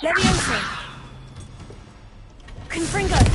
Leviosa! Confringo!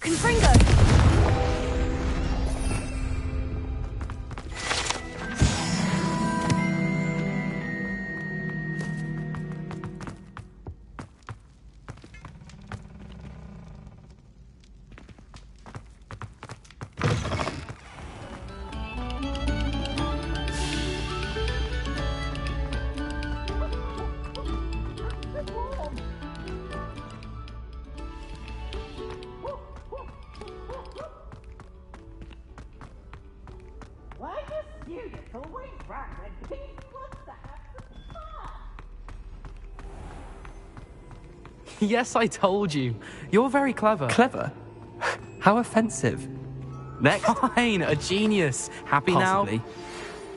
Confringo! always right when he wants to have some fun. Yes, I told you. You're very clever. Clever? How offensive. Next. Fine, a genius. Happy Possibly. now?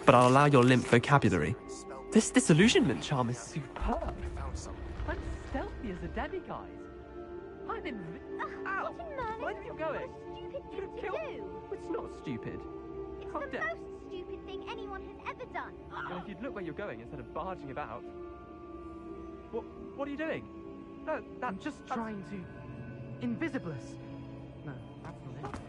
But I'll allow your limp vocabulary. This disillusionment charm is superb. I'm stealthy as a demiguise. I'm in... Ow! Where are you going? Stupid thing to do. It's not stupid. It's How the dare- most stupid thing anyone has ever done. Well, if you'd look where you're going instead of barging about. What are you doing? No, I'm just trying to... Invisibless. No, that's not it.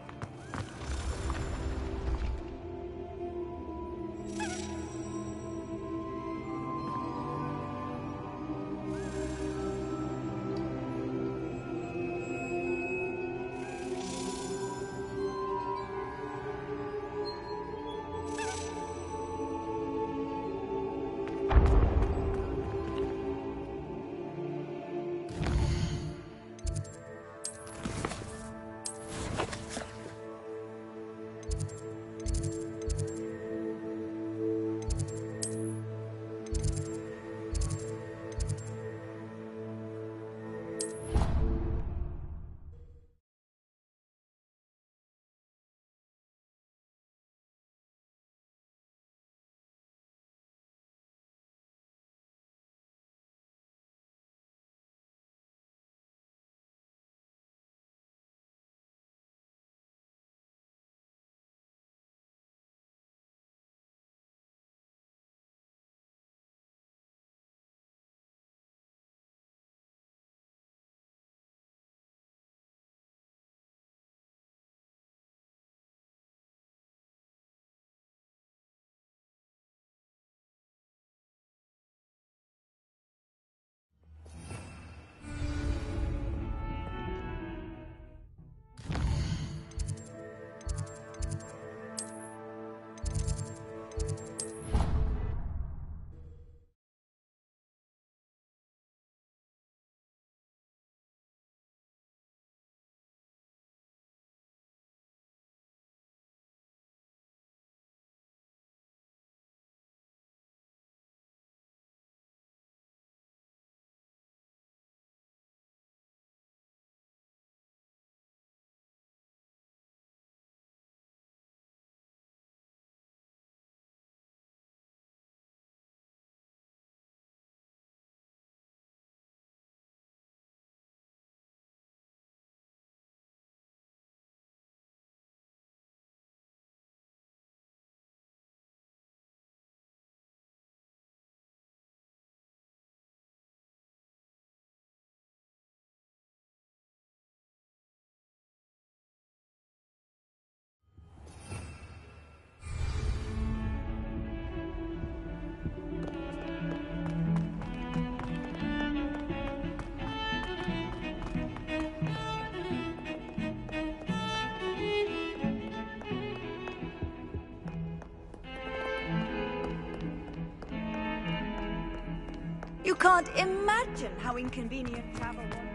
You can't imagine how inconvenient travel was.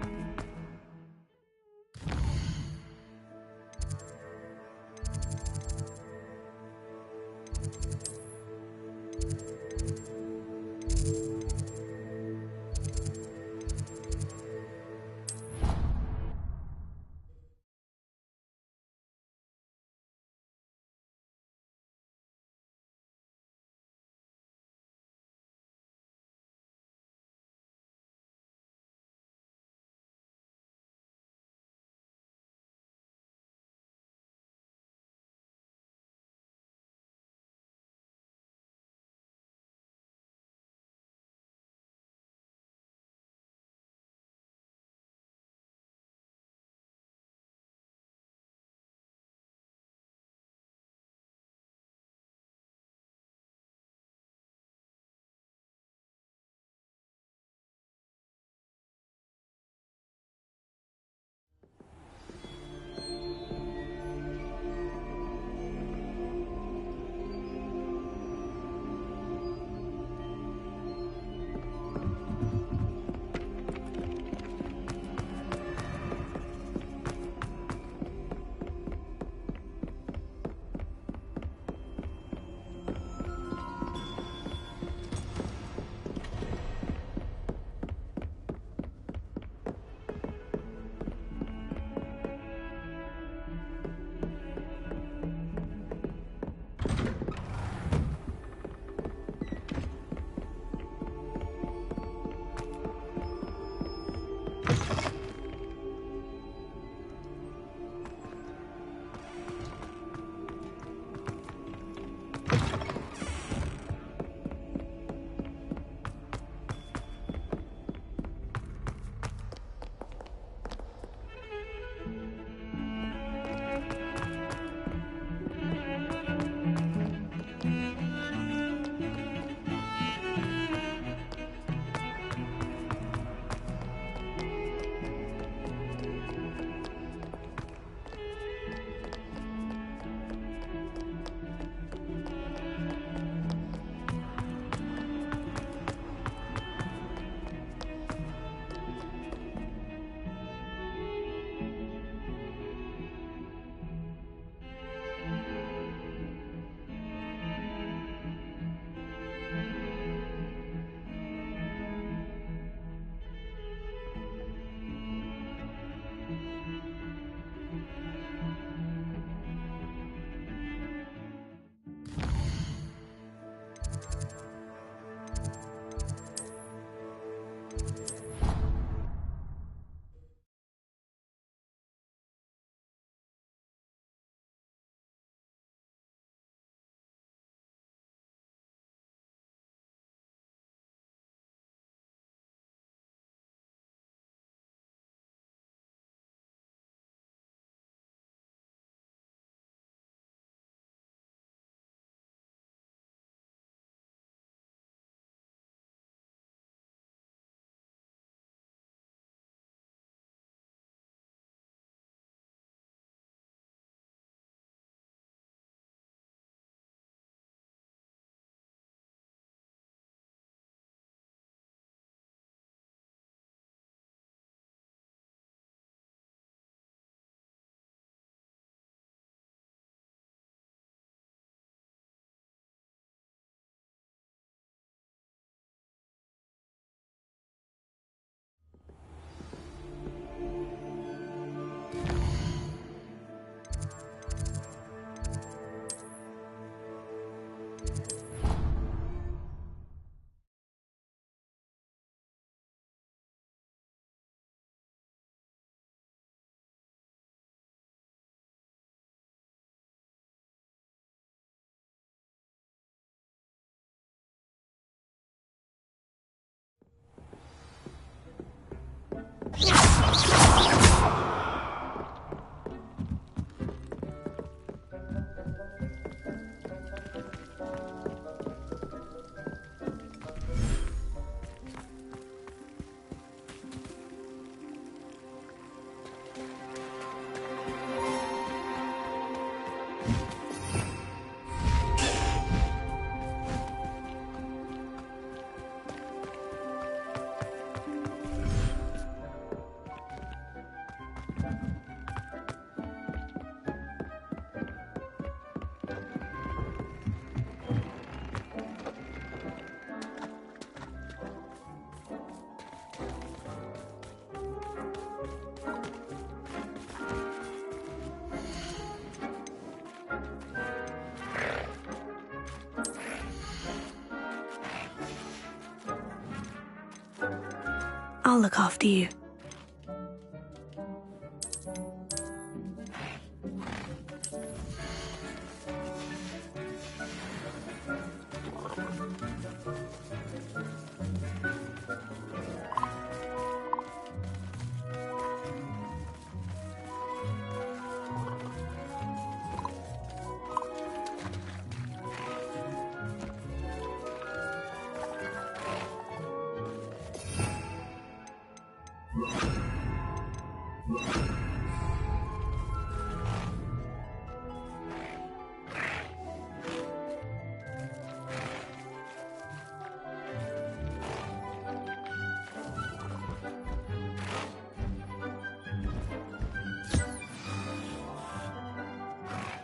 I'll look after you.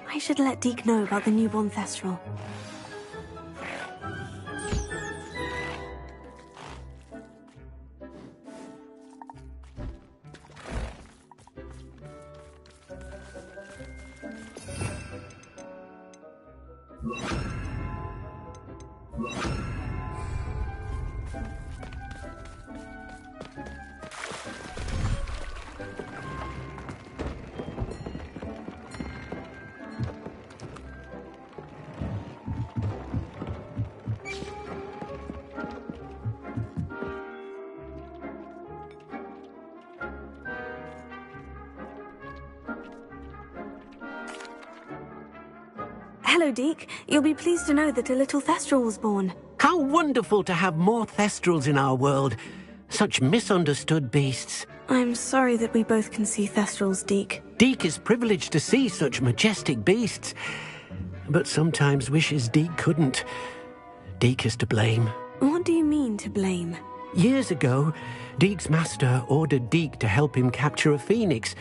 I should let Deke know about the newborn Thestral. Hello, Deke. You'll be pleased to know that a little Thestral was born. How wonderful to have more Thestrals in our world. Such misunderstood beasts. I'm sorry that we both can see Thestrals, Deke. Deke is privileged to see such majestic beasts, but sometimes wishes Deke couldn't. Deke is to blame. What do you mean, to blame? Years ago, Deke's master ordered Deke to help him capture a phoenix,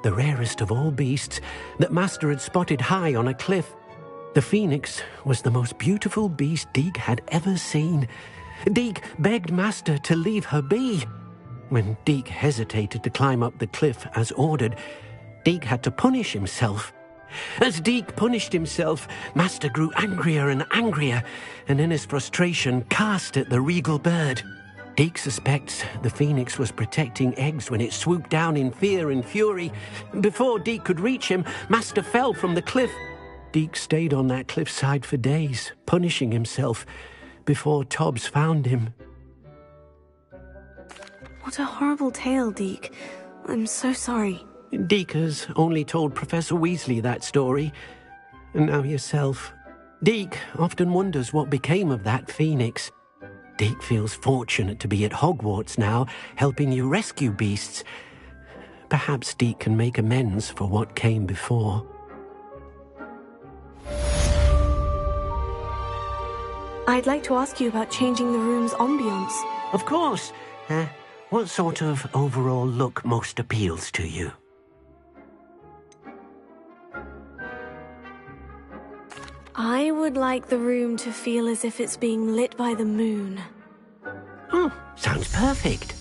the rarest of all beasts, that master had spotted high on a cliff. The phoenix was the most beautiful beast Deke had ever seen. Deke begged master to leave her be. When Deke hesitated to climb up the cliff as ordered, Deke had to punish himself. As Deke punished himself, master grew angrier and angrier, and in his frustration cast at the regal bird. Deke suspects the phoenix was protecting eggs when it swooped down in fear and fury. Before Deke could reach him, master fell from the cliff. Deke stayed on that cliffside for days, punishing himself, before Tobbs found him. What a horrible tale, Deke. I'm so sorry. Deke has only told Professor Weasley that story, and now yourself. Deke often wonders what became of that phoenix. Deke feels fortunate to be at Hogwarts now, helping you rescue beasts. Perhaps Deke can make amends for what came before. I'd like to ask you about changing the room's ambience. Of course. What sort of overall look most appeals to you? I would like the room to feel as if it's being lit by the moon. Oh, sounds perfect.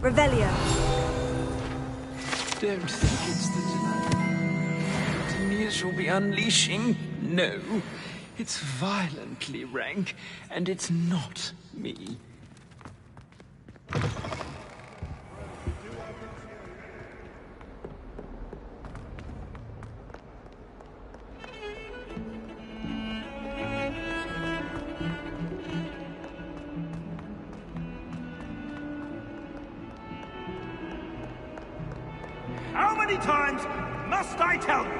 Revelio. Don't think it's the Demise will be unleashing. No, it's violently rank, and it's not me. How many times must I tell you?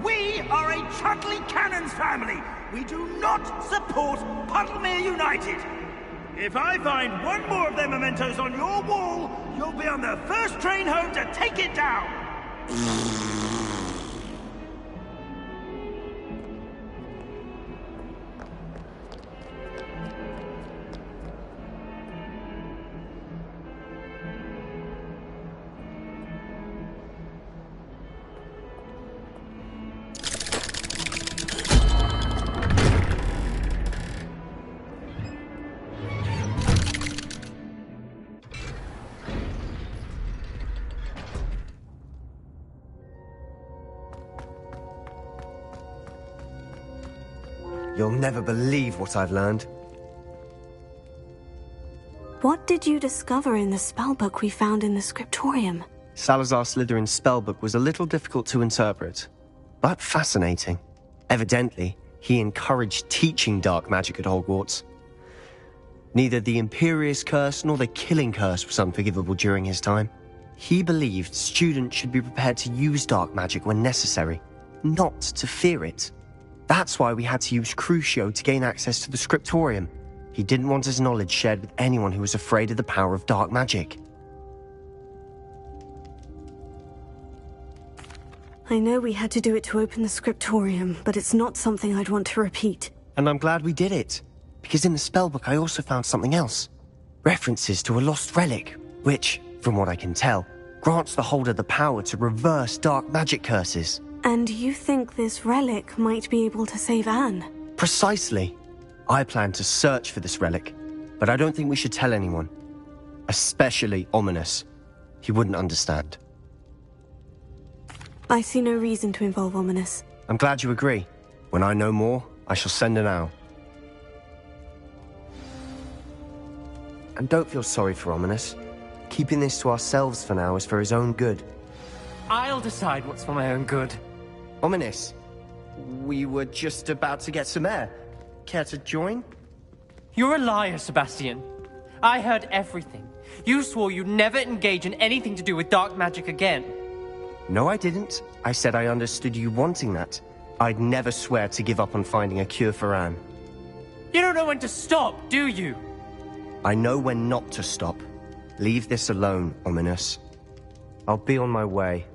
We are a Chudley Cannons family. We do not support Puddlemere United. If I find one more of their mementos on your wall, you'll be on the first train home to take it down. You'll never believe what I've learned. What did you discover in the spellbook we found in the scriptorium? Salazar Slytherin's spellbook was a little difficult to interpret, but fascinating. Evidently, he encouraged teaching dark magic at Hogwarts. Neither the Imperious Curse nor the Killing Curse was unforgivable during his time. He believed students should be prepared to use dark magic when necessary, not to fear it. That's why we had to use Crucio to gain access to the scriptorium. He didn't want his knowledge shared with anyone who was afraid of the power of dark magic. I know we had to do it to open the scriptorium, but it's not something I'd want to repeat. And I'm glad we did it, because in the spellbook I also found something else. References to a lost relic, which, from what I can tell, grants the holder the power to reverse dark magic curses. And you think this relic might be able to save Anne? Precisely. I plan to search for this relic, but I don't think we should tell anyone. Especially Ominous. He wouldn't understand. I see no reason to involve Ominous. I'm glad you agree. When I know more, I shall send an owl. And don't feel sorry for Ominous. Keeping this to ourselves for now is for his own good. I'll decide what's for my own good. Ominous, we were just about to get some air. Care to join? You're a liar, Sebastian. I heard everything. You swore you'd never engage in anything to do with dark magic again. No, I didn't. I said I understood you wanting that. I'd never swear to give up on finding a cure for Anne. You don't know when to stop, do you? I know when not to stop. Leave this alone, Ominous. I'll be on my way.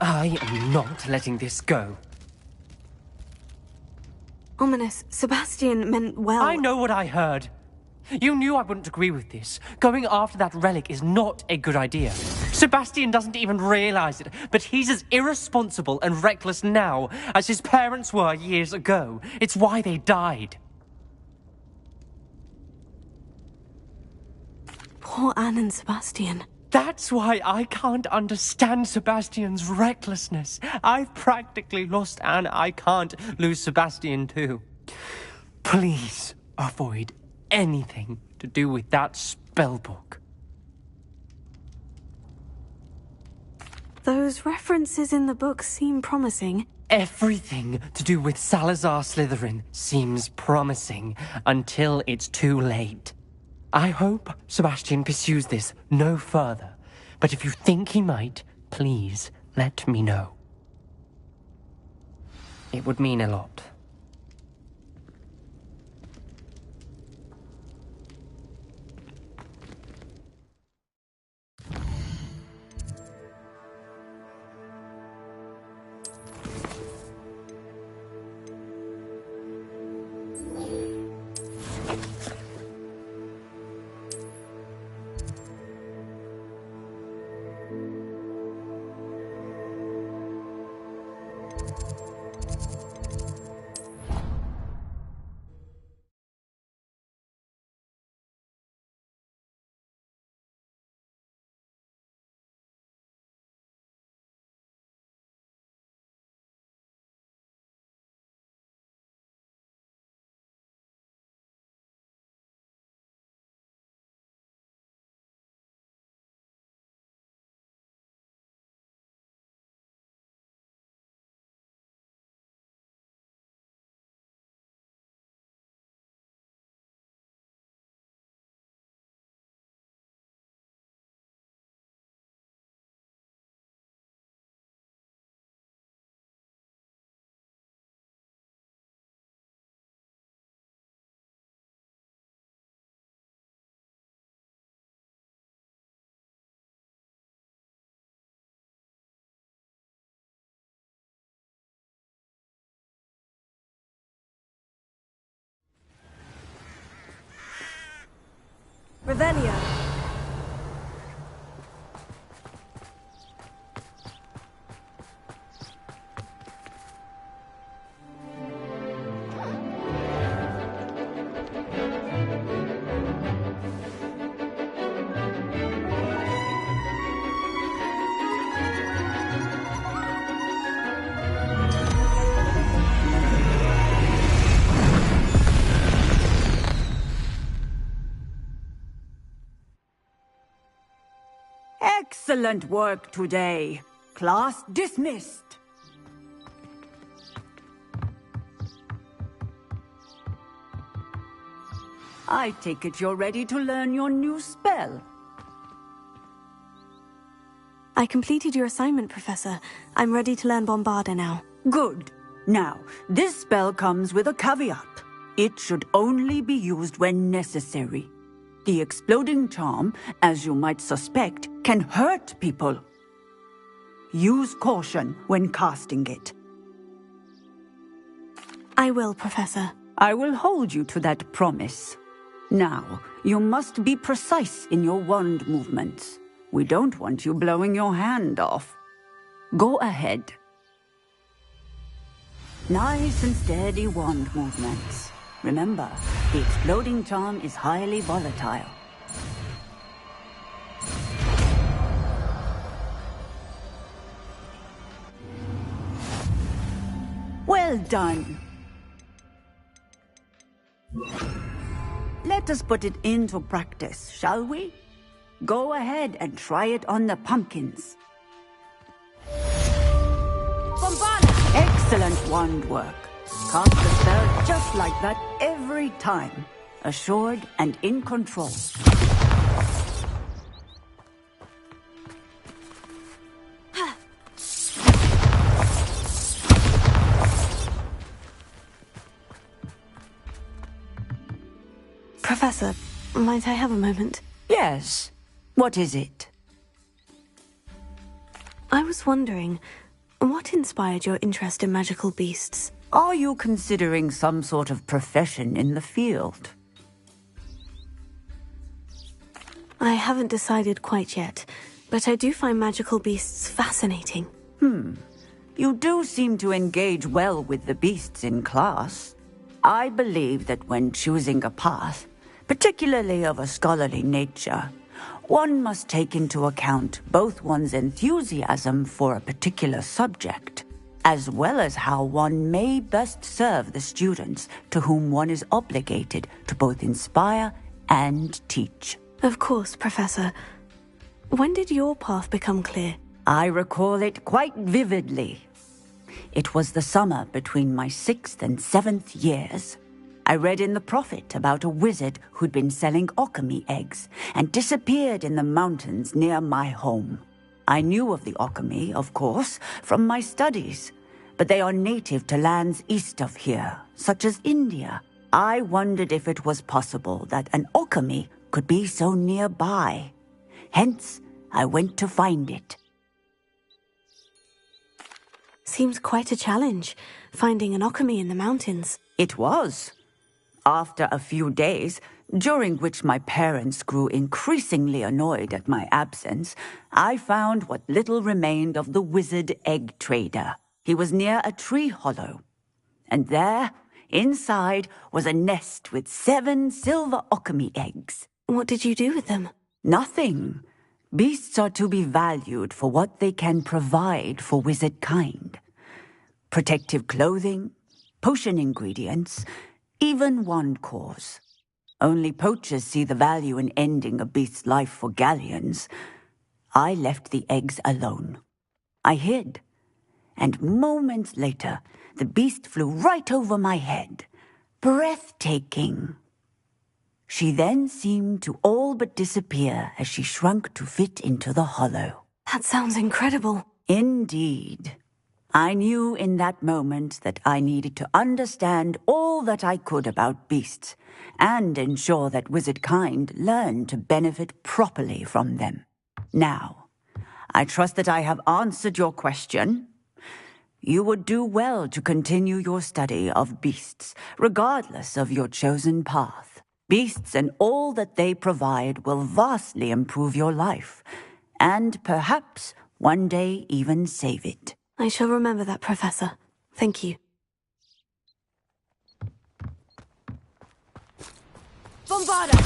I am not letting this go. Ominous, Sebastian meant well. I know what I heard. You knew I wouldn't agree with this. Going after that relic is not a good idea. Sebastian doesn't even realize it, but he's as irresponsible and reckless now as his parents were years ago. It's why they died. Poor Anne and Sebastian. That's why I can't understand Sebastian's recklessness. I've practically lost Anne. I can't lose Sebastian too. Please avoid anything to do with that spellbook. Those references in the book seem promising. Everything to do with Salazar Slytherin seems promising until it's too late. I hope Sebastian pursues this no further, but if you think he might, please let me know. It would mean a lot. Revelio. Excellent work today. Class dismissed. I take it you're ready to learn your new spell. I completed your assignment, Professor. I'm ready to learn Bombarda now. Good. Now, this spell comes with a caveat. It should only be used when necessary. The exploding charm, as you might suspect, can hurt people. Use caution when casting it. I will, Professor. I will hold you to that promise. Now, you must be precise in your wand movements. We don't want you blowing your hand off. Go ahead. Nice and steady wand movements. Remember, the exploding charm is highly volatile. Well done. Let us put it into practice, shall we? Go ahead and try it on the pumpkins. Bombarda! Excellent wand work. Cast the spell just like that every time. Assured and in control. Professor, might I have a moment? Yes. What is it? I was wondering, what inspired your interest in magical beasts? Are you considering some sort of profession in the field? I haven't decided quite yet, but I do find magical beasts fascinating. You do seem to engage well with the beasts in class. I believe that when choosing a path, particularly of a scholarly nature, one must take into account both one's enthusiasm for a particular subject, as well as how one may best serve the students to whom one is obligated to both inspire and teach. Of course, Professor. When did your path become clear? I recall it quite vividly. It was the summer between my 6th and 7th years. I read in the Prophet about a wizard who'd been selling alchemy eggs and disappeared in the mountains near my home. I knew of the alchemy, of course, from my studies, but they are native to lands east of here, such as India. I wondered if it was possible that an alchemy could be so nearby. Hence, I went to find it. Seems quite a challenge, finding an alchemy in the mountains. It was. After a few days, during which my parents grew increasingly annoyed at my absence, I found what little remained of the wizard egg trader. He was near a tree hollow. And there, inside, was a nest with 7 silver alchemy eggs. What did you do with them? Nothing. Beasts are to be valued for what they can provide for wizard kind. Protective clothing, potion ingredients, even wand cores. Only poachers see the value in ending a beast's life for galleons. I left the eggs alone. I hid, and moments later, the beast flew right over my head. Breathtaking. She then seemed to all but disappear as she shrunk to fit into the hollow. That sounds incredible. Indeed. I knew in that moment that I needed to understand all that I could about beasts and ensure that wizard kind learned to benefit properly from them. Now, I trust that I have answered your question. You would do well to continue your study of beasts, regardless of your chosen path. Beasts and all that they provide will vastly improve your life, and perhaps one day even save it. I shall remember that, Professor. Thank you. Bombarda!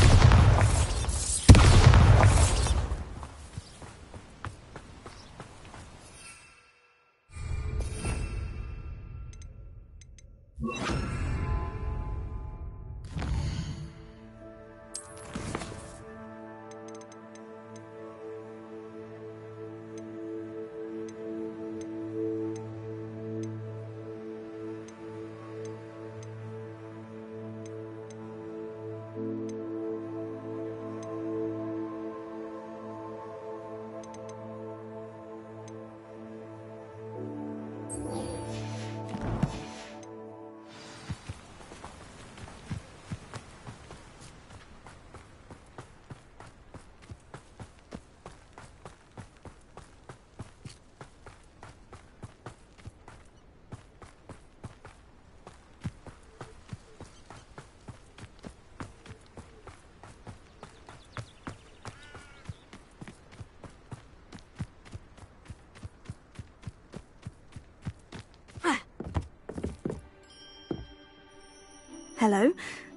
Hello.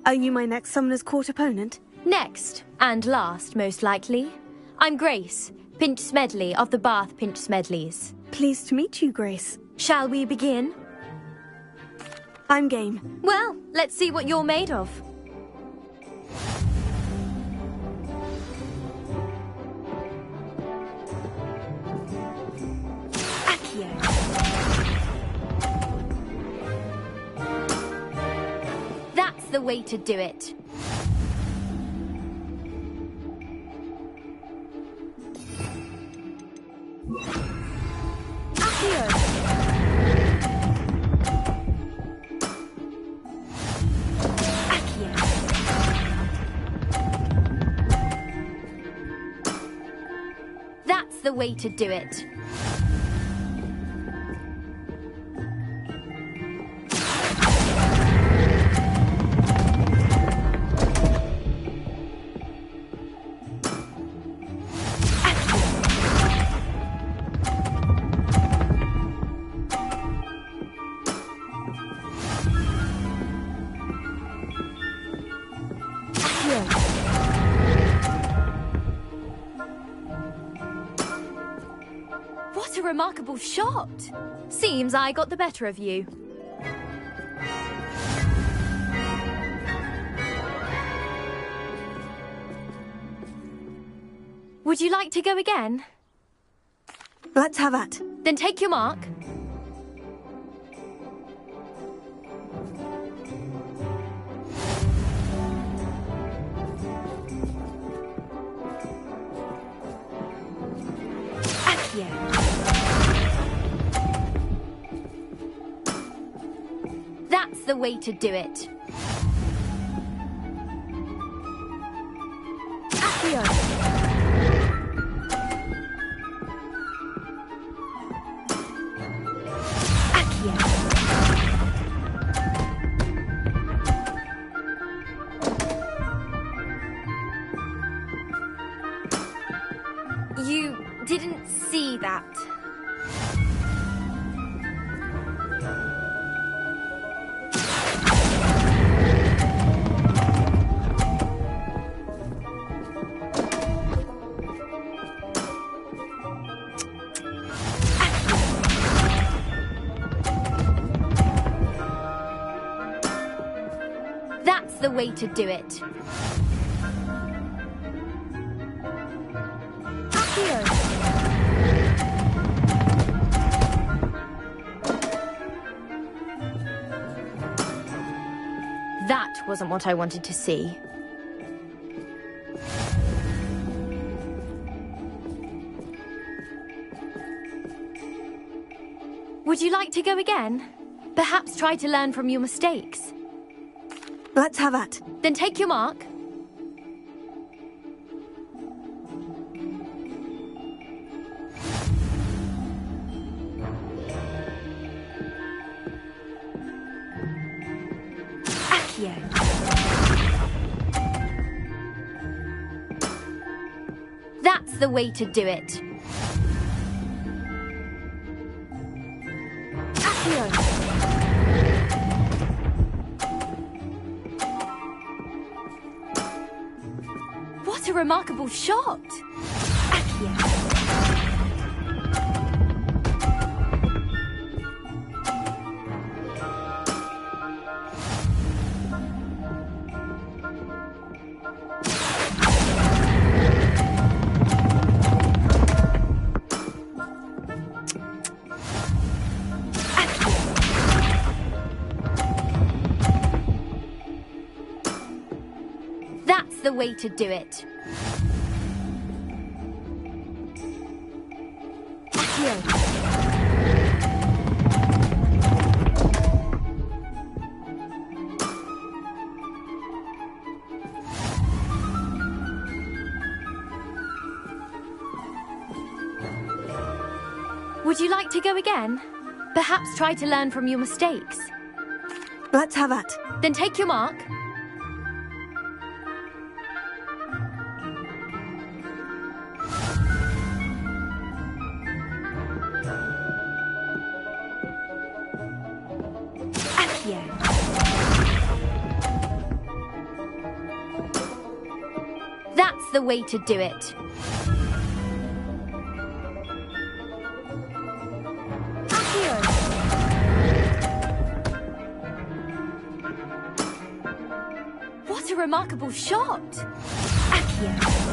Are you my next Summoner's Court opponent? Next, and last, most likely. I'm Grace, Pinch Smedley of the Bath Pinch Smedleys. Pleased to meet you, Grace. Shall we begin? I'm game. Well, let's see what you're made of. That's the way to do it. That's the way to do it. What a remarkable shot! Seems I got the better of you. Would you like to go again? Let's have at. Then take your mark. That's the way to do it. You didn't see that. That's the way to do it. That wasn't what I wanted to see. Would you like to go again? Perhaps try to learn from your mistakes. Let's have at. Then take your mark. Accio. That's the way to do it. Accio. What a remarkable shot! Accio. That's the way to do it. Accio. Would you like to go again? Perhaps try to learn from your mistakes. Let's have at. Then take your mark. Accio. That's the way to do it. What a remarkable shot! Accio.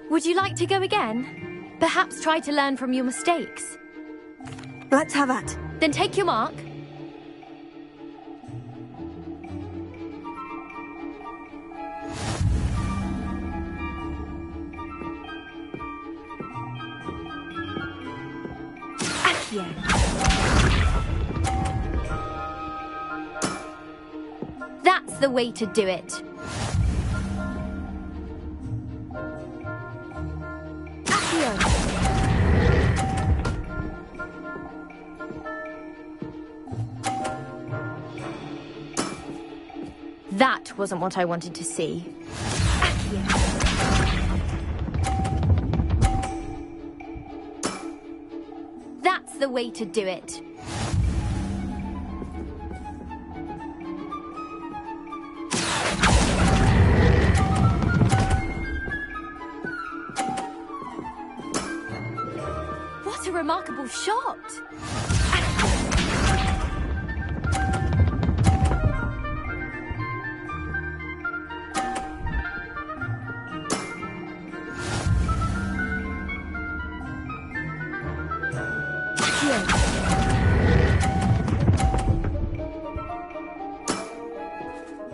Would you like to go again? Perhaps try to learn from your mistakes. Let's have at. Then take your mark. Accio. That's the way to do it. That wasn't what I wanted to see. That's the way to do it. What a remarkable shot!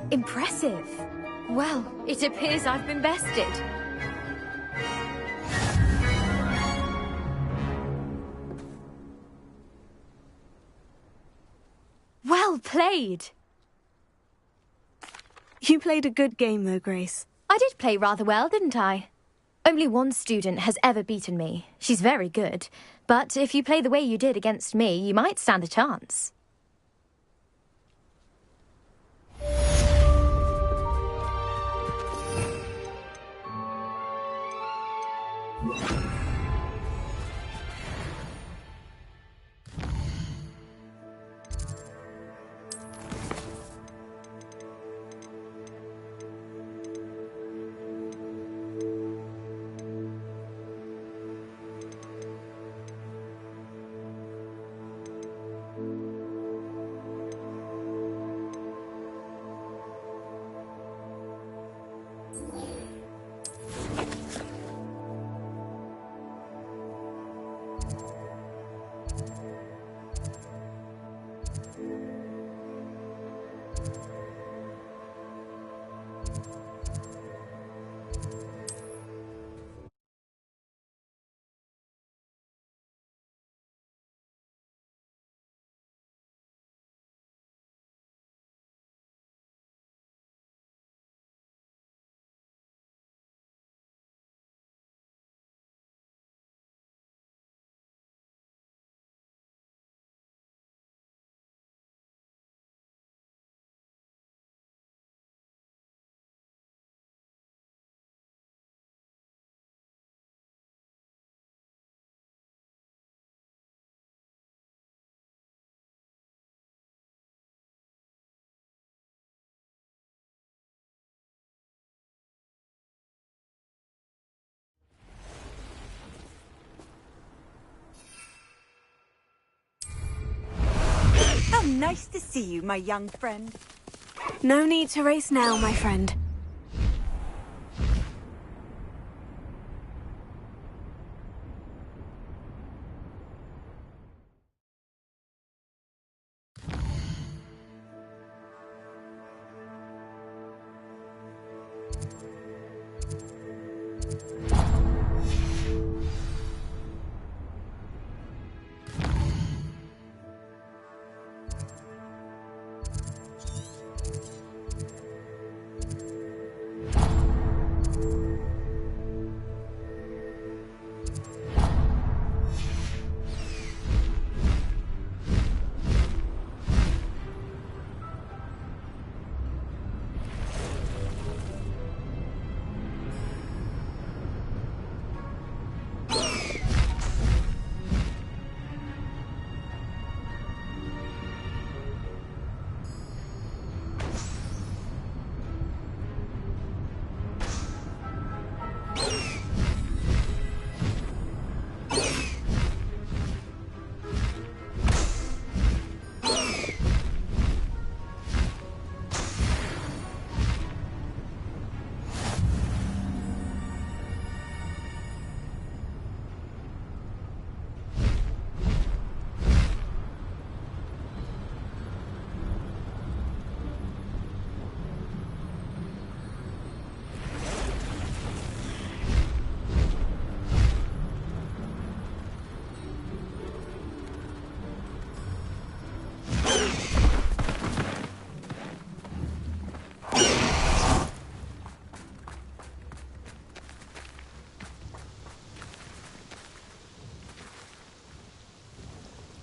Impressive. Well, it appears I've been bested. Well played. You played a good game, though, Grace. I did play rather well, didn't I? Only one student has ever beaten me. She's very good. But if you play the way you did against me, you might stand a chance. Nice to see you, my young friend. No need to race now, my friend.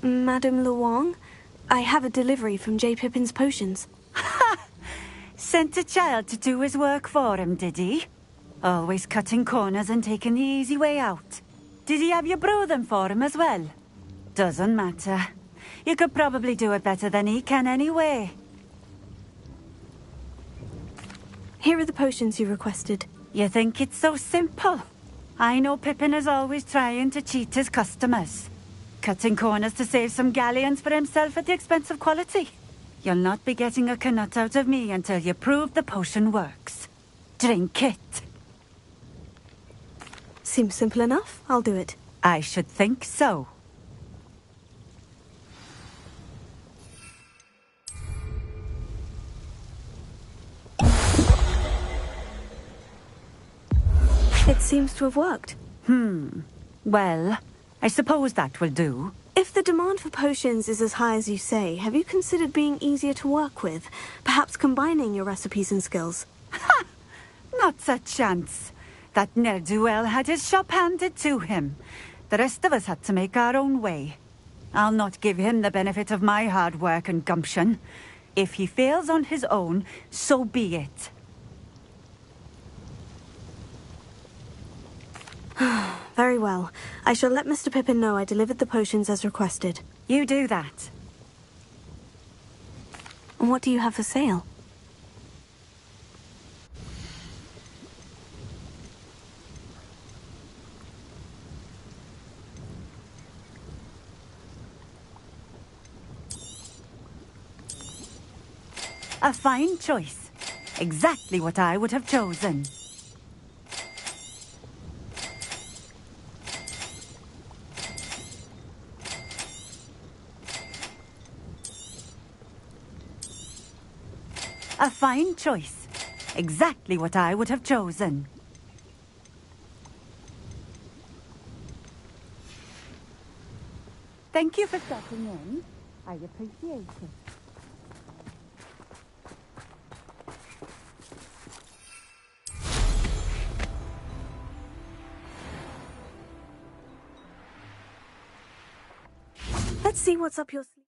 Madame Luong, I have a delivery from J. Pippin's potions. Sent a child to do his work for him, did he? Always cutting corners and taking the easy way out. Did he have you brew them for him as well? Doesn't matter. You could probably do it better than he can anyway. Here are the potions you requested. You think it's so simple? I know Pippin is always trying to cheat his customers. Cutting corners to save some galleons for himself at the expense of quality. You'll not be getting a canut out of me until you prove the potion works. Drink it. Seems simple enough. I'll do it. I should think so. It seems to have worked. Well, I suppose that will do. If the demand for potions is as high as you say, have you considered being easier to work with? Perhaps combining your recipes and skills? Ha! Not a chance. That ne'er-do-well had his shop handed to him. The rest of us had to make our own way. I'll not give him the benefit of my hard work and gumption. If he fails on his own, so be it. Very well. I shall let Mr. Pippin know I delivered the potions as requested. You do that. And what do you have for sale? A fine choice. Exactly what I would have chosen. A fine choice. Exactly what I would have chosen. Thank you for stopping in. I appreciate it. Let's see what's up your sleeve.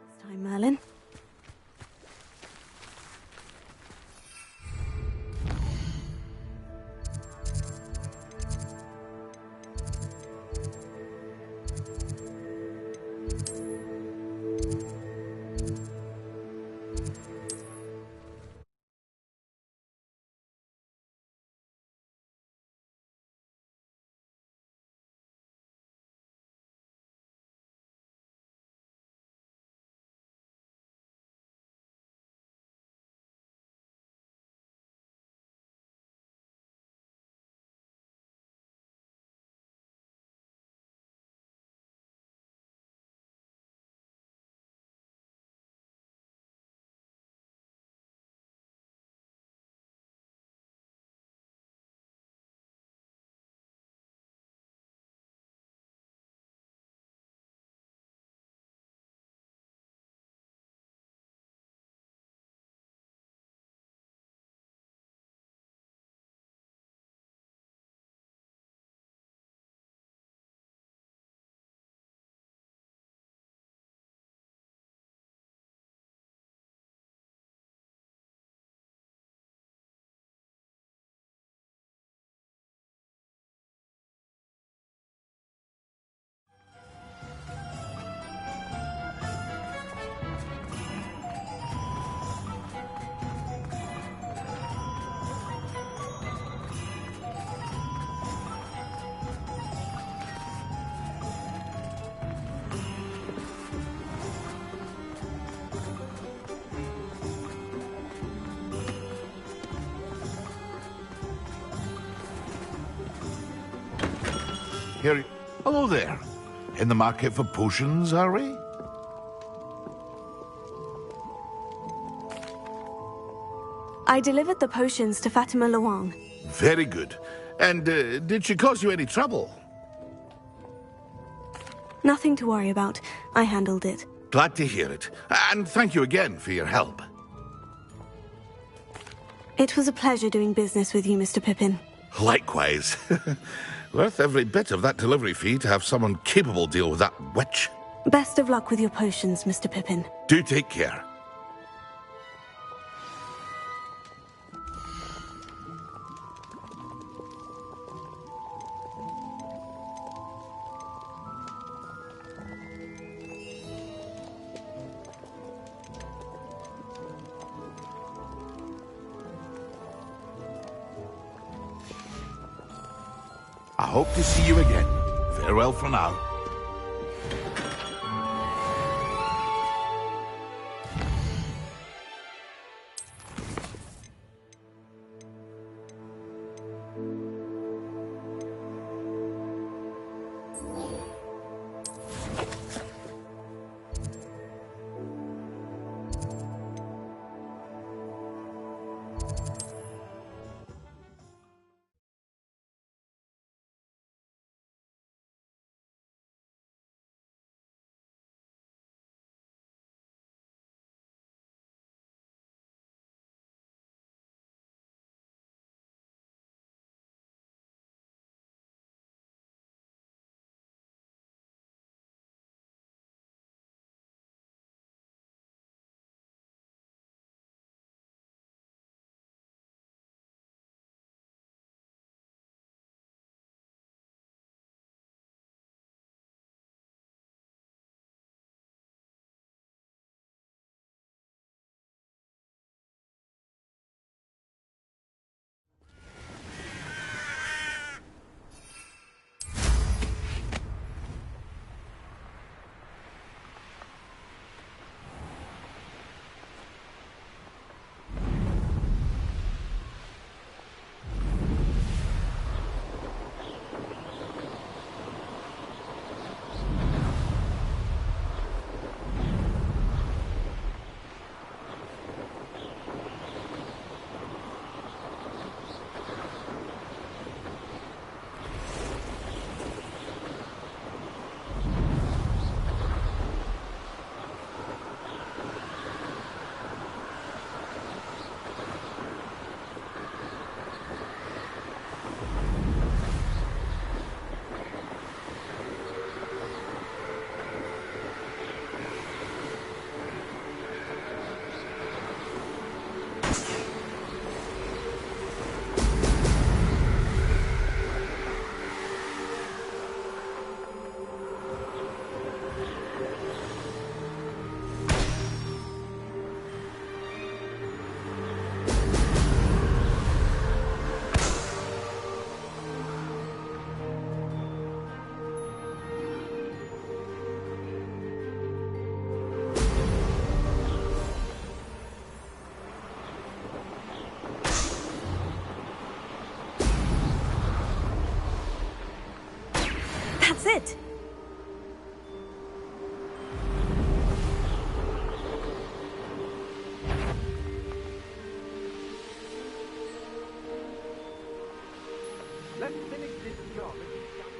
This time, Merlin. Here, hello there. In the market for potions, are we? I delivered the potions to Fatima Luang. Very good. And did she cause you any trouble? Nothing to worry about. I handled it. Glad to hear it. And thank you again for your help. It was a pleasure doing business with you, Mr. Pippin. Likewise. Worth every bit of that delivery fee to have someone capable deal with that witch. Best of luck with your potions, Mr. Pippin. Do take care. I hope to see you again. Farewell for now. That's it. Let's finish this job and be done.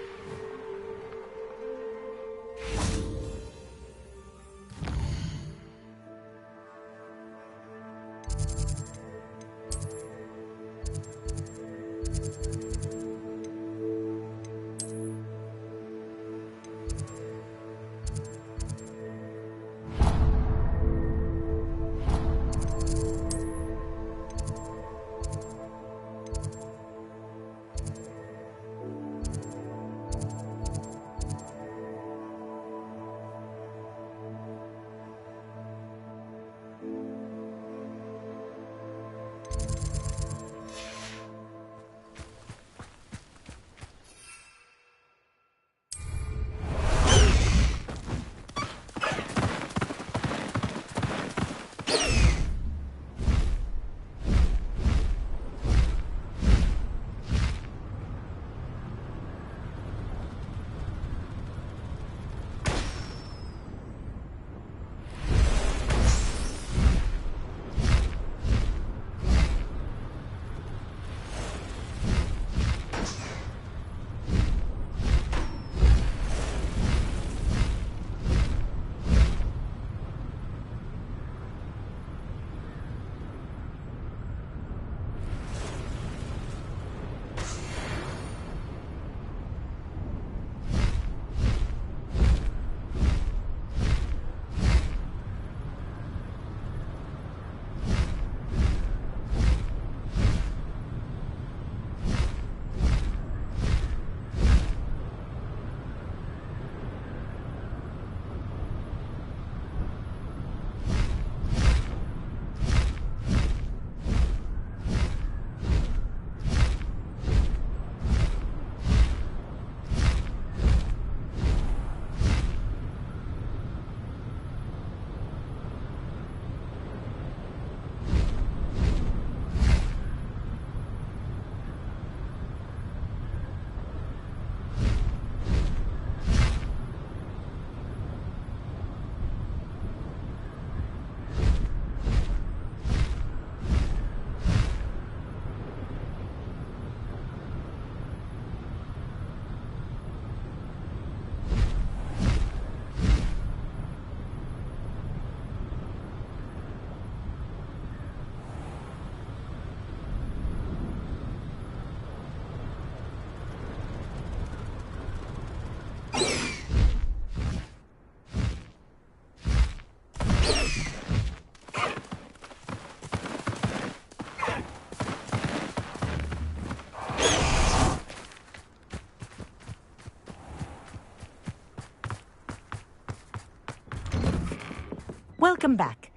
Welcome back.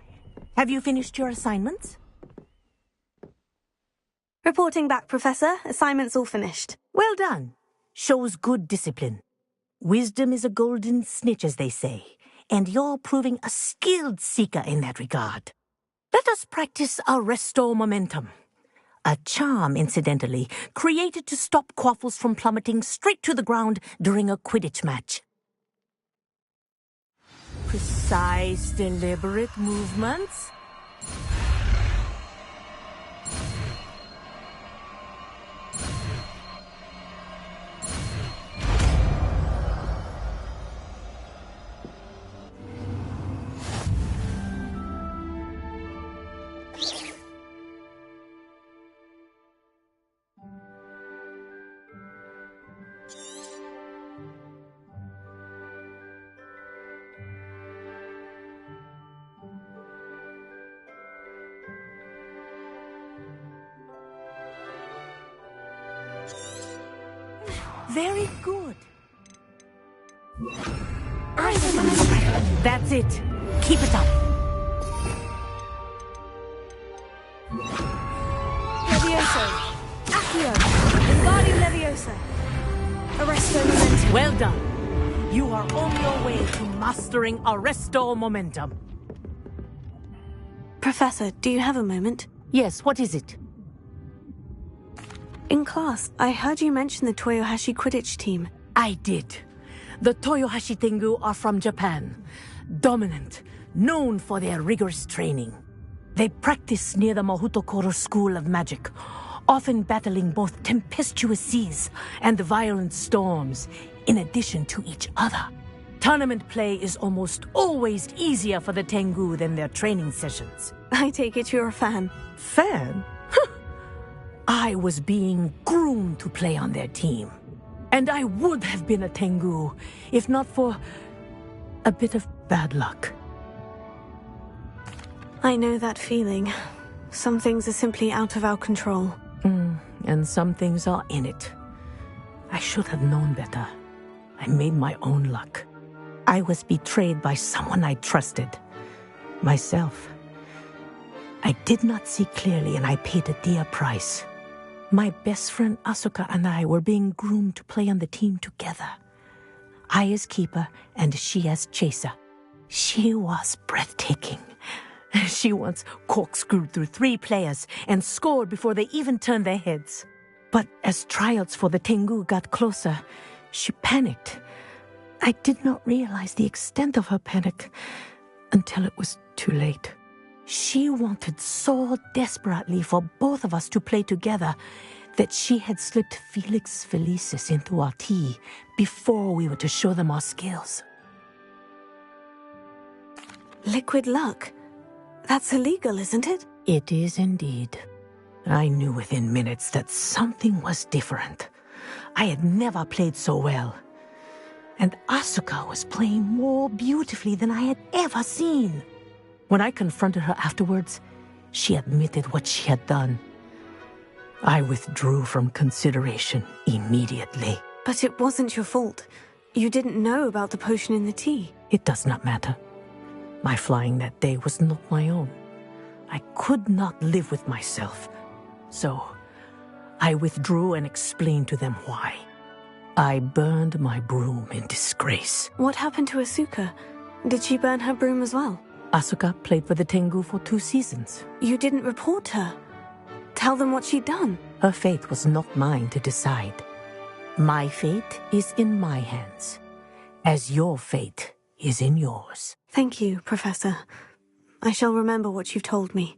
Have you finished your assignments? Reporting back, Professor. Assignment's all finished. Well done. Shows good discipline. Wisdom is a golden snitch, as they say, and you're proving a skilled seeker in that regard. Let us practice our restore momentum. A charm, incidentally, created to stop Quaffles from plummeting straight to the ground during a Quidditch match. Precise, deliberate movements. Very good. That's it. Keep it up. Levioso. Accio. Wingardium Leviosa. Arresto Momentum. Well done. You are on your way to mastering Arresto Momentum. Professor, do you have a moment? Yes, what is it? In class, I heard you mention the Toyohashi Quidditch team. I did. The Toyohashi Tengu are from Japan. Dominant, known for their rigorous training. They practice near the Mahutokoro School of Magic, often battling both tempestuous seas and violent storms, in addition to each other. Tournament play is almost always easier for the Tengu than their training sessions. I take it you're a fan. Fan? I was being groomed to play on their team. And I would have been a Tengu, if not for a bit of bad luck. I know that feeling. Some things are simply out of our control. And some things are in it. I should have known better. I made my own luck. I was betrayed by someone I trusted. Myself. I did not see clearly, and I paid a dear price. My best friend Asuka and I were being groomed to play on the team together. I as keeper and she as chaser. She was breathtaking. She once corkscrewed through 3 players and scored before they even turned their heads. But as tryouts for the Tengu got closer, she panicked. I did not realize the extent of her panic until it was too late. She wanted so desperately for both of us to play together that she had slipped Felix Felicis into our tea before we were to show them our skills. Liquid luck? That's illegal, isn't it? It is indeed. I knew within minutes that something was different. I had never played so well. And Asuka was playing more beautifully than I had ever seen. When I confronted her afterwards, she admitted what she had done. I withdrew from consideration immediately. But it wasn't your fault. You didn't know about the potion in the tea. It does not matter. My flying that day was not my own. I could not live with myself. So, I withdrew and explained to them why. I burned my broom in disgrace. What happened to Asuka? Did she burn her broom as well? Asuka played for the Tengu for 2 seasons. You didn't report her. Tell them what she'd done. Her fate was not mine to decide. My fate is in my hands, as your fate is in yours. Thank you, Professor. I shall remember what you've told me.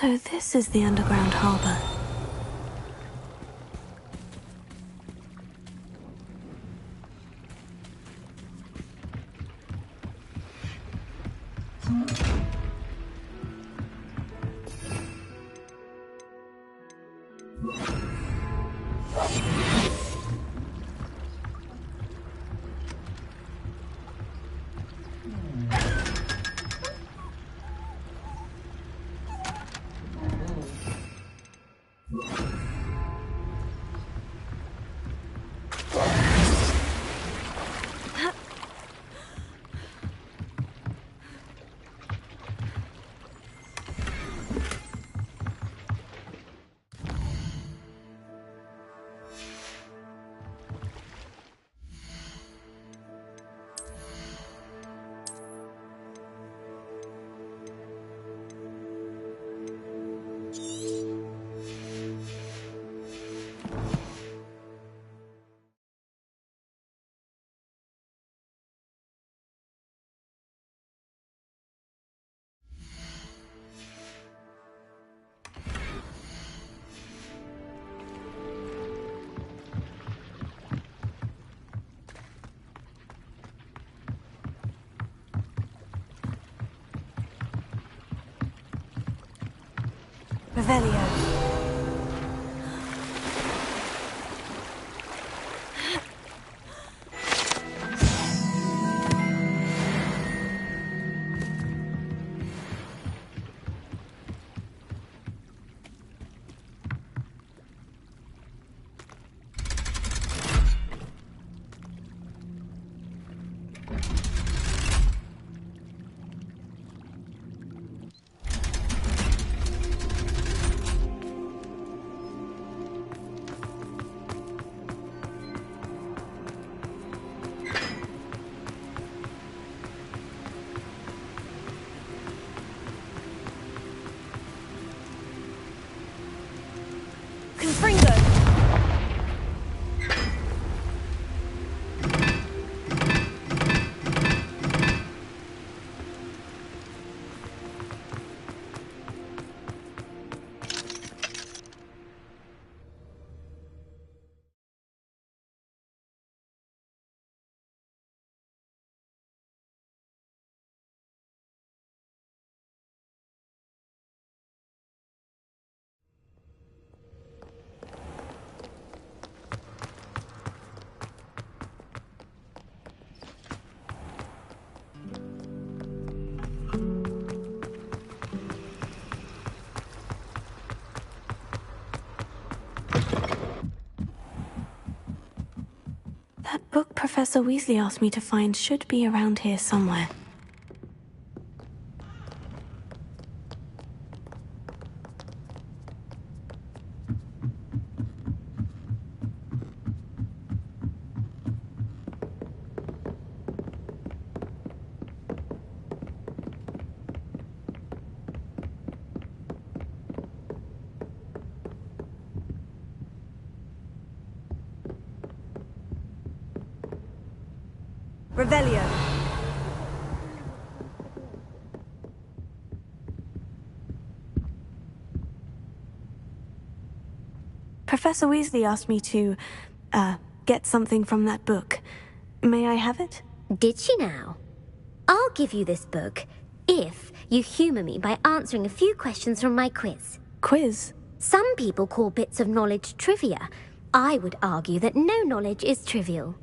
So this is the underground harbor. Revelio. Confringo! That book Professor Weasley asked me to find should be around here somewhere. Revelio. Professor Weasley asked me to, get something from that book. May I have it? Did she now? I'll give you this book if you humour me by answering a few questions from my quiz. Quiz? Some people call bits of knowledge trivia. I would argue that no knowledge is trivial.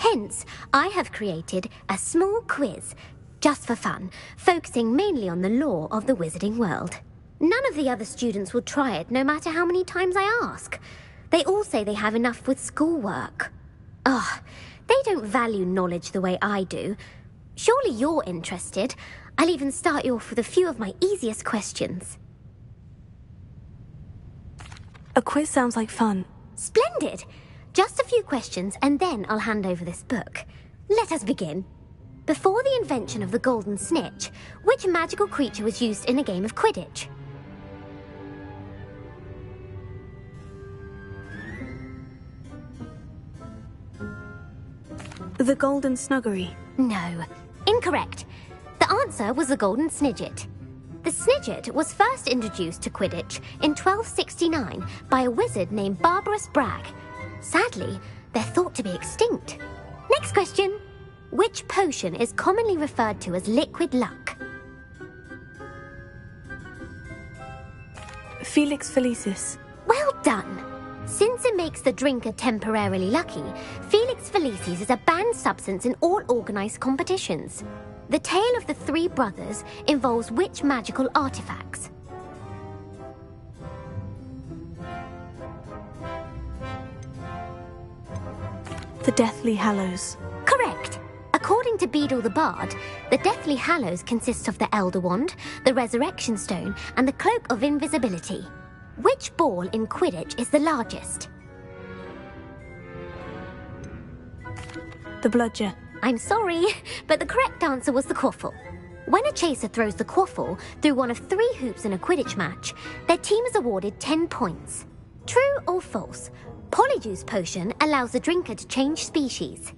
Hence, I have created a small quiz, just for fun, focusing mainly on the lore of the wizarding world. None of the other students will try it, no matter how many times I ask. They all say they have enough with schoolwork. Ugh, they don't value knowledge the way I do. Surely you're interested. I'll even start you off with a few of my easiest questions. A quiz sounds like fun. Splendid! Just a few questions, and then I'll hand over this book. Let us begin. Before the invention of the golden snitch, which magical creature was used in a game of Quidditch? The golden snuggery. No. Incorrect. The answer was the golden snidget. The Snidget was first introduced to Quidditch in 1269 by a wizard named Barbarous Bragg. Sadly, they're thought to be extinct. Next question. Which potion is commonly referred to as liquid luck? Felix Felicis. Well done. Since it makes the drinker temporarily lucky, Felix Felicis is a banned substance in all organised competitions. The tale of the three brothers involves which magical artifacts? The Deathly Hallows. Correct. According to Beedle the Bard, the Deathly Hallows consists of the Elder Wand, the Resurrection Stone, and the Cloak of Invisibility. Which ball in Quidditch is the largest? The Bludger. I'm sorry, but the correct answer was the Quaffle. When a chaser throws the Quaffle through one of 3 hoops in a Quidditch match, their team is awarded 10 points. True or false? Polyjuice Potion allows the drinker to change species.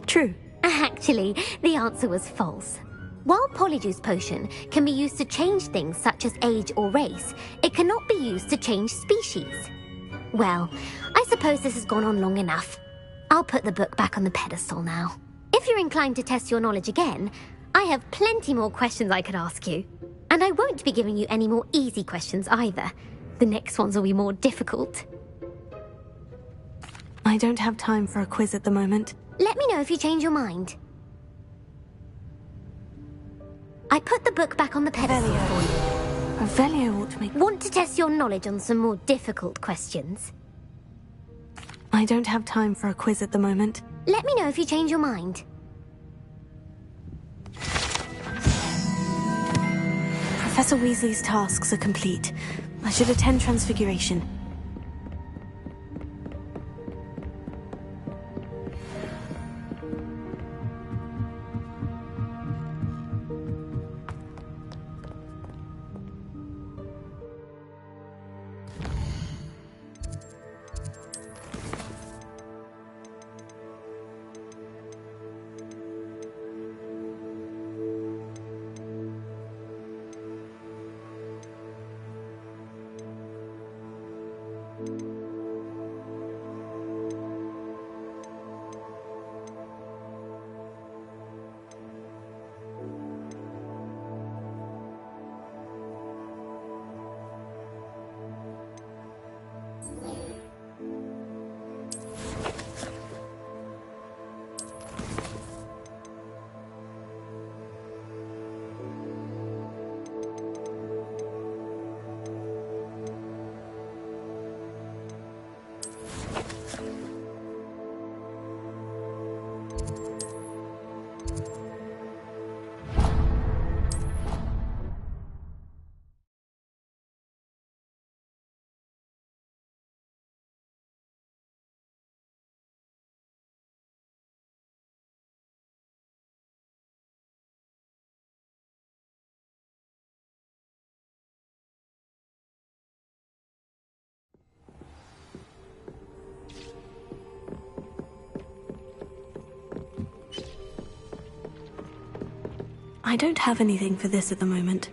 True. Actually, the answer was false. While Polyjuice Potion can be used to change things such as age or race, it cannot be used to change species. Well, I suppose this has gone on long enough. I'll put the book back on the pedestal now. If you're inclined to test your knowledge again, I have plenty more questions I could ask you. And I won't be giving you any more easy questions either. The next ones will be more difficult. I don't have time for a quiz at the moment. Let me know if you change your mind. I put the book back on the pedestal for you. Revelio ought to make... Want to test your knowledge on some more difficult questions? I don't have time for a quiz at the moment. Let me know if you change your mind. Professor Weasley's tasks are complete. I should attend Transfiguration. I don't have anything for this at the moment.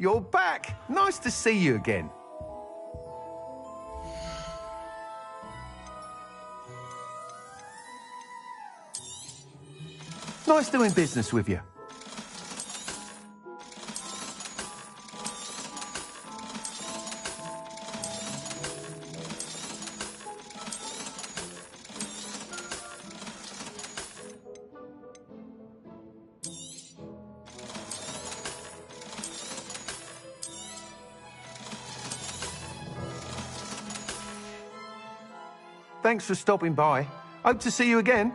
You're back! Nice to see you again. Nice doing business with you. Thanks for stopping by. Hope to see you again.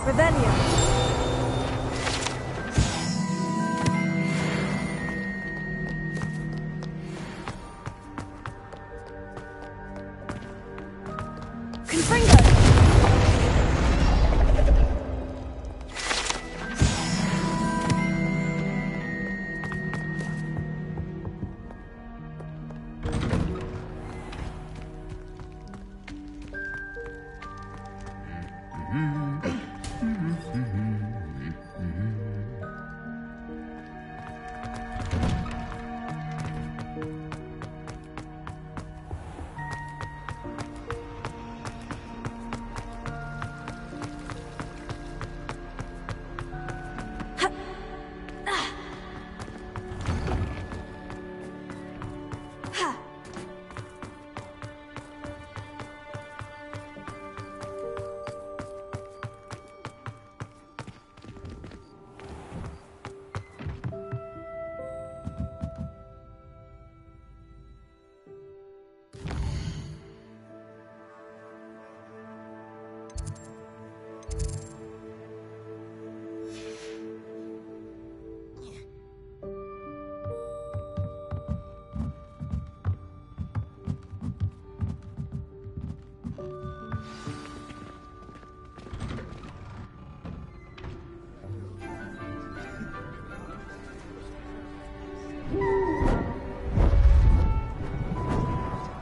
Rebellion. Confringo.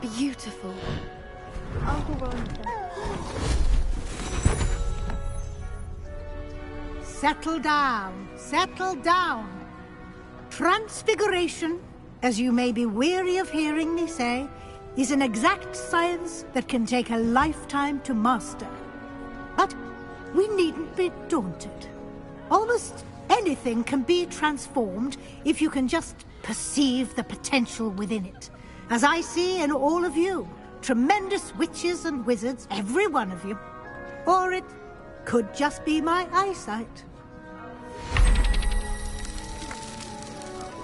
beautiful. Uncle Rollington. Settle down. Settle down. Transfiguration, as you may be weary of hearing me say, is an exact science that can take a lifetime to master. But we needn't be daunted. Almost anything can be transformed if you can just perceive the potential within it. As I see in all of you, tremendous witches and wizards, every one of you. Or it could just be my eyesight.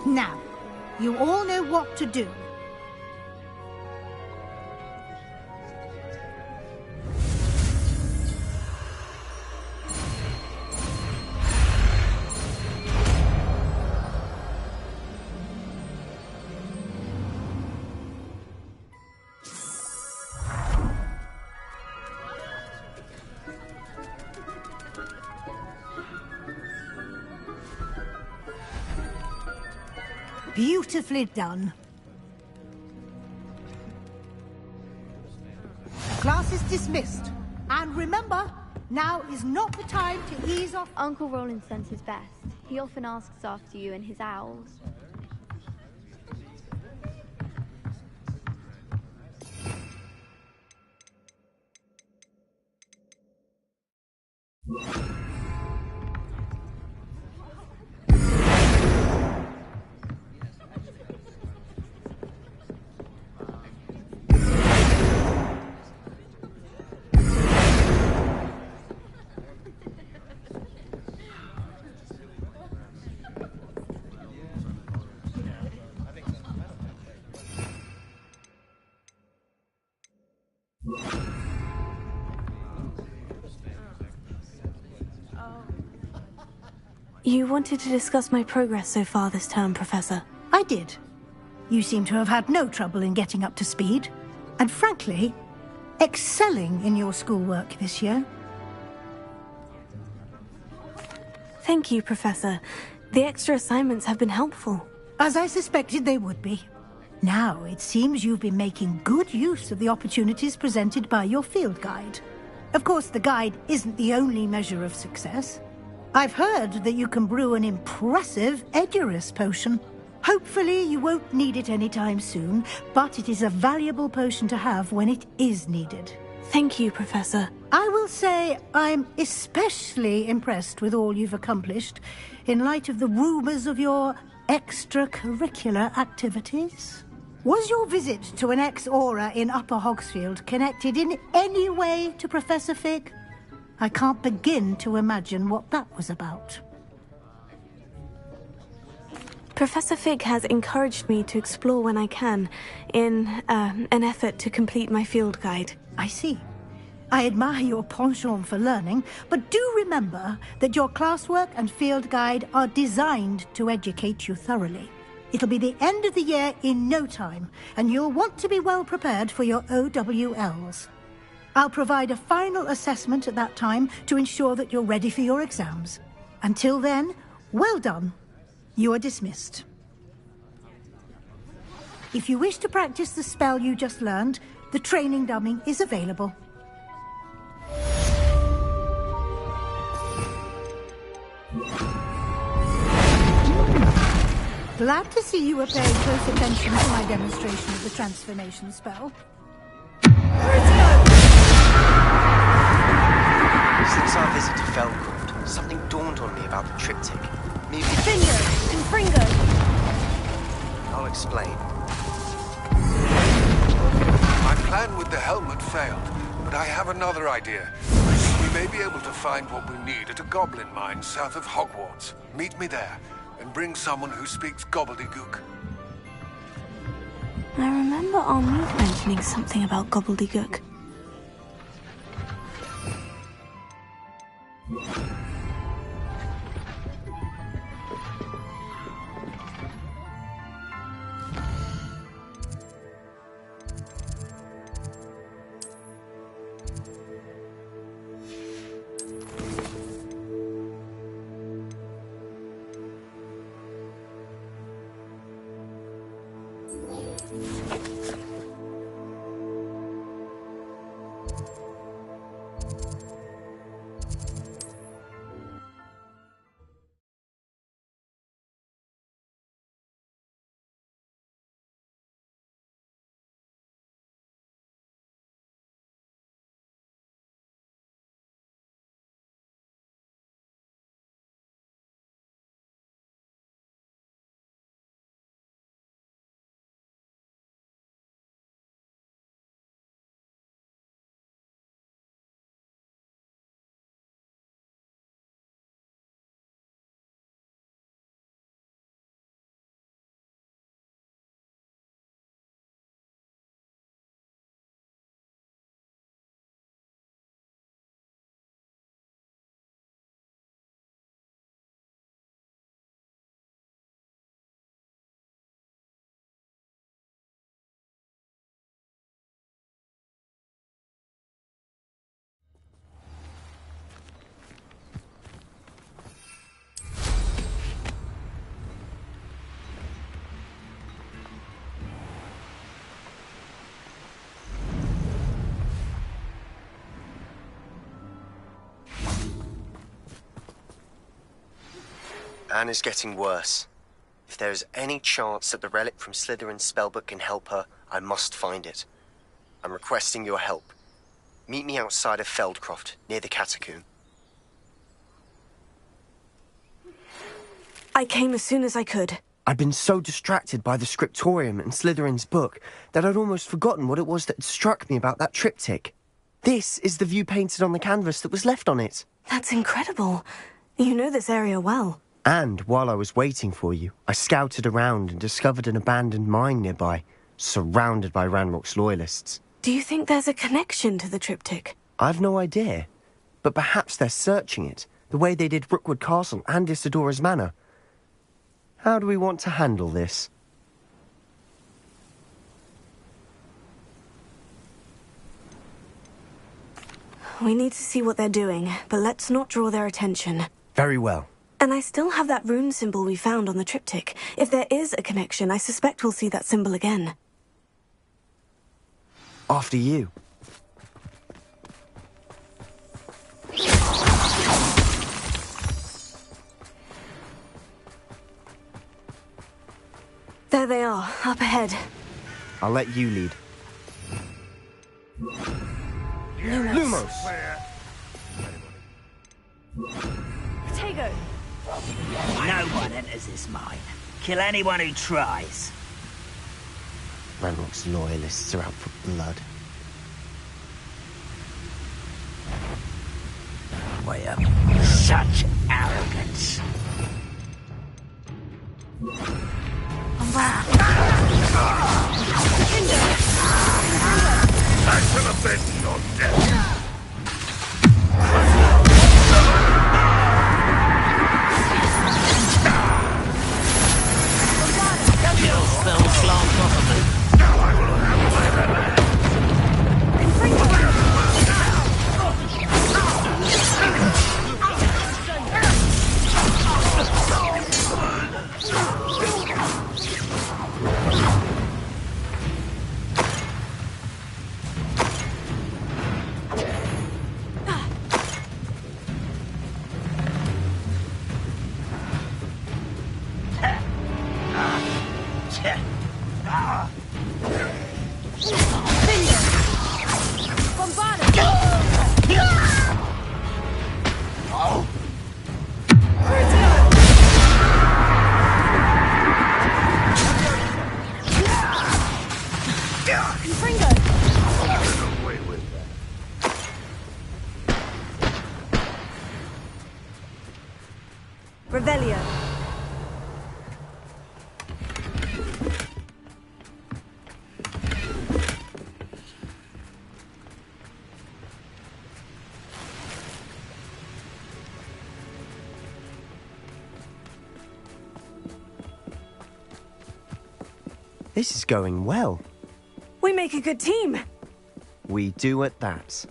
Now, you all know what to do. Beautifully done. Class is dismissed. And remember, now is not the time to ease off. Uncle Roland sends his best. He often asks after you and his owls. You wanted to discuss my progress so far this term, Professor. I did. You seem to have had no trouble in getting up to speed. And frankly, excelling in your schoolwork this year. Thank you, Professor. The extra assignments have been helpful. As I suspected they would be. Now, it seems you've been making good use of the opportunities presented by your field guide. Of course, the guide isn't the only measure of success. I've heard that you can brew an impressive Edurus potion. Hopefully, you won't need it anytime soon, but it is a valuable potion to have when it is needed. Thank you, Professor. I will say I'm especially impressed with all you've accomplished in light of the rumors of your extracurricular activities. Was your visit to an ex-aura in Upper Hogsfield connected in any way to Professor Fig? I can't begin to imagine what that was about. Professor Fig has encouraged me to explore when I can, in an effort to complete my field guide. I see. I admire your penchant for learning, but do remember that your classwork and field guide are designed to educate you thoroughly. It'll be the end of the year in no time, and you'll want to be well prepared for your OWLs. I'll provide a final assessment at that time to ensure that you're ready for your exams. Until then, well done. You are dismissed. If you wish to practice the spell you just learned, the training dummy is available. Glad to see you were paying close attention to my demonstration of the transformation spell. Since our visit to Felcourt, something dawned on me about the triptych. Maybe... Fringo! And Fringo! I'll explain. My plan with the helmet failed, but I have another idea. We may be able to find what we need at a goblin mine south of Hogwarts. Meet me there, and bring someone who speaks gobbledygook. I remember Armide mentioning something about gobbledygook. Anna's getting worse. If there is any chance that the relic from Slytherin's spellbook can help her, I must find it. I'm requesting your help. Meet me outside of Feldcroft, near the catacomb. I came as soon as I could. I'd been so distracted by the scriptorium and Slytherin's book that I'd almost forgotten what it was that had struck me about that triptych. This is the view painted on the canvas that was left on it. That's incredible. You know this area well. And while I was waiting for you, I scouted around and discovered an abandoned mine nearby, surrounded by Ranrock's loyalists. Do you think there's a connection to the triptych? I've no idea, but perhaps they're searching it, the way they did Rookwood Castle and Isidora's Manor. How do we want to handle this? We need to see what they're doing, but let's not draw their attention. Very well. And I still have that rune symbol we found on the triptych. If there is a connection, I suspect we'll see that symbol again. After you. There they are, up ahead. I'll let you lead. Lumos. Tego. No one enters this mine. Kill anyone who tries. Ranrock's loyalists are out for blood. Way up. Such arrogance. I shall avenge your death. Your spells slant off of me. Now I will have my revenge. Revelio. This is going well. We make a good team. We do at that.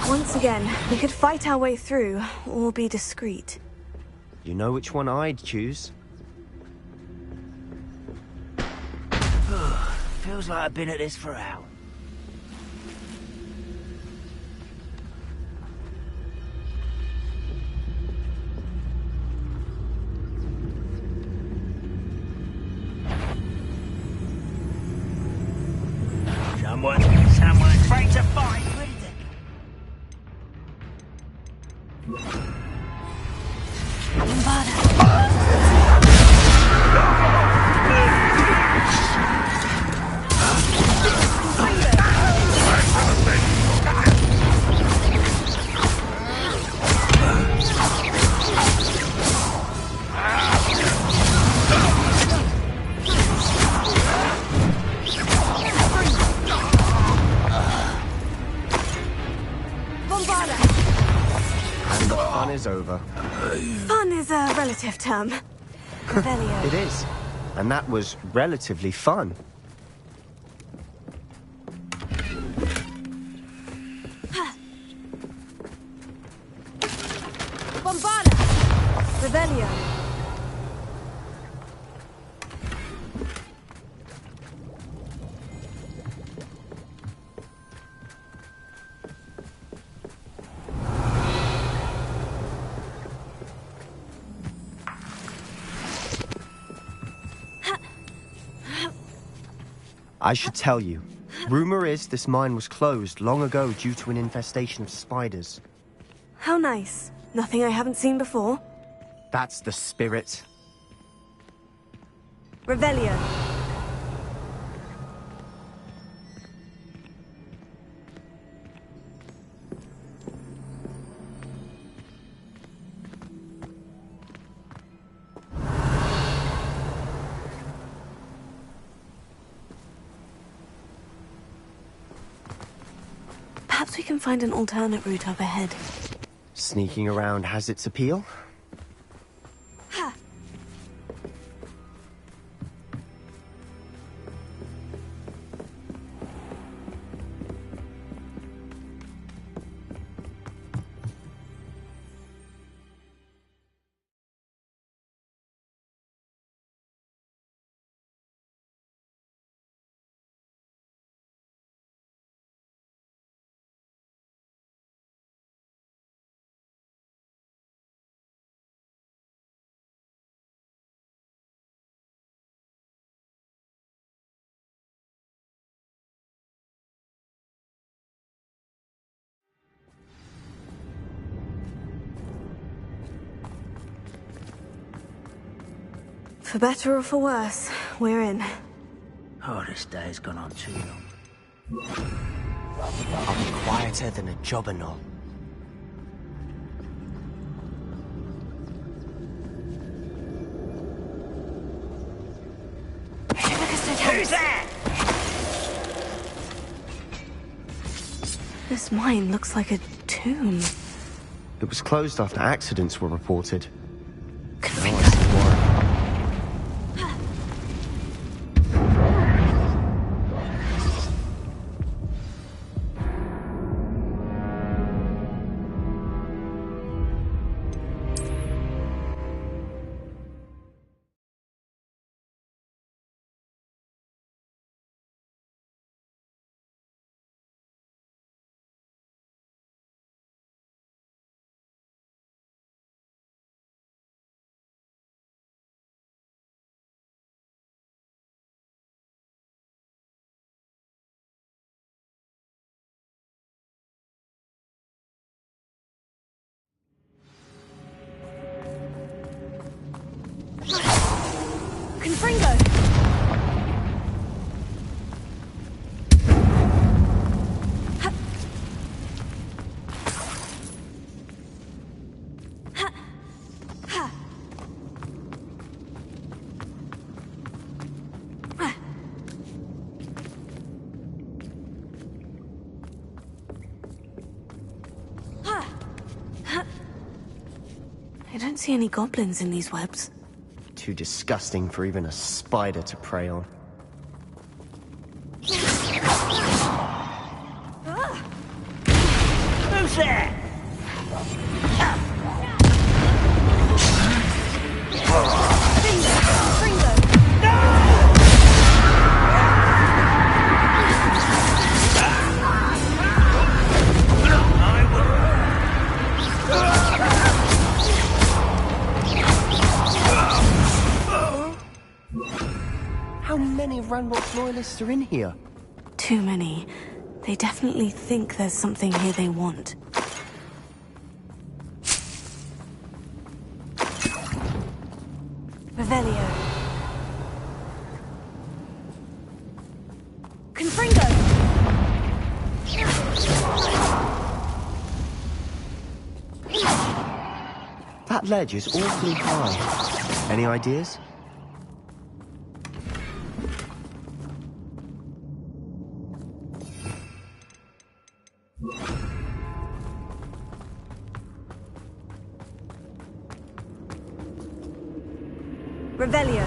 Once again, we could fight our way through, or be discreet. You know which one I'd choose? Feels like I've been at this for hours. Someone's afraid to fight. And the fun is over. Fun is a relative term. Revelio. It is. And that was relatively fun. Bombarda! Revelio. I should tell you. Rumor is this mine was closed long ago due to an infestation of spiders. How nice. Nothing I haven't seen before. That's the spirit. Revelio. Perhaps we can find an alternate route up ahead. Sneaking around has its appeal. Ha! For better or for worse, we're in. Oh, this day's gone on too long. I'll be quieter than a jobberknoll. Who's there? This mine looks like a tomb. It was closed after accidents were reported. Confringo! I don't see any goblins in these webs. Too disgusting for even a spider to prey on. Who's there? How many Ranrock loyalists are in here? Too many. They definitely think there's something here they want. Revelio. Confringo! That ledge is awfully high. Any ideas? Revelio.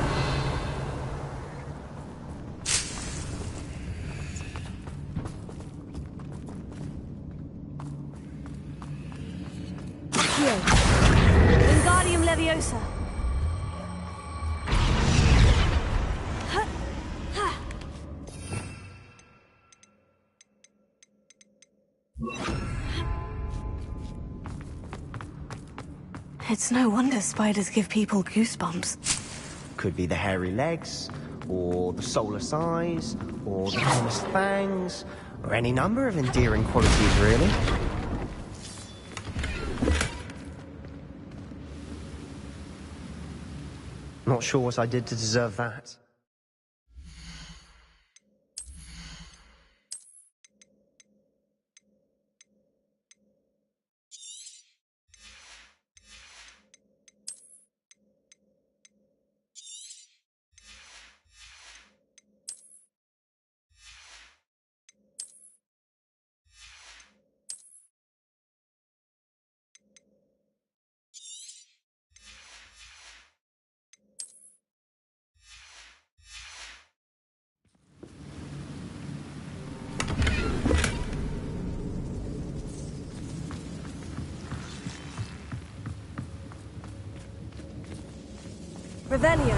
Wingardium Leviosa. It's no wonder spiders give people goosebumps. Could be the hairy legs, or the soulless eyes, or the famous fangs, or any number of endearing qualities, really. Not sure what I did to deserve that. Revelio.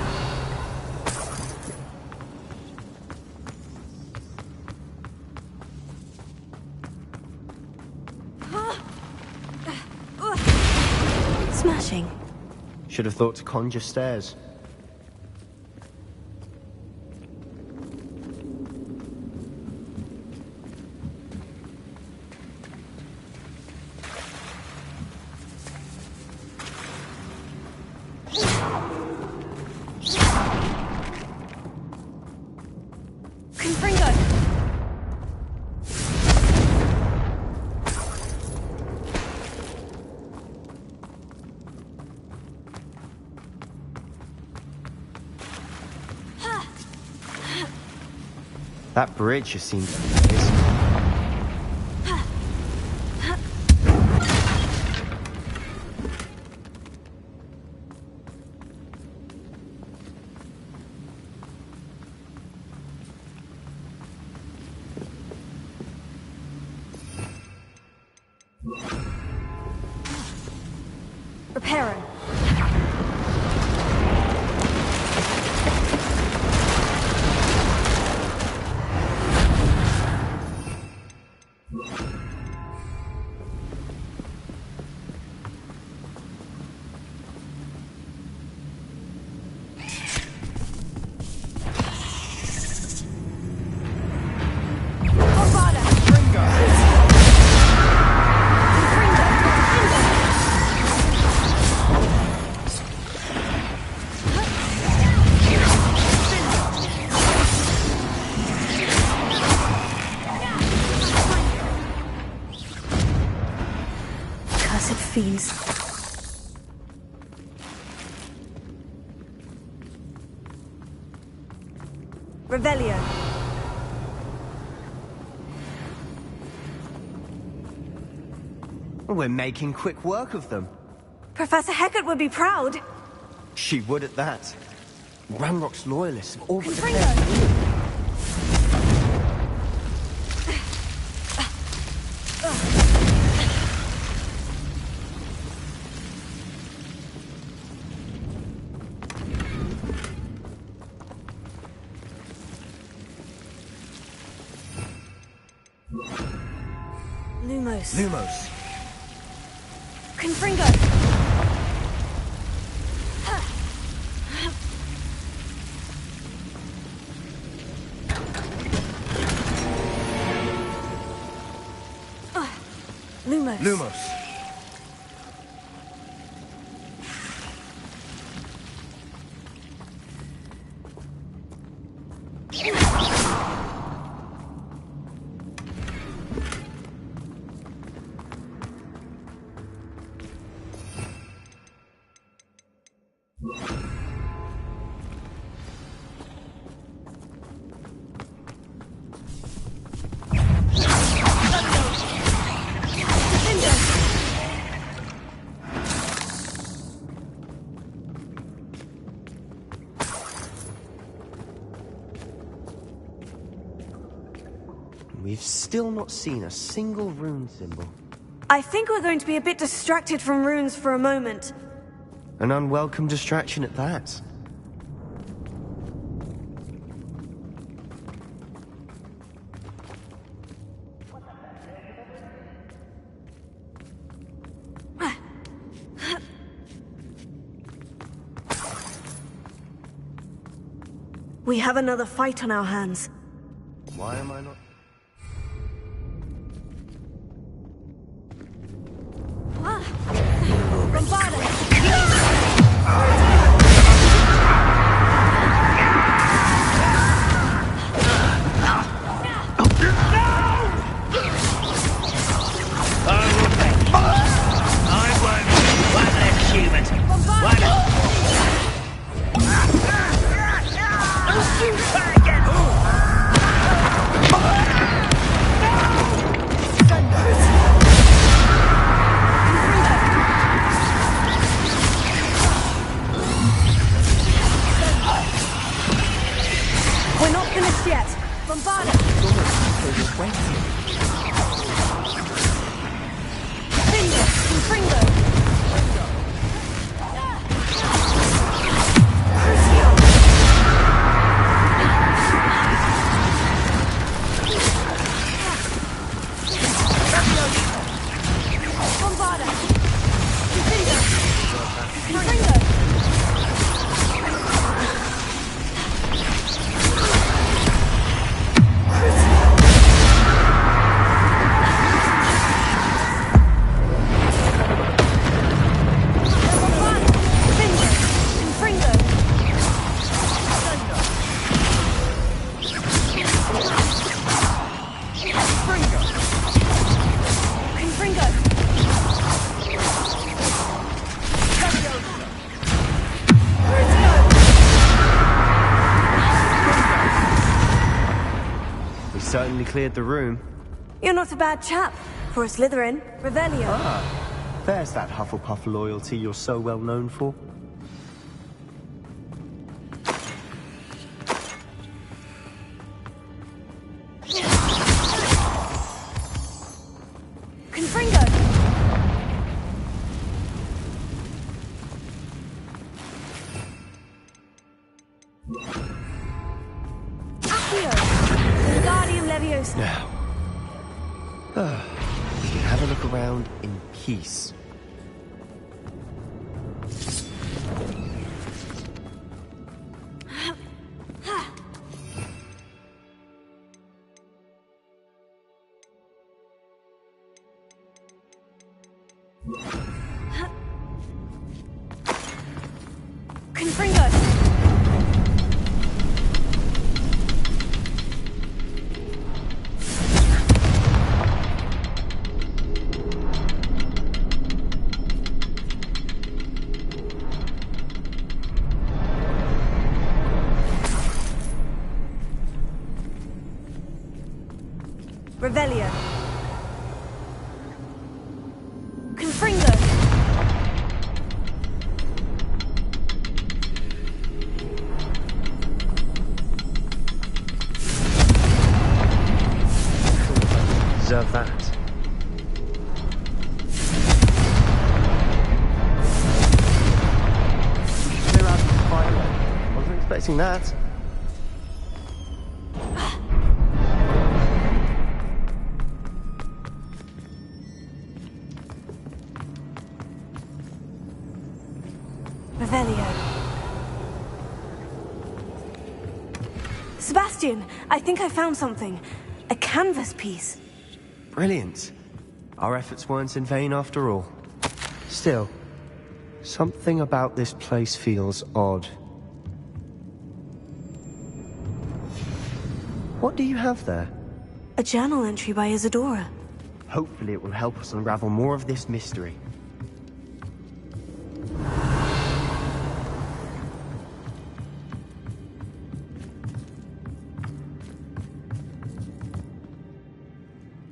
Smashing. Should have thought to conjure stairs. That bridge just seems amazing. Reparo. Fiends. Revelio. We're making quick work of them. Professor Hecat would be proud. She would at that. Ranrock's loyalists have all but Lumos. Lumos. Confringo. Lumos. Lumos. We've still not seen a single rune symbol. I think we're going to be a bit distracted from runes for a moment. An unwelcome distraction at that. We have another fight on our hands. Why am I not? We're not finished yet. Bombard it! Fringo! Certainly cleared the room. You're not a bad chap. For a Slytherin, Revelio. Ah, there's that Hufflepuff loyalty you're so well known for. Confringo! Now, we can have a look around in peace. Confringo! Revelio. Confringo. Deserve that. Clear out the spider. Wasn't expecting that. Sebastian, I think I found something. A canvas piece. Brilliant. Our efforts weren't in vain after all. Still, something about this place feels odd. What do you have there? A journal entry by Isadora. Hopefully it will help us unravel more of this mystery.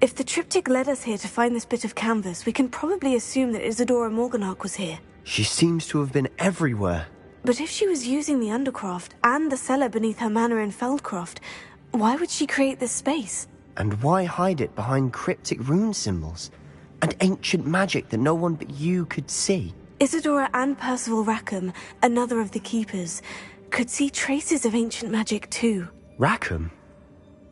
If the triptych led us here to find this bit of canvas, we can probably assume that Isadora Morganach was here. She seems to have been everywhere. But if she was using the Undercroft and the cellar beneath her manor in Feldcroft, why would she create this space? And why hide it behind cryptic rune symbols? And ancient magic that no one but you could see? Isadora and Percival Rackham, another of the Keepers, could see traces of ancient magic too. Rackham?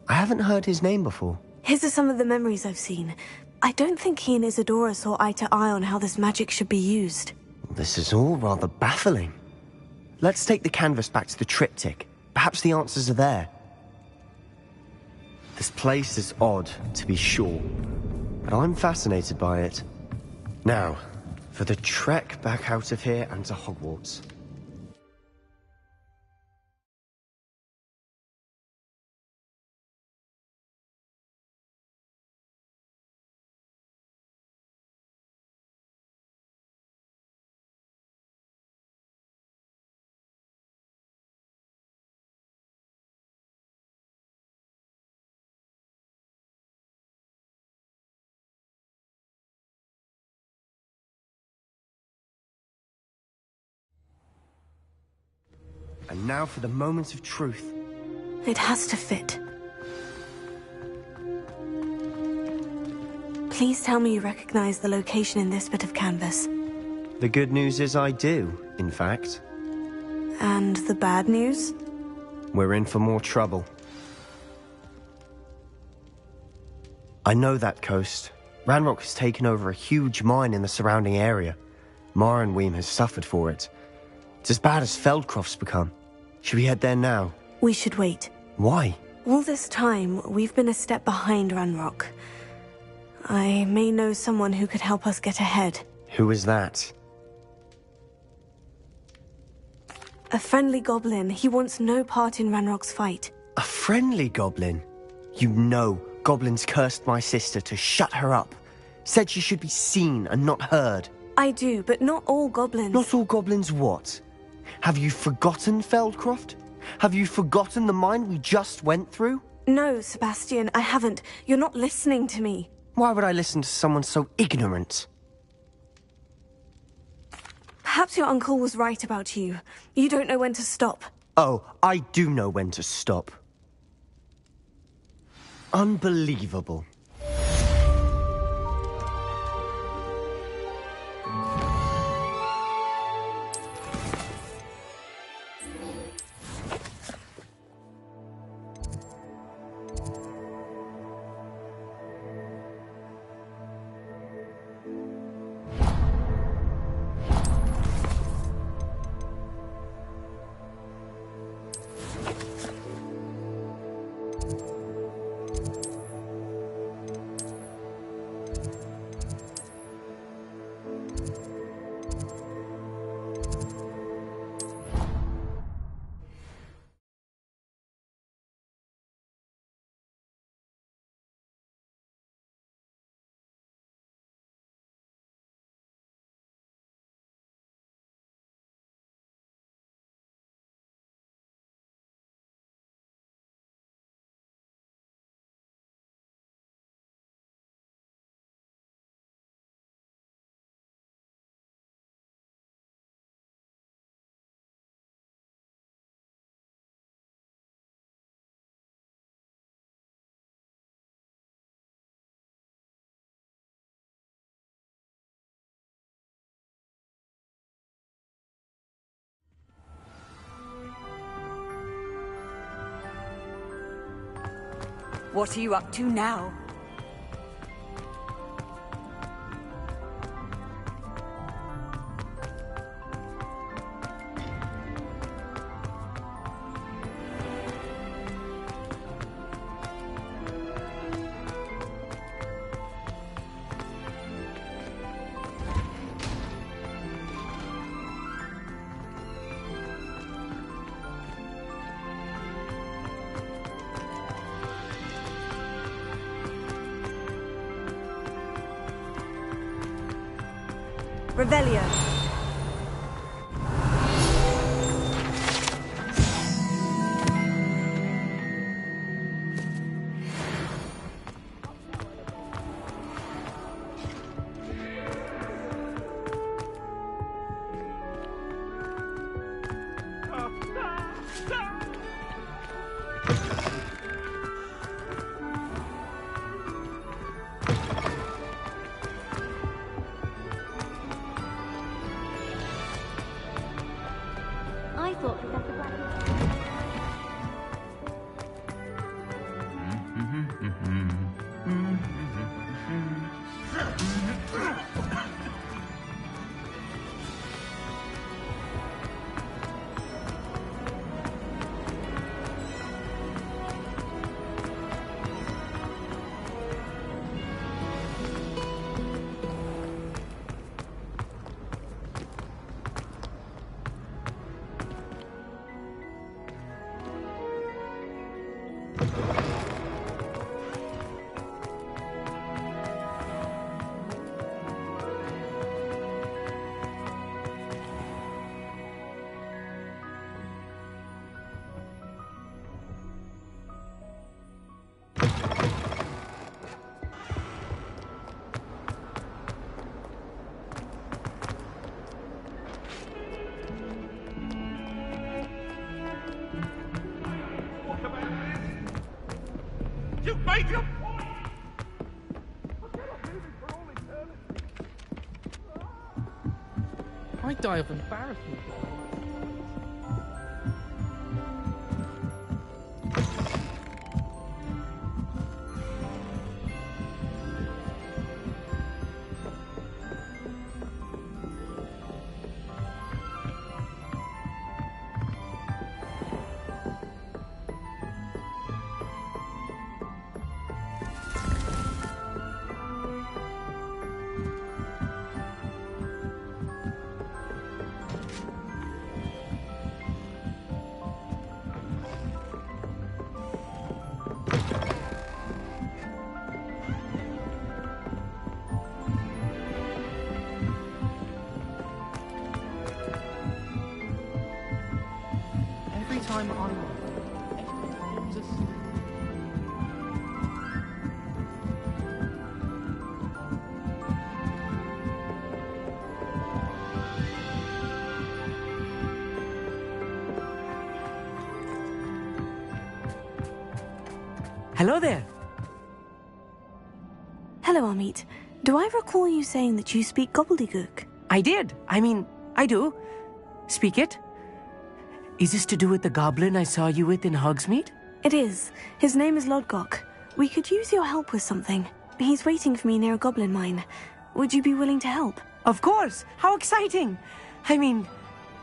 I haven't heard his name before. His are some of the memories I've seen. I don't think he and Isadora saw eye to eye on how this magic should be used. This is all rather baffling. Let's take the canvas back to the triptych. Perhaps the answers are there. This place is odd, to be sure, but I'm fascinated by it. Now, for the trek back out of here and to Hogwarts. And now for the moment of truth. It has to fit. Please tell me you recognize the location in this bit of canvas. The good news is I do, in fact. And the bad news? We're in for more trouble. I know that coast. Ranrock has taken over a huge mine in the surrounding area. Marrenweem has suffered for it. It's as bad as Feldcroft's become. Should we head there now? We should wait. Why? All this time, we've been a step behind Ranrock. I may know someone who could help us get ahead. Who is that? A friendly goblin. He wants no part in Ranrock's fight. A friendly goblin? You know, goblins cursed my sister to shut her up. Said she should be seen and not heard. I do, but not all goblins. Not all goblins what? Have you forgotten Feldcroft? Have you forgotten the mine we just went through? No, Sebastian, I haven't. You're not listening to me. Why would I listen to someone so ignorant? Perhaps your uncle was right about you. You don't know when to stop. Oh, I do know when to stop. Unbelievable. What are you up to now? Revelio. You've made your point! I die of embarrassment. Every time I just... Hello there. Hello, Amit. Do I recall you saying that you speak gobbledygook? I did. I do. Speak it. Is this to do with the goblin I saw you with in Hogsmeade? It is. His name is Lodgok. We could use your help with something. He's waiting for me near a goblin mine. Would you be willing to help? Of course. How exciting.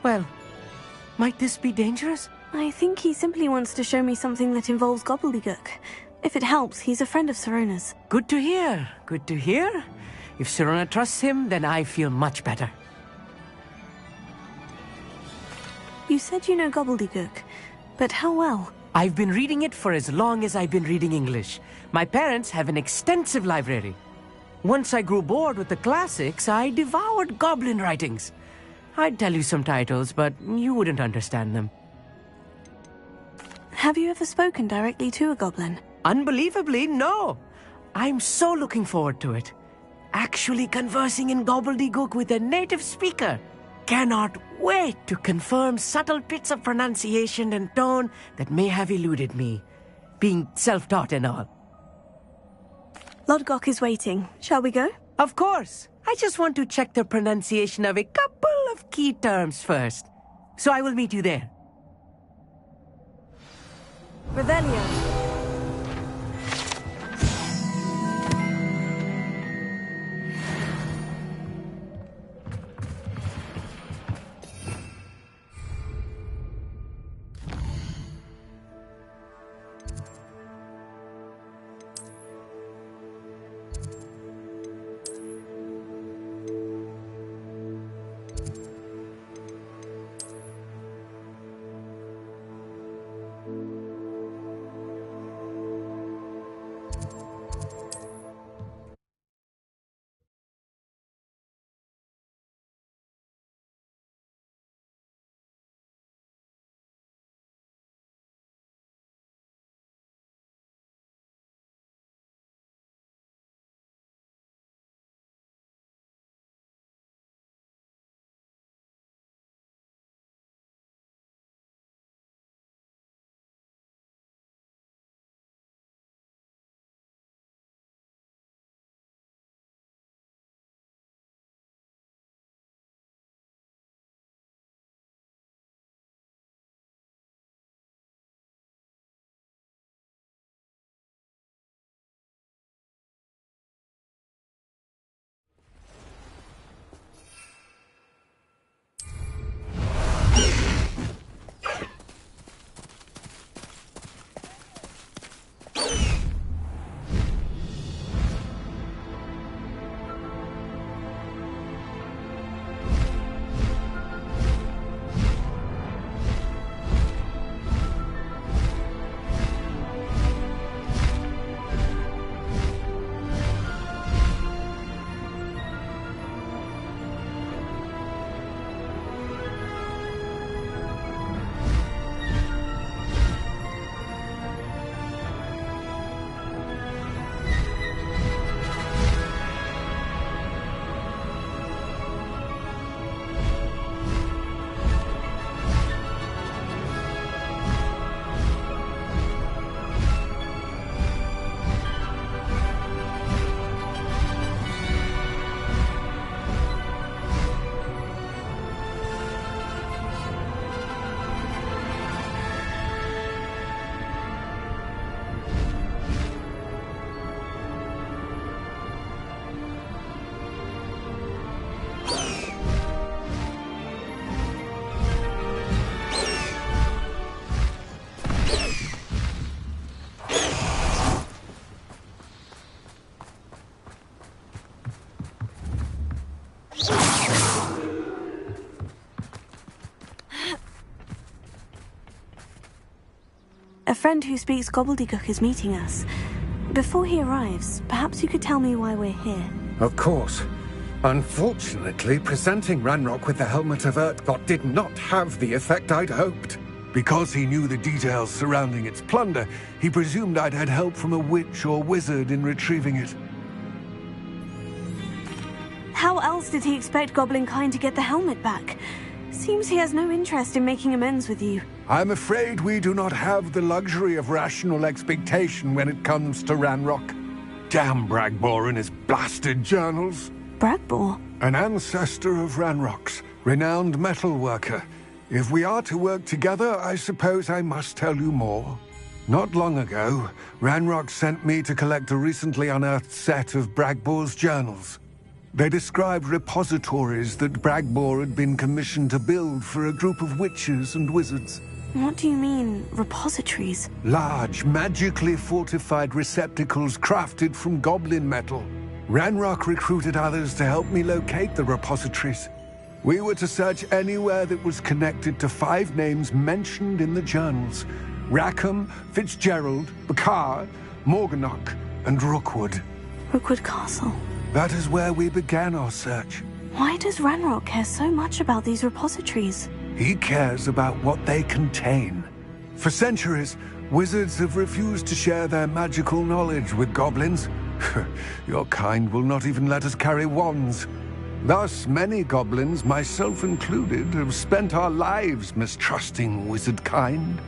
Well, might this be dangerous? I think he simply wants to show me something that involves gobbledygook. If it helps, he's a friend of Sirona's. Good to hear. Good to hear. If Sirona trusts him, then I feel much better. You said you know gobbledygook, but how well? I've been reading it for as long as I've been reading English. My parents have an extensive library. Once I grew bored with the classics, I devoured goblin writings. I'd tell you some titles, but you wouldn't understand them. Have you ever spoken directly to a goblin? Unbelievably, no. I'm so looking forward to it. Actually conversing in gobbledygook with a native speaker. Cannot wait to confirm subtle bits of pronunciation and tone that may have eluded me, being self-taught and all. Lodgok is waiting. Shall we go? Of course. I just want to check the pronunciation of a couple of key terms first. So I will meet you there. Revelio. friend who speaks gobbledygook is meeting us. Before he arrives, perhaps you could tell me why we're here. Of course. Unfortunately, presenting Ranrock with the Helmet of Urtkot did not have the effect I'd hoped. Because he knew the details surrounding its plunder, he presumed I'd had help from a witch or wizard in retrieving it. How else did he expect Goblinkind to get the helmet back? Seems he has no interest in making amends with you. I'm afraid we do not have the luxury of rational expectation when it comes to Ranrock. Damn Bragbor and his blasted journals. Bragbor? An ancestor of Ranrock's, renowned metalworker. If we are to work together, I suppose I must tell you more. Not long ago, Ranrock sent me to collect a recently unearthed set of Bragbor's journals. They described repositories that Bragbor had been commissioned to build for a group of witches and wizards. What do you mean, repositories? Large, magically fortified receptacles crafted from goblin metal. Ranrock recruited others to help me locate the repositories. We were to search anywhere that was connected to 5 names mentioned in the journals. Rackham, Fitzgerald, Bakar, Morganach, and Rookwood. Rookwood Castle. That is where we began our search. Why does Ranrock care so much about these repositories? He cares about what they contain. For centuries, wizards have refused to share their magical knowledge with goblins. Your kind will not even let us carry wands. Thus, many goblins, myself included, have spent our lives mistrusting wizard kind.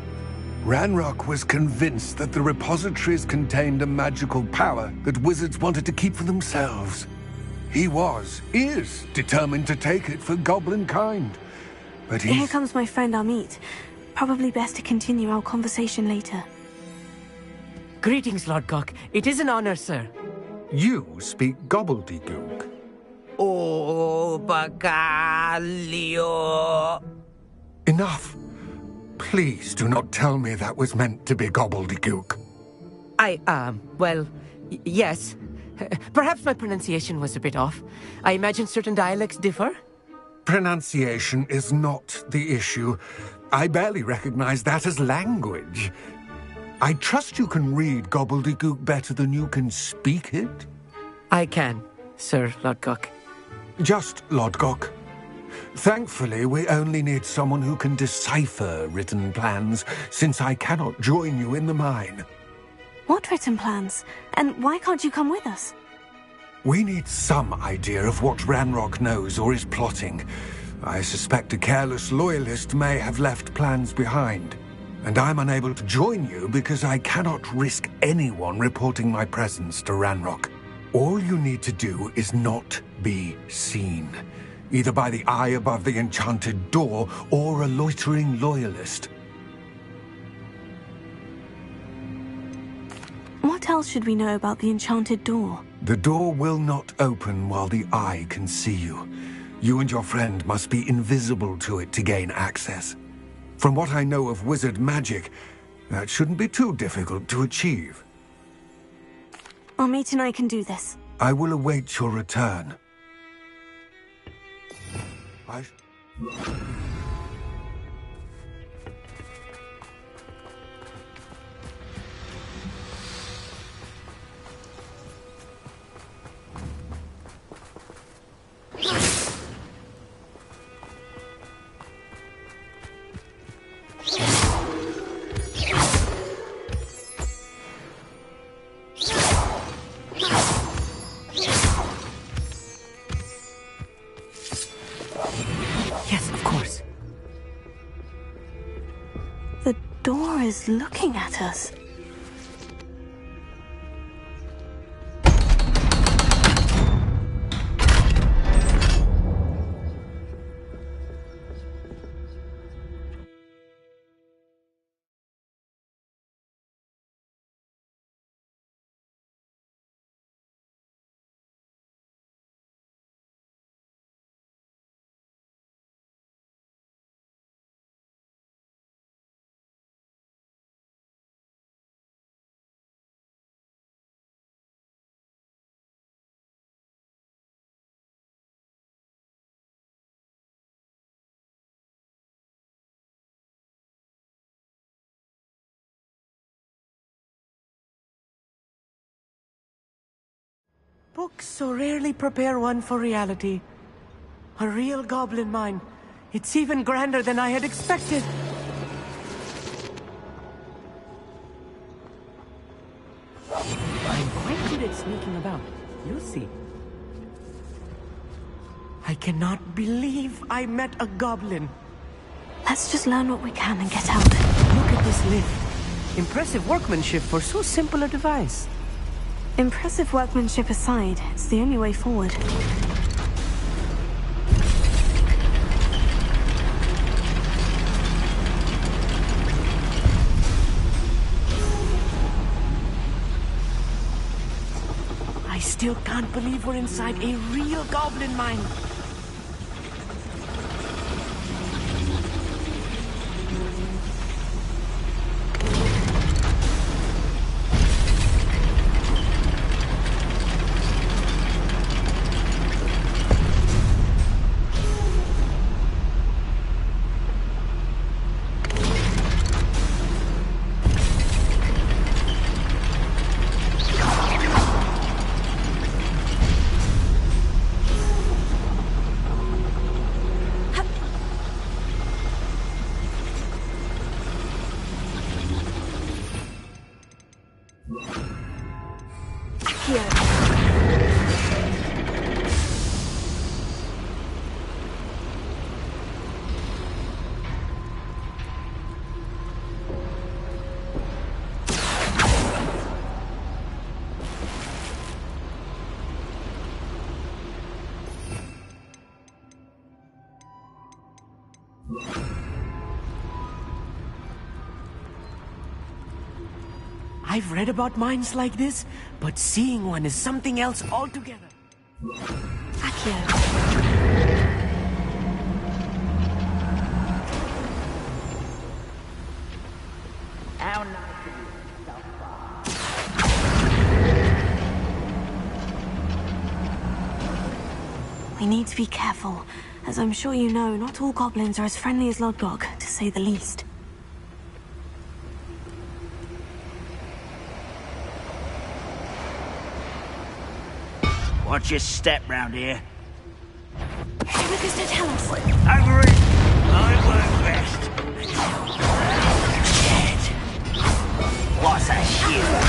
Ranrock was convinced that the repositories contained a magical power that wizards wanted to keep for themselves. He is determined to take it for goblin kind. But Here comes my friend Amit. Probably best to continue our conversation later. Greetings, Lord Cock. It is an honor, sir. You speak gobbledygook. Oh, Bacalio. Enough. Please do not tell me that was meant to be gobbledygook. Yes. Perhaps my pronunciation was a bit off. I imagine certain dialects differ? Pronunciation is not the issue. I barely recognize that as language. I trust you can read gobbledygook better than you can speak it? I can, Sir Lodgok. Just Lodgok. Thankfully, we only need someone who can decipher written plans, since I cannot join you in the mine. What written plans? And why can't you come with us? We need some idea of what Ranrock knows or is plotting. I suspect a careless loyalist may have left plans behind. And I'm unable to join you because I cannot risk anyone reporting my presence to Ranrock. All you need to do is not be seen, either by the eye above the enchanted door or a loitering loyalist. What else should we know about the enchanted door? The door will not open while the eye can see you. You and your friend must be invisible to it to gain access. From what I know of wizard magic, that shouldn't be too difficult to achieve. Amit and I can do this. I will await your return. Yes, of course. The door is looking at us. Books so rarely prepare one for reality. A real goblin mine. It's even grander than I had expected. I'm quite good at sneaking about. You'll see. I cannot believe I met a goblin. Let's just learn what we can and get out. Look at this lift. Impressive workmanship for so simple a device. Impressive workmanship aside, it's the only way forward. I still can't believe we're inside a real goblin mine. I've read about mines like this, but seeing one is something else altogether. Accio. How nice of you, so far. We need to be careful. As I'm sure you know, not all goblins are as friendly as Lodgok, to say the least. Watch your step round here. Stay with us to tell us. Over it! I work best. Shit. What's a shiver?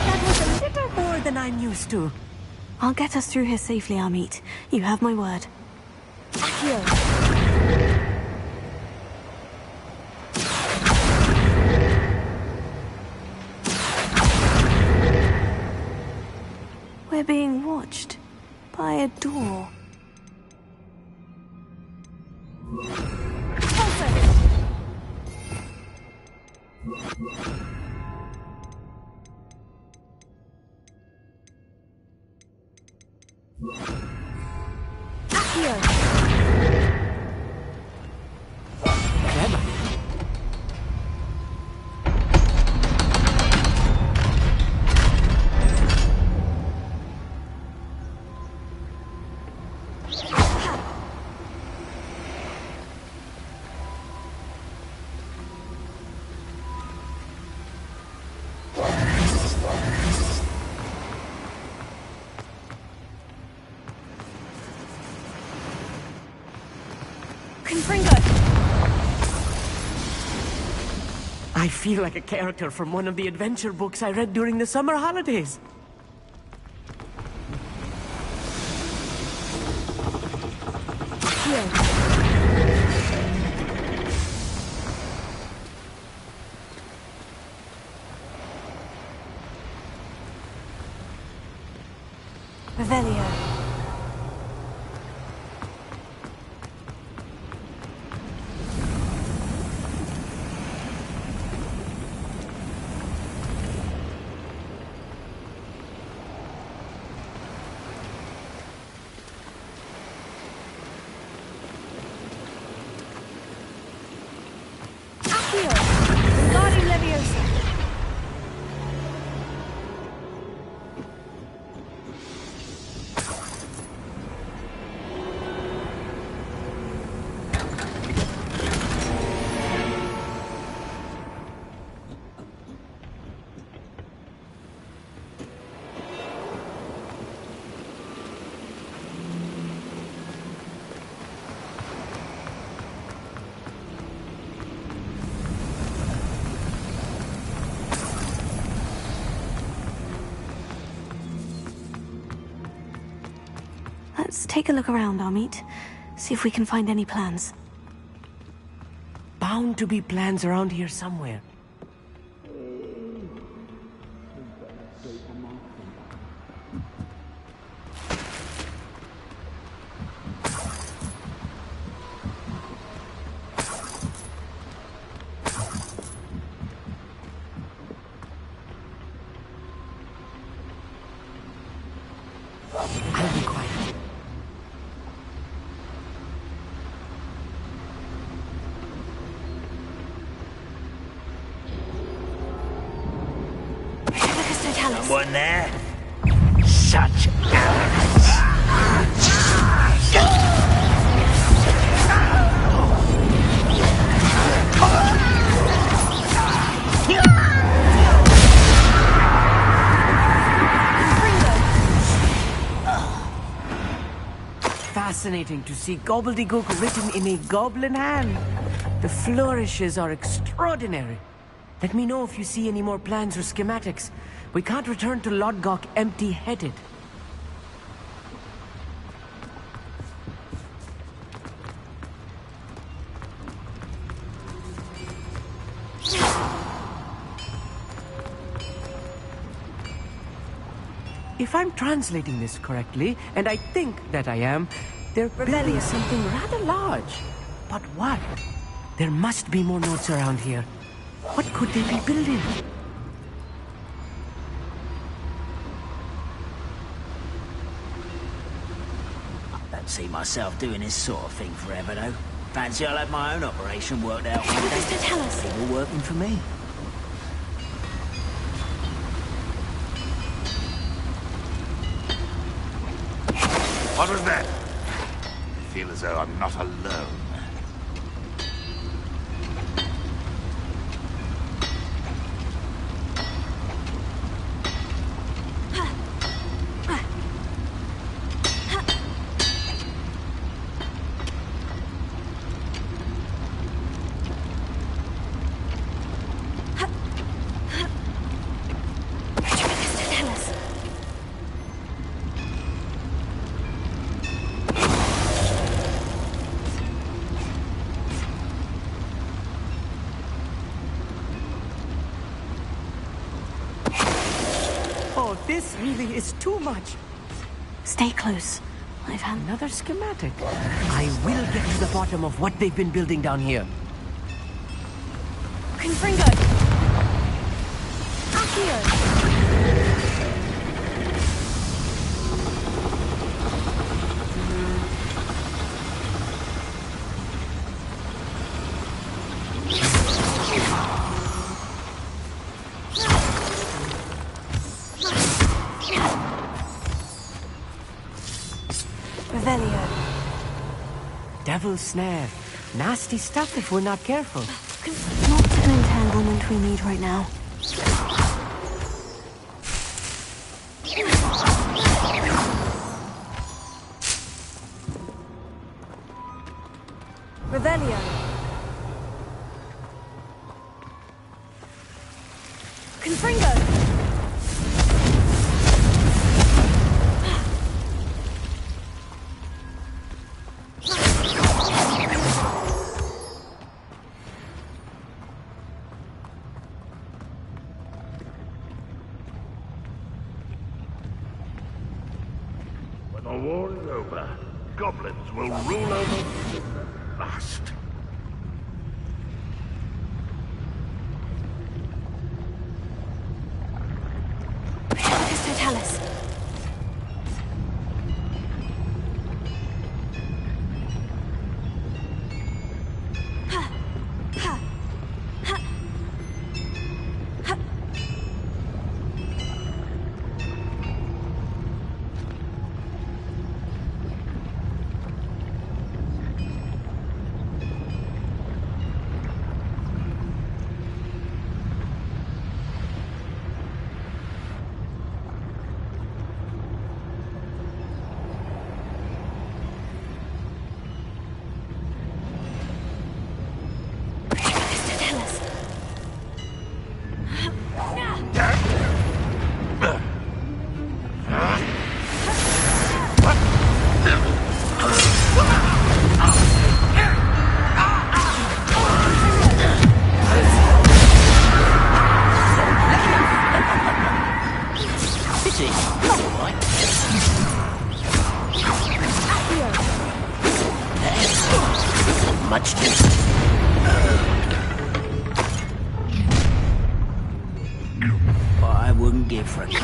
That was a little more than I'm used to. I'll get us through here safely, Amit. You have my word. Accio. We're being watched by a door. Accio. I feel like a character from one of the adventure books I read during the summer holidays. Revelio. Let's take a look around, Amit. See if we can find any plans. Bound to be plans around here somewhere. I'll be quiet. Someone there? Such arrogance! Fascinating to see gobbledygook written in a goblin hand. The flourishes are extraordinary. Let me know if you see any more plans or schematics. We can't return to Lodgok empty-headed. If I'm translating this correctly, and I think that I am, they're building something rather large. But what? There must be more notes around here. What could they be building? I don't see myself doing this sort of thing forever, though. Fancy I'll have my own operation worked out one day. Just tell us. It's all working for me. What was that? I feel as though I'm not alone. This really is too much. Stay close. I've had another schematic. I will get to the bottom of what they've been building down here. Confringo! Accio! Devil's snare. Nasty stuff if we're not careful. Not an entanglement we need right now. Revelio. Confringo. The war is over. Goblins will rule over at last. Totalis. much to... What I wouldn't give for a cup.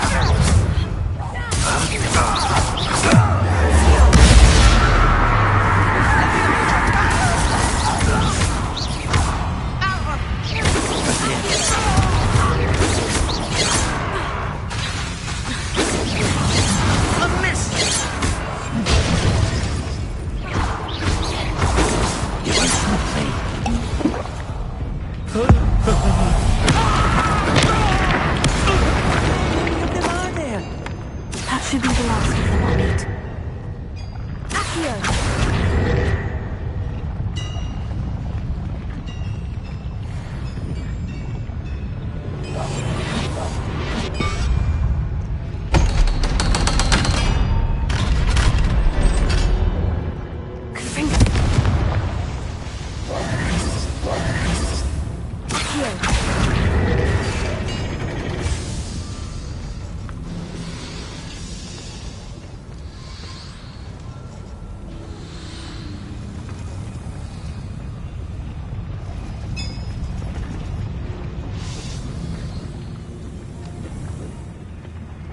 That should be the last of them, I'll meet.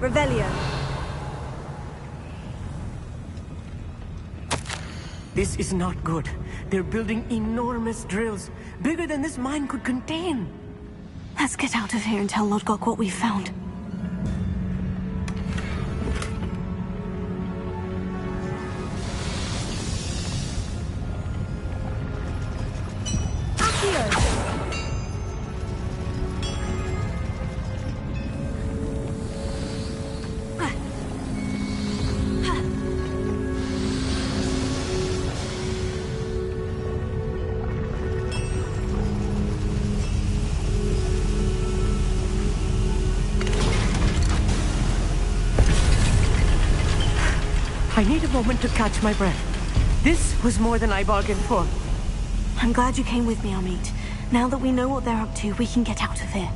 Revelio. This is not good. They're building enormous drills, bigger than this mine could contain. Let's get out of here and tell Lodgok what we found. I need a moment to catch my breath. This was more than I bargained for. I'm glad you came with me, Amit. Now that we know what they're up to, we can get out of here.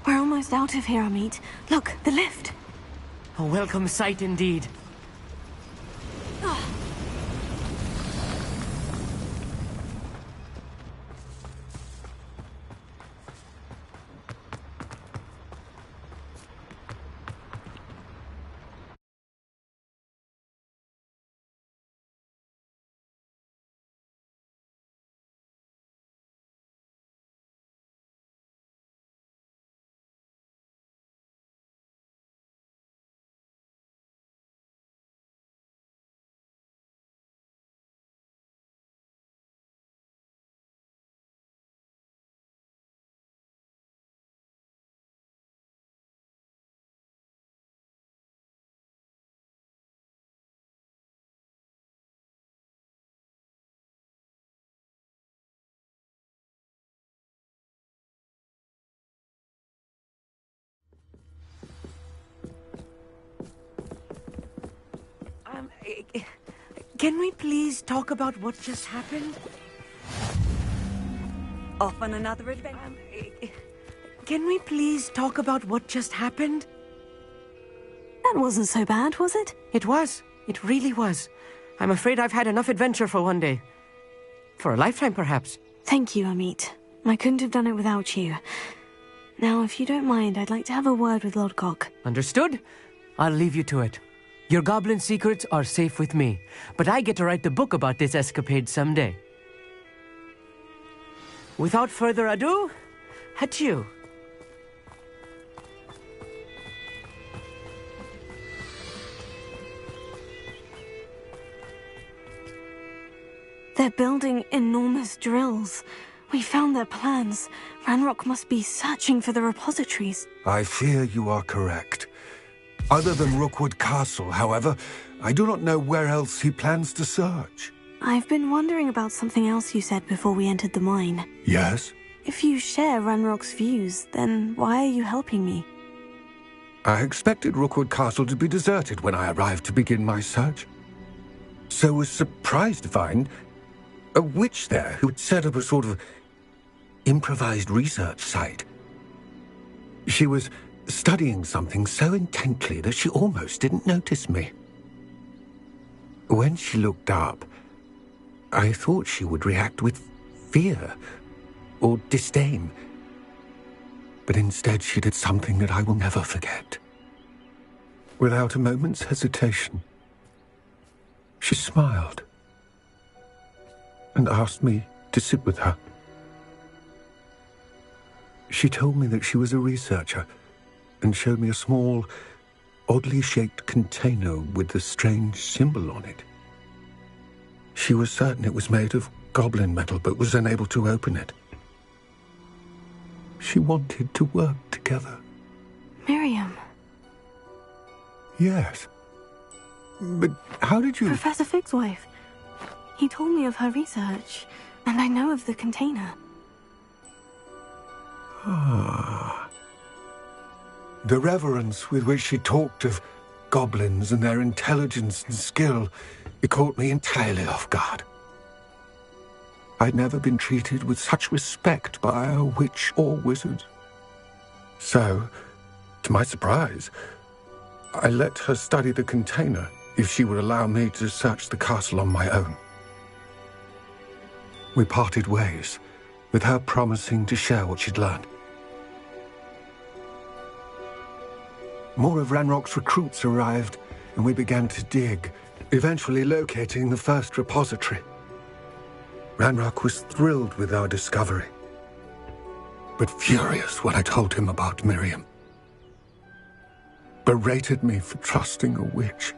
We're almost out of here, Amit. Look, the lift. A welcome sight indeed. Can we please talk about what just happened? Off on another adventure. Can we please talk about what just happened? That wasn't so bad, was it? It was. It really was. I'm afraid I've had enough adventure for one day. For a lifetime, perhaps. Thank you, Amit. I couldn't have done it without you. Now, if you don't mind, I'd like to have a word with Lodgok. Understood? I'll leave you to it. Your goblin secrets are safe with me, but I get to write the book about this escapade someday. Without further ado, adieu. They're building enormous drills. We found their plans. Ranrock must be searching for the repositories. I fear you are correct. Other than Rookwood Castle, however, I do not know where else he plans to search. I've been wondering about something else you said before we entered the mine. Yes? If you share Ranrock's views, then why are you helping me? I expected Rookwood Castle to be deserted when I arrived to begin my search. So was surprised to find a witch there who had set up a sort of improvised research site. She was studying something so intently that she almost didn't notice me. When she looked up, I thought she would react with fear or disdain. But instead she did something that I will never forget. Without a moment's hesitation, she smiled and asked me to sit with her. She told me that she was a researcher and showed me a small, oddly shaped container with a strange symbol on it. She was certain it was made of goblin metal, but was unable to open it. She wanted to work together. Miriam. Yes. But how did you... Professor Fig's wife. He told me of her research, and I know of the container. Ah. The reverence with which she talked of goblins and their intelligence and skill, it caught me entirely off guard. I'd never been treated with such respect by a witch or wizard. So, to my surprise, I let her study the container if she would allow me to search the castle on my own. We parted ways, with her promising to share what she'd learned. More of Ranrock's recruits arrived, and we began to dig, eventually locating the first repository. Ranrock was thrilled with our discovery, but furious when I told him about Miriam. Berated me for trusting a witch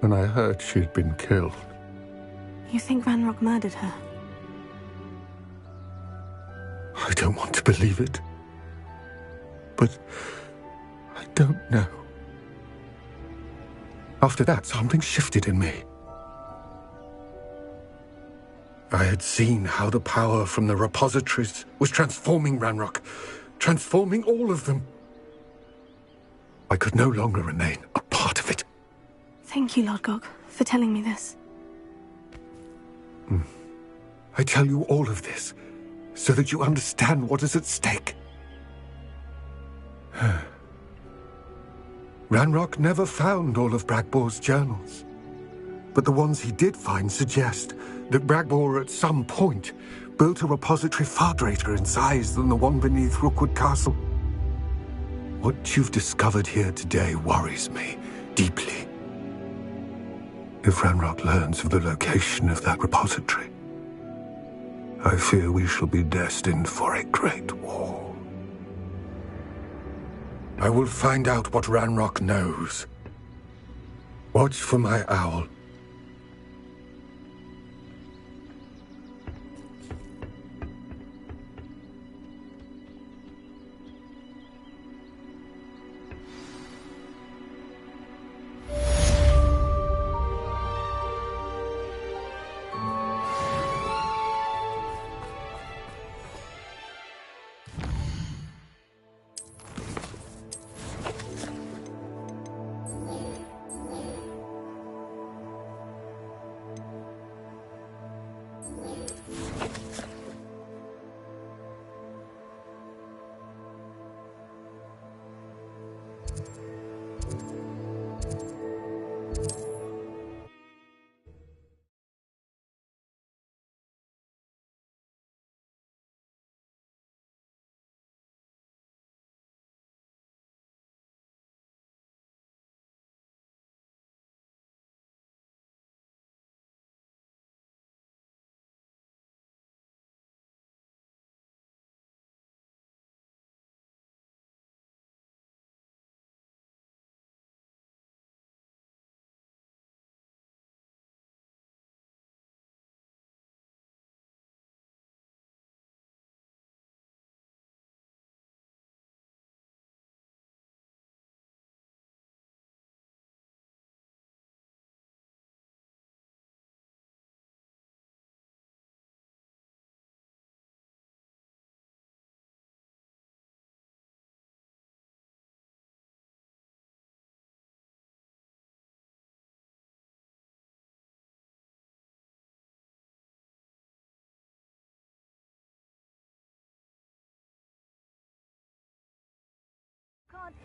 when I heard she'd been killed. You think Ranrock murdered her? I don't want to believe it, but I don't know. After that, something shifted in me. I had seen how the power from the repositories was transforming Ranrock, transforming all of them. I could no longer remain a part of it. Thank you, Lord Gog, for telling me this. I tell you all of this so that you understand what is at stake. Ranrock never found all of Bragbor's journals, but the ones he did find suggest that Bragbor at some point built a repository far greater in size than the one beneath Rookwood Castle. What you've discovered here today worries me deeply. If Ranrock learns of the location of that repository, I fear we shall be destined for a great war. I will find out what Ranrock knows. Watch for my owl.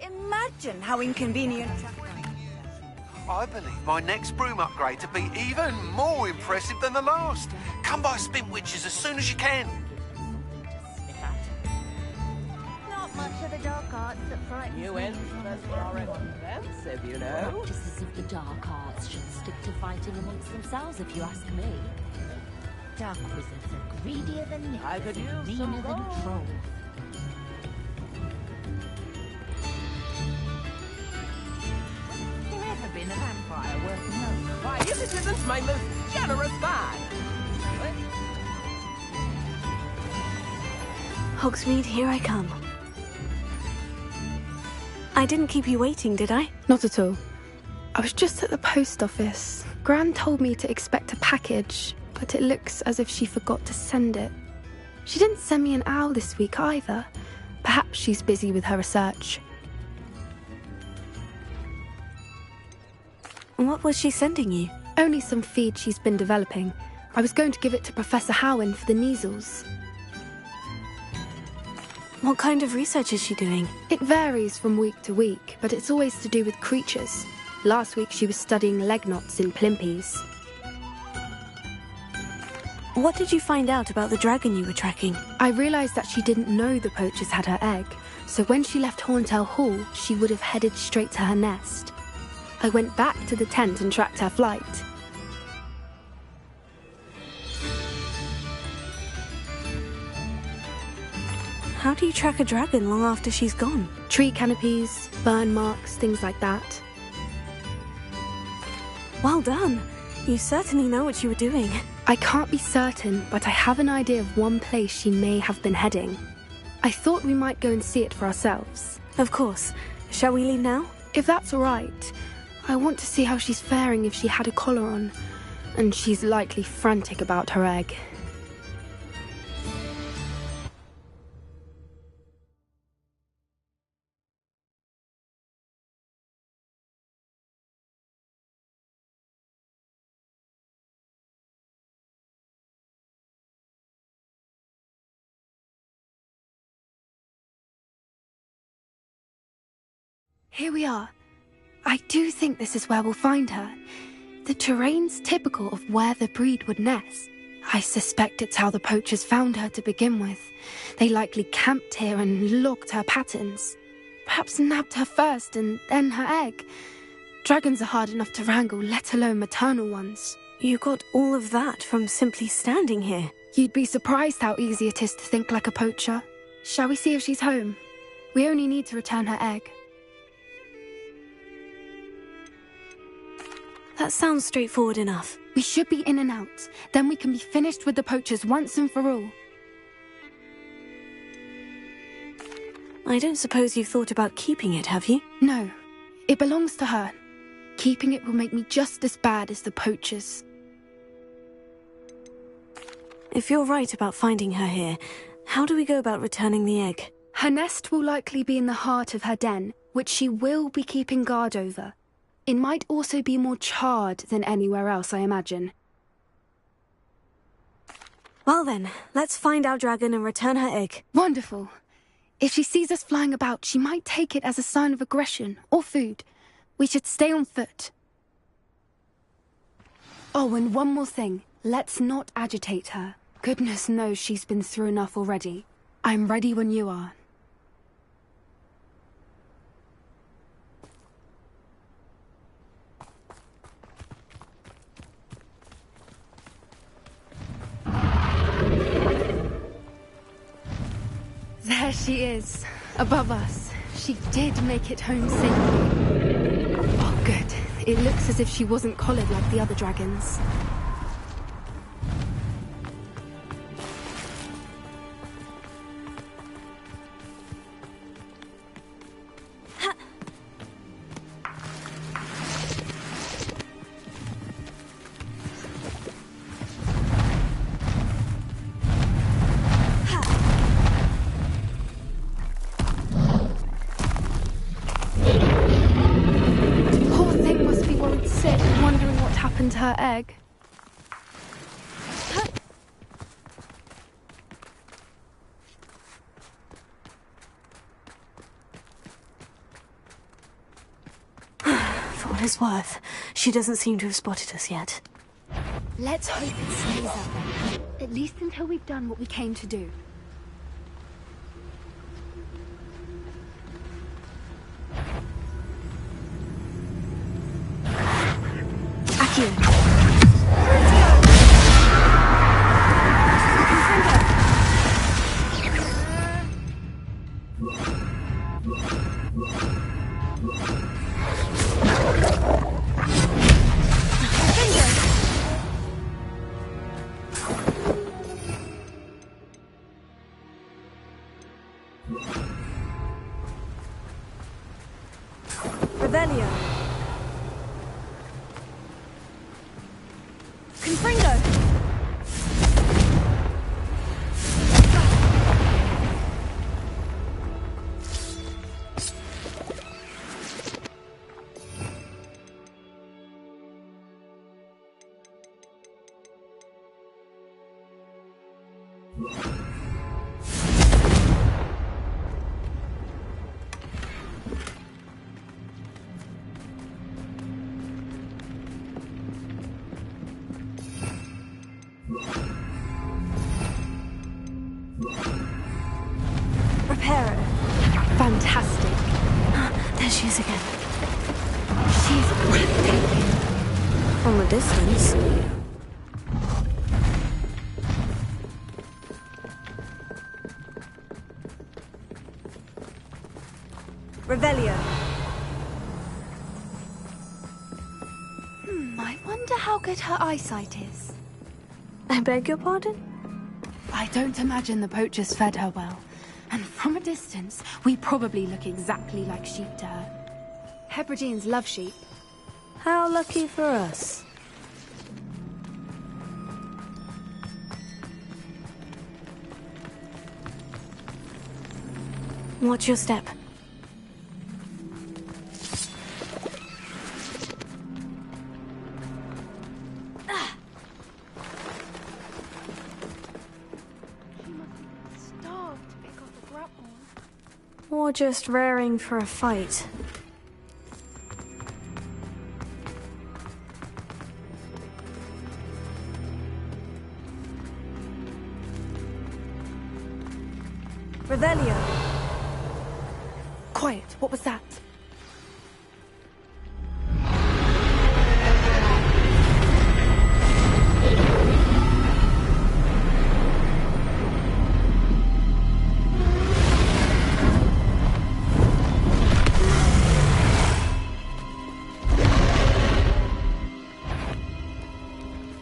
Imagine how inconvenient. I believe my next broom upgrade to be even more impressive than the last. Come by Spin Witches as soon as you can. Not much of the dark arts that frightens You me. instruments are expensive, you know. Just as if the dark arts should stick to fighting amongst themselves, if you ask me. Dark wizards are greedier than niggers, I could use meaner some than gold. trolls. You ever been a vampire worth knowing? Why, if it isn't my most generous fan! Hogsmeade, here I come. I didn't keep you waiting, did I? Not at all. I was just at the post office. Gran told me to expect a package, but it looks as if she forgot to send it. She didn't send me an owl this week either. Perhaps she's busy with her research. What was she sending you? Only some feed she's been developing. I was going to give it to Professor Howin for the measles. What kind of research is she doing? It varies from week to week, but it's always to do with creatures. Last week she was studying leg knots in plimpies. What did you find out about the dragon you were tracking? I realised that she didn't know the poachers had her egg, so when she left Horntail Hall, she would have headed straight to her nest. I went back to the tent and tracked her flight. How do you track a dragon long after she's gone? Tree canopies, burn marks, things like that. Well done. You certainly know what you were doing. I can't be certain, but I have an idea of one place she may have been heading. I thought we might go and see it for ourselves. Of course. Shall we leave now? If that's all right. I want to see how she's faring if she had a collar on. And she's likely frantic about her egg. Here we are. I do think this is where we'll find her. The terrain's typical of where the breed would nest. I suspect it's how the poachers found her to begin with. They likely camped here and logged her patterns. Perhaps nabbed her first and then her egg. Dragons are hard enough to wrangle, let alone maternal ones. You got all of that from simply standing here. You'd be surprised how easy it is to think like a poacher. Shall we see if she's home? We only need to return her egg. That sounds straightforward enough. We should be in and out. Then we can be finished with the poachers once and for all. I don't suppose you've thought about keeping it, have you? No. It belongs to her. Keeping it will make me just as bad as the poachers. If you're right about finding her here, how do we go about returning the egg? Her nest will likely be in the heart of her den, which she will be keeping guard over. It might also be more charred than anywhere else, I imagine. Well then, let's find our dragon and return her egg. Wonderful. If she sees us flying about, she might take it as a sign of aggression or food. We should stay on foot. Oh, and one more thing. Let's not agitate her. Goodness knows she's been through enough already. I'm ready when you are. There she is, above us. She did make it home safely. Oh, good. It looks as if she wasn't collared like the other dragons. Her egg. his worth, she doesn't seem to have spotted us yet. Let's hope it stays that way. At least until we've done what we came to do. Accio. Revelio. Confringo. Reparo. Fantastic. There she is again. She's breathtaking. From a distance. Revelio. I wonder how good her eyesight is. I beg your pardon? I don't imagine the poachers fed her well. And from a distance, we probably look exactly like sheep to her. Hebrideans love sheep. How lucky for us. Watch your step. Or just raring for a fight. Revelio. Quiet, what was that?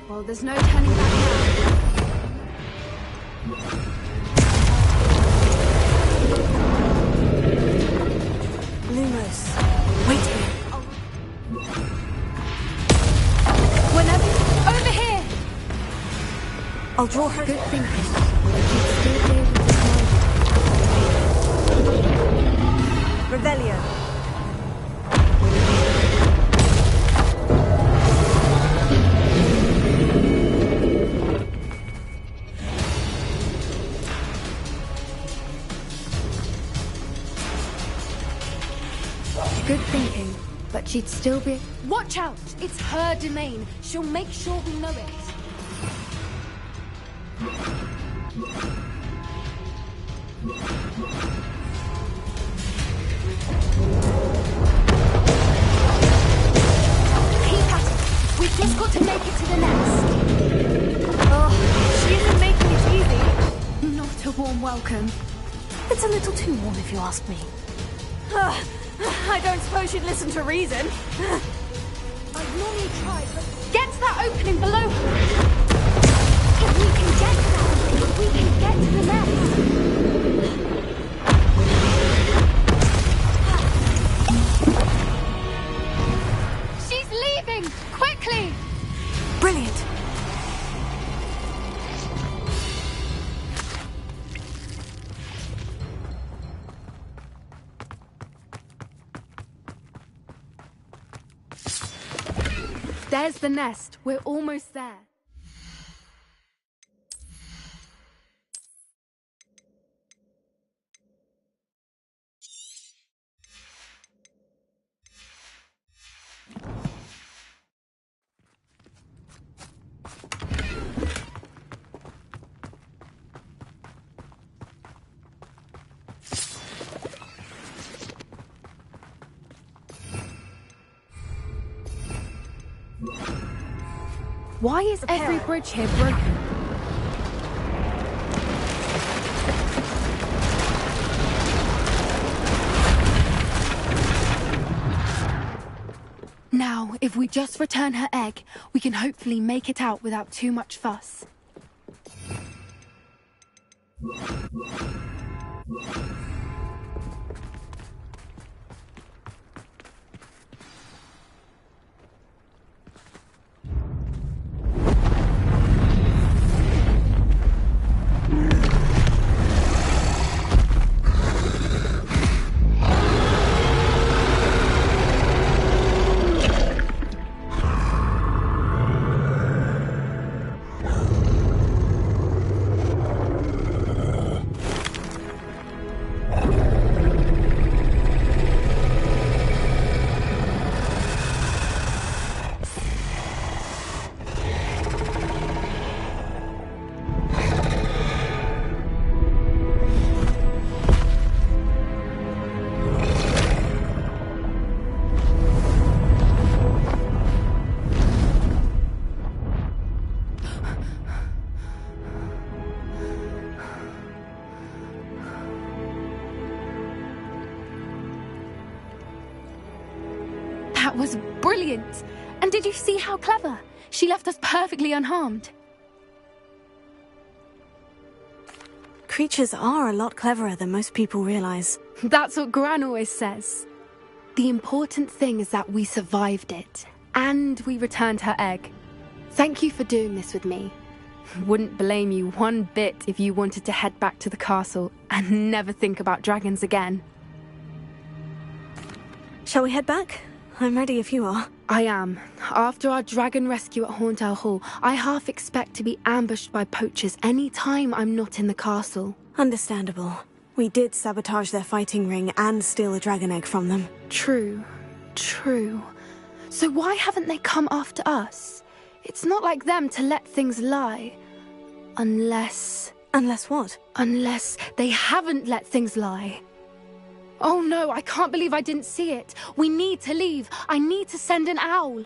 Well, there's no turning back now. Lumos, wait here. Whenever... Over here! I'll draw her... Good thinking. Revelio. Good thinking, but she'd still be... Watch out! It's her domain. She'll make sure we know it. Keep at it. We've just got to make it to the nest. Oh, she isn't making it easy. Not a warm welcome. It's a little too warm if you ask me. I don't suppose she'd listen to reason. I've normally tried, but get to that opening below her. If we can get to that opening, we can get to the nest. She's leaving! Quickly! Brilliant. There's the nest. We're almost there. Why is every bridge here broken? Now, if we just return her egg, we can hopefully make it out without too much fuss. That was brilliant! And did you see how clever? She left us perfectly unharmed. Creatures are a lot cleverer than most people realize. That's what Gran always says. The important thing is that we survived it, and we returned her egg. Thank you for doing this with me. Wouldn't blame you one bit if you wanted to head back to the castle and never think about dragons again. Shall we head back? I'm ready if you are. I am. After our dragon rescue at Hauntel Hall, I half expect to be ambushed by poachers any time I'm not in the castle. Understandable. We did sabotage their fighting ring and steal a dragon egg from them. True. So why haven't they come after us? It's not like them to let things lie. Unless... Unless what? Unless they haven't let things lie. Oh no, I can't believe I didn't see it. We need to leave. I need to send an owl.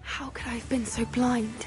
How could I have been so blind?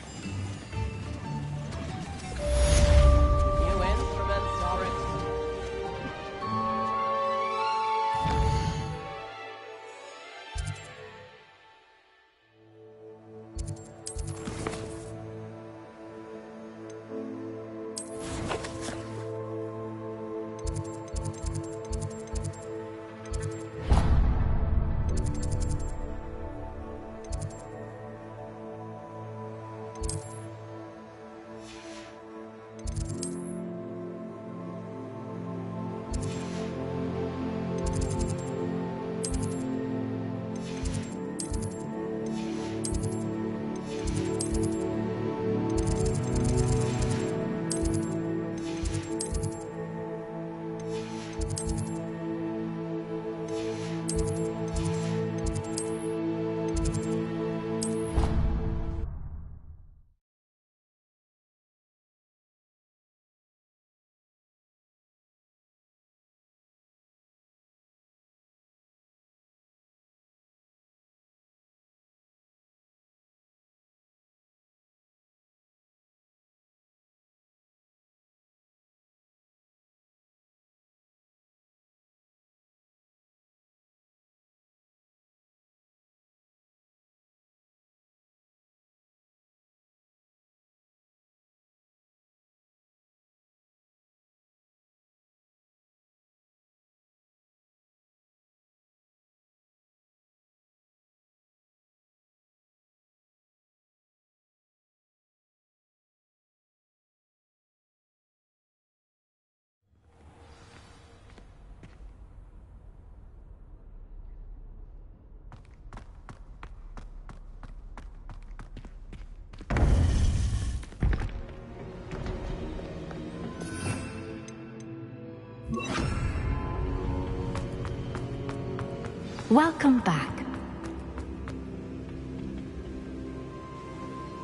Welcome back.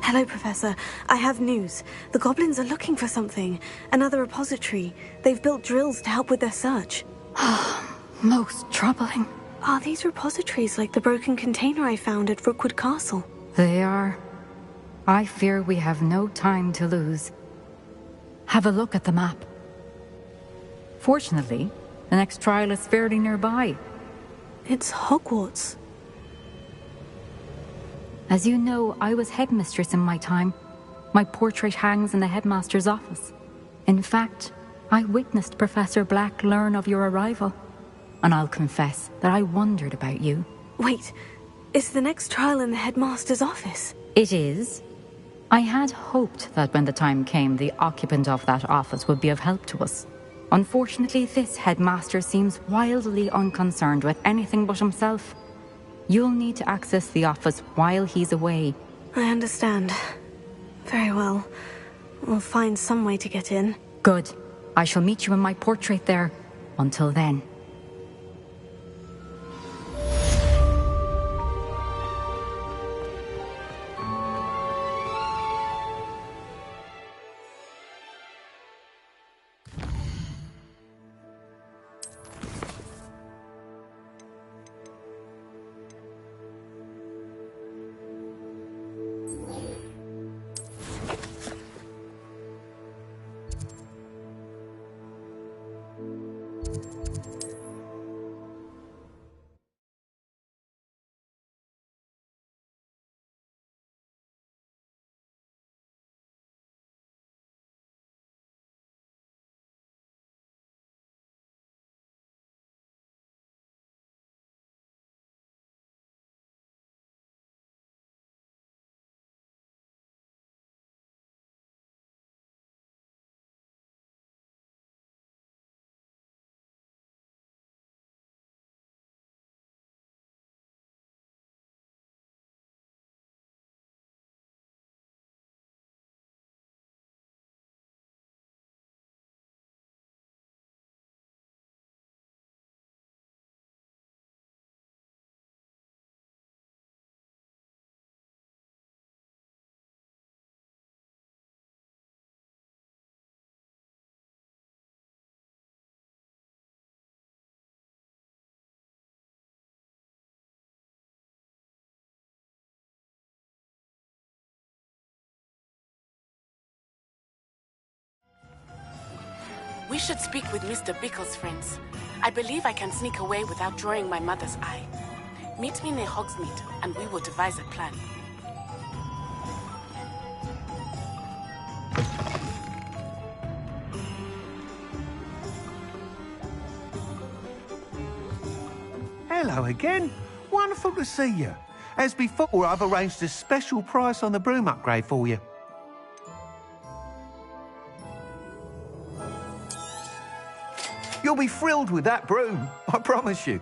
Hello, Professor. I have news. The goblins are looking for something. Another repository. They've built drills to help with their search. Most troubling. Are these repositories like the broken container I found at Rookwood Castle? They are. I fear we have no time to lose. Have a look at the map. Fortunately, the next trial is fairly nearby. It's Hogwarts. As you know, I was headmistress in my time. My portrait hangs in the headmaster's office. In fact, I witnessed Professor Black learn of your arrival. And I'll confess that I wondered about you. Wait, is the next trial in the headmaster's office? It is. I had hoped that when the time came, the occupant of that office would be of help to us. Unfortunately, this headmaster seems wildly unconcerned with anything but himself. You'll need to access the office while he's away. I understand. Very well. We'll find some way to get in. Good. I shall meet you in my portrait there. Until then. We should speak with Mr. Bickle's friends. I believe I can sneak away without drawing my mother's eye. Meet me near Hogsmeade, and we will devise a plan. Hello again. Wonderful to see you. As before, I've arranged a special price on the broom upgrade for you. You'll be thrilled with that broom, I promise you.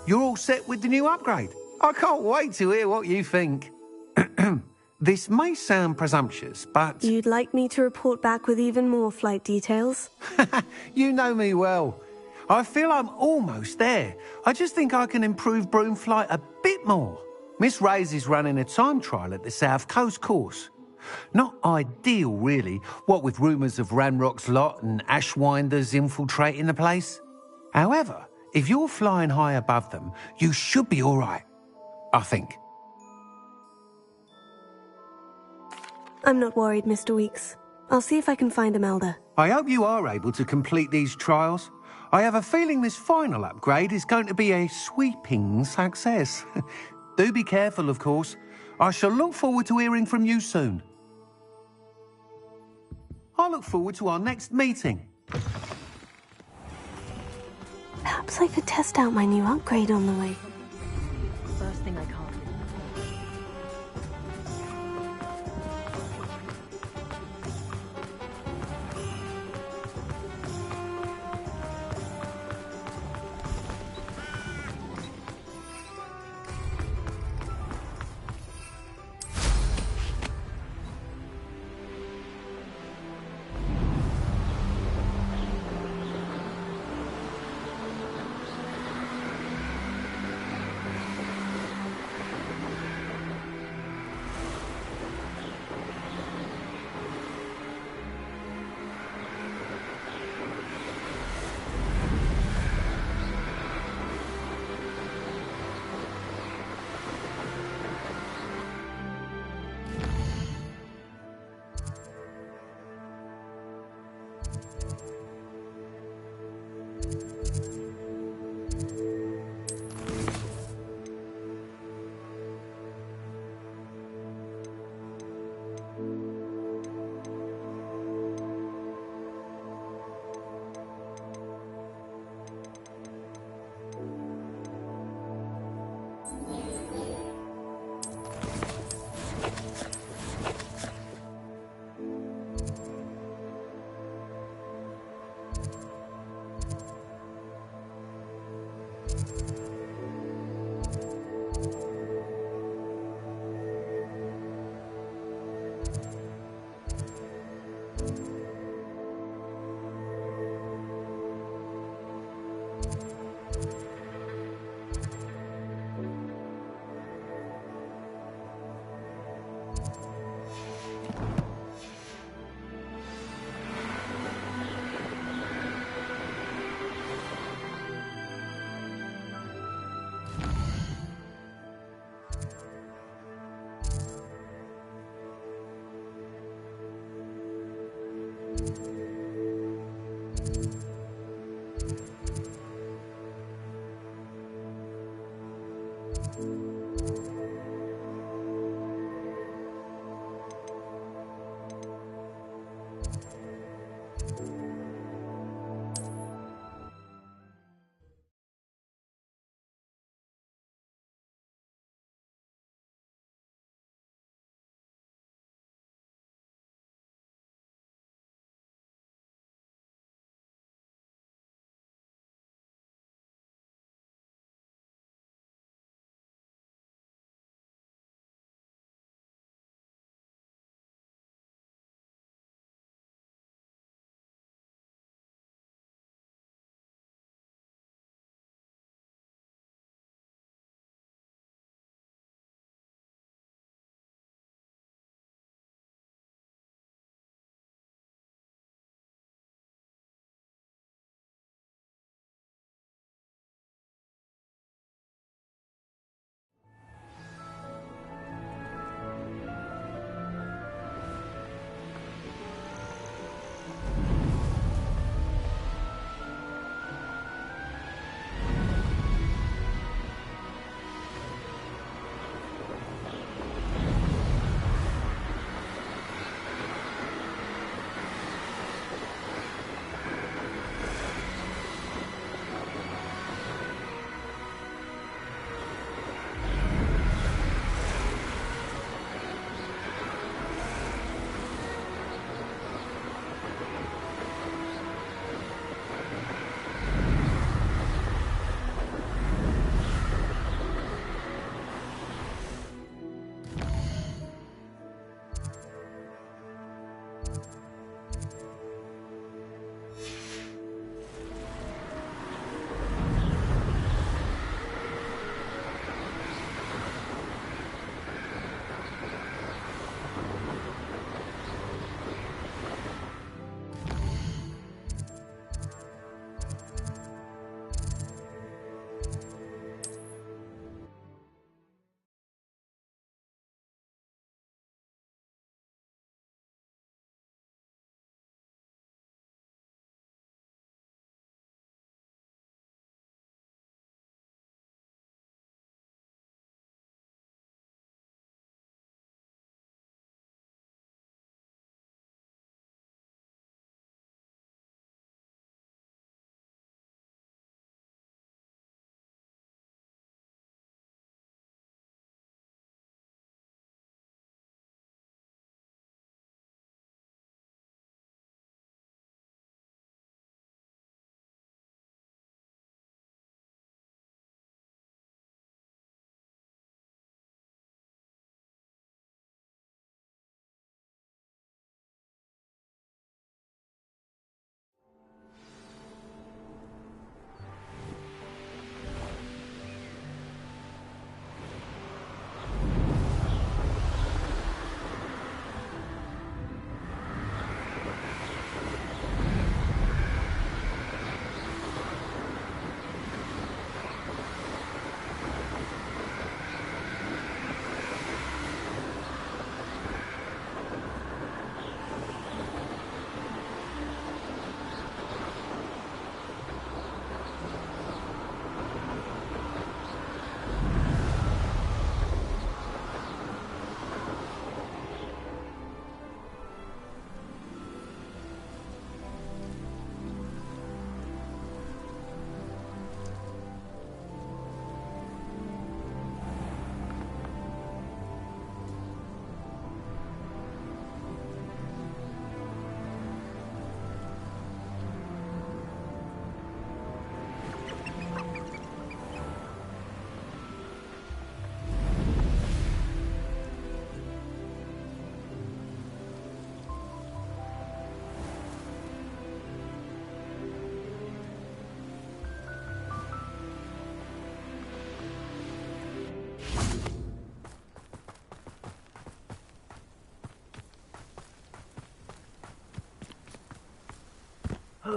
You're all set with the new upgrade. I can't wait to hear what you think. This may sound presumptuous, but... You'd like me to report back with even more flight details? You know me well. I feel I'm almost there. I just think I can improve broom flight a bit more. Miss Reyes is running a time trial at the South Coast course. Not ideal, really, what with rumours of Ranrock's lot and Ashwinders infiltrating the place. However, if you're flying high above them, you should be all right, I think. I'm not worried, Mr. Weeks. I'll see if I can find Imelda. I hope you are able to complete these trials. I have a feeling this final upgrade is going to be a sweeping success. Do be careful, of course. I shall look forward to hearing from you soon. I look forward to our next meeting. Perhaps I could test out my new upgrade on the way. First thing I can't.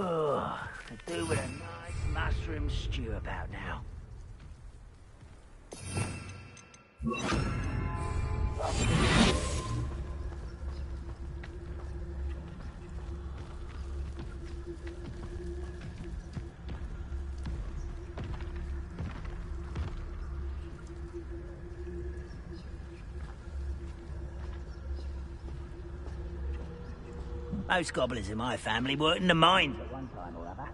Oh, could do with a nice mushroom stew about now. Most goblins in my family worked in the mines at one time or other.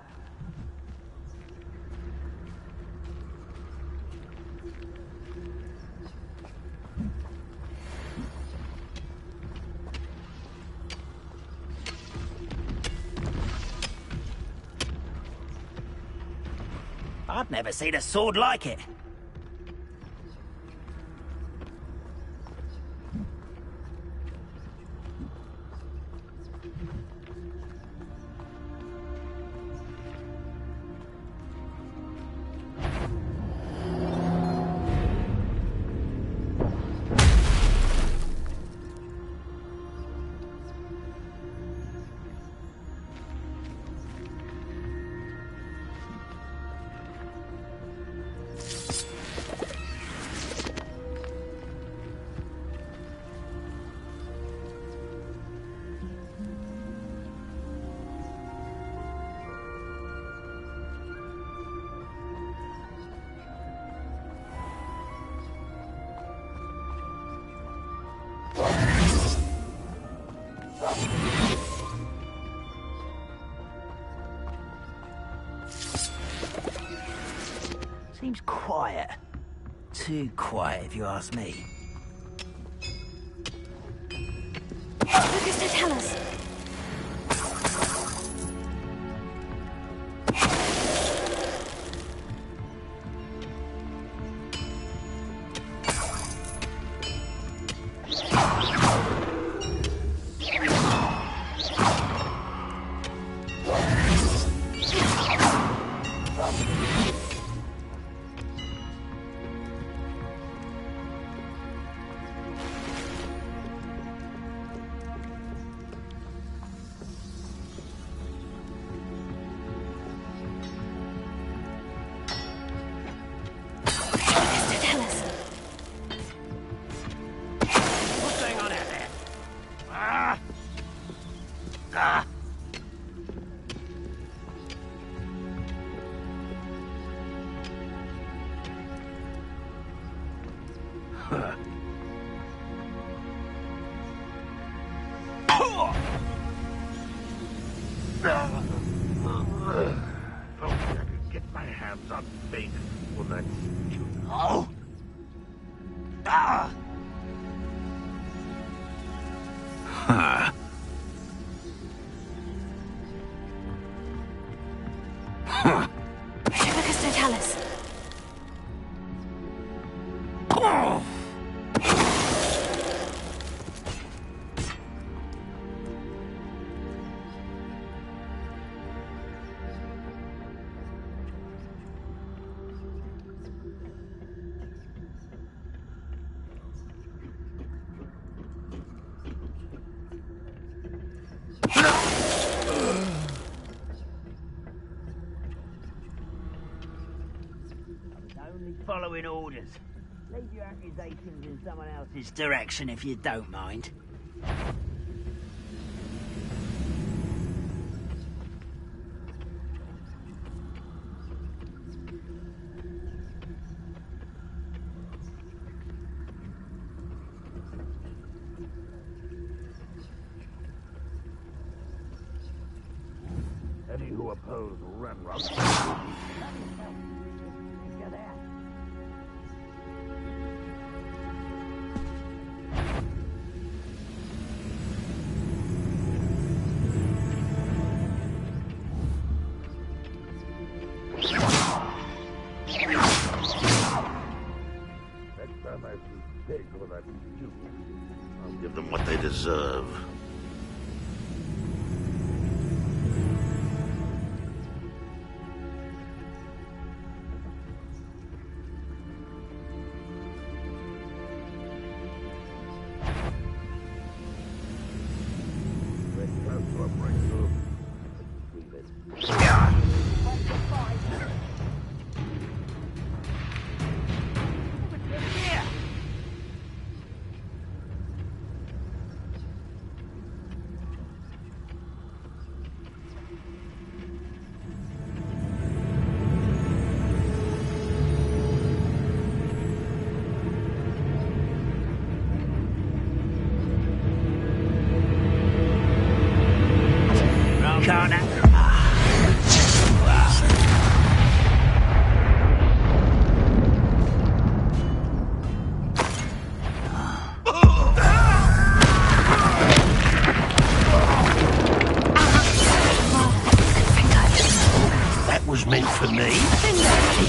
I've never seen a sword like it. Seems quiet. Too quiet, if you ask me. Lucas, to tell us. Following orders. Leave your accusations in someone else's direction if you don't mind. Any who oppose Ranrock. I'll give them what they deserve. We're close to a breakthrough. Let's leave it. was meant for me.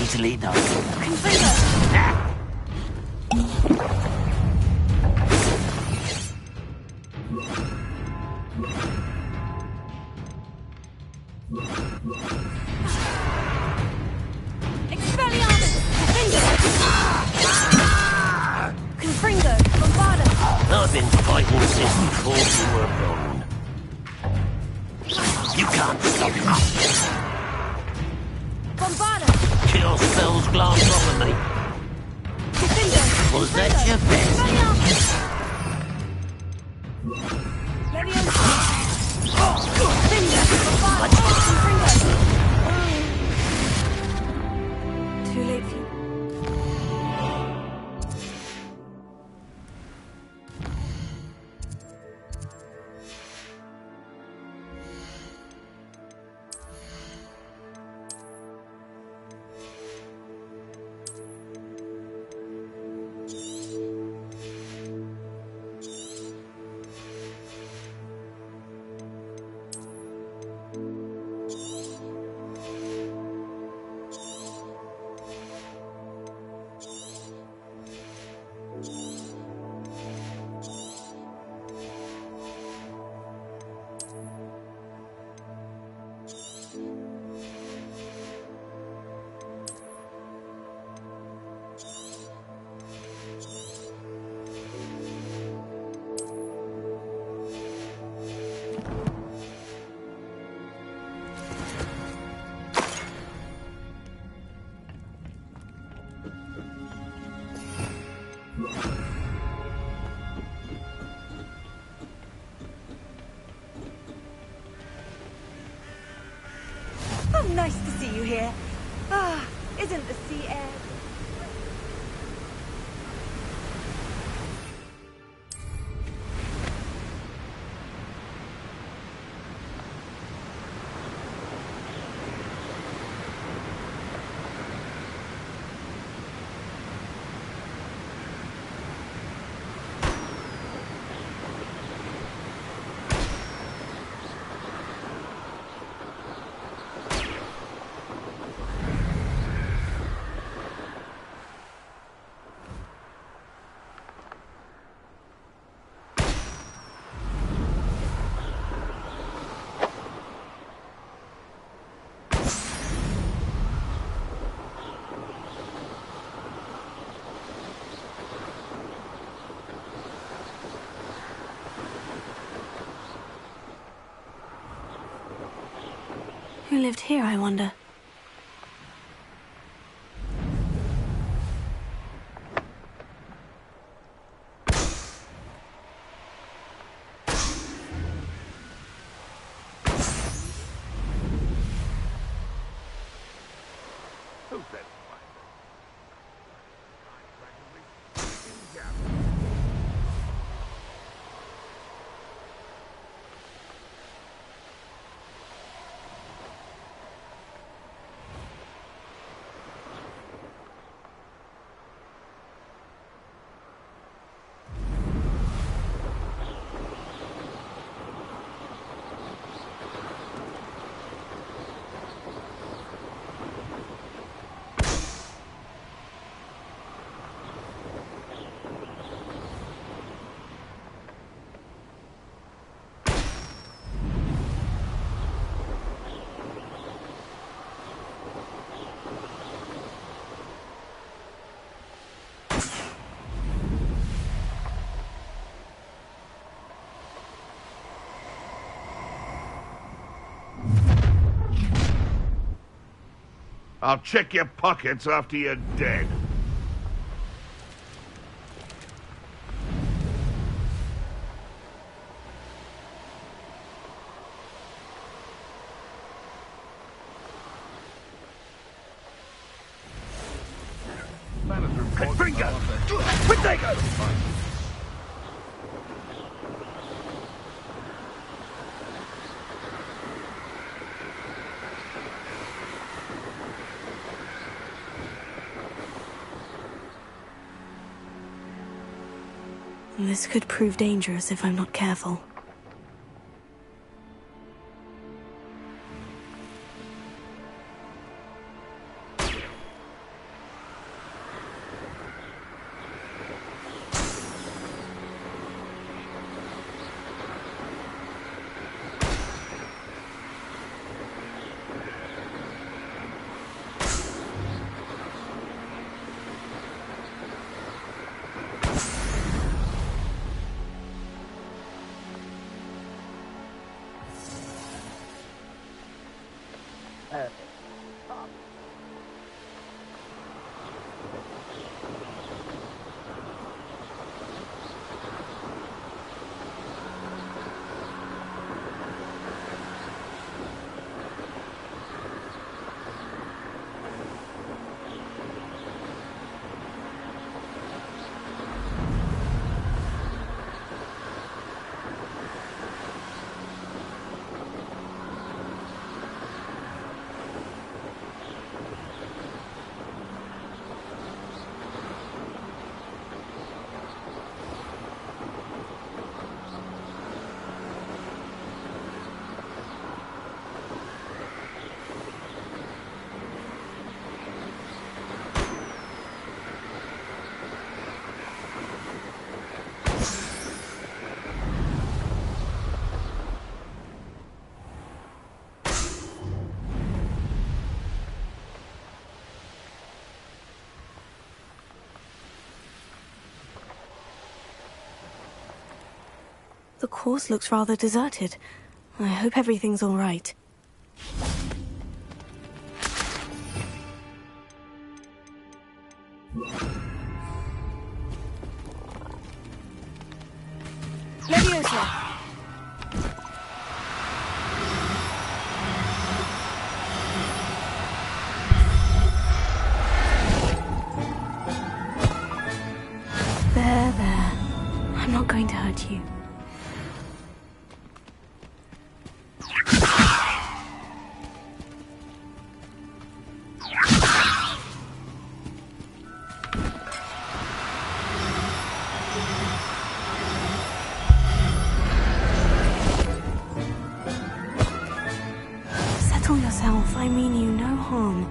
Easily done. Confringo, Bombarda! I've been fighting since before you were born. You can't stop me. Bombarda! Kill spells glance off of me. Was that your best? Too late for you. Oh, nice to see you here. Ah, isn't the sea air... Who lived here, I wonder? I'll check your pockets after you're dead. Confringo! Windigo! This could prove dangerous if I'm not careful. Perfect. The course looks rather deserted. I hope everything's all right. Leviosa! There. I'm not going to hurt you. Settle yourself. I mean you no harm.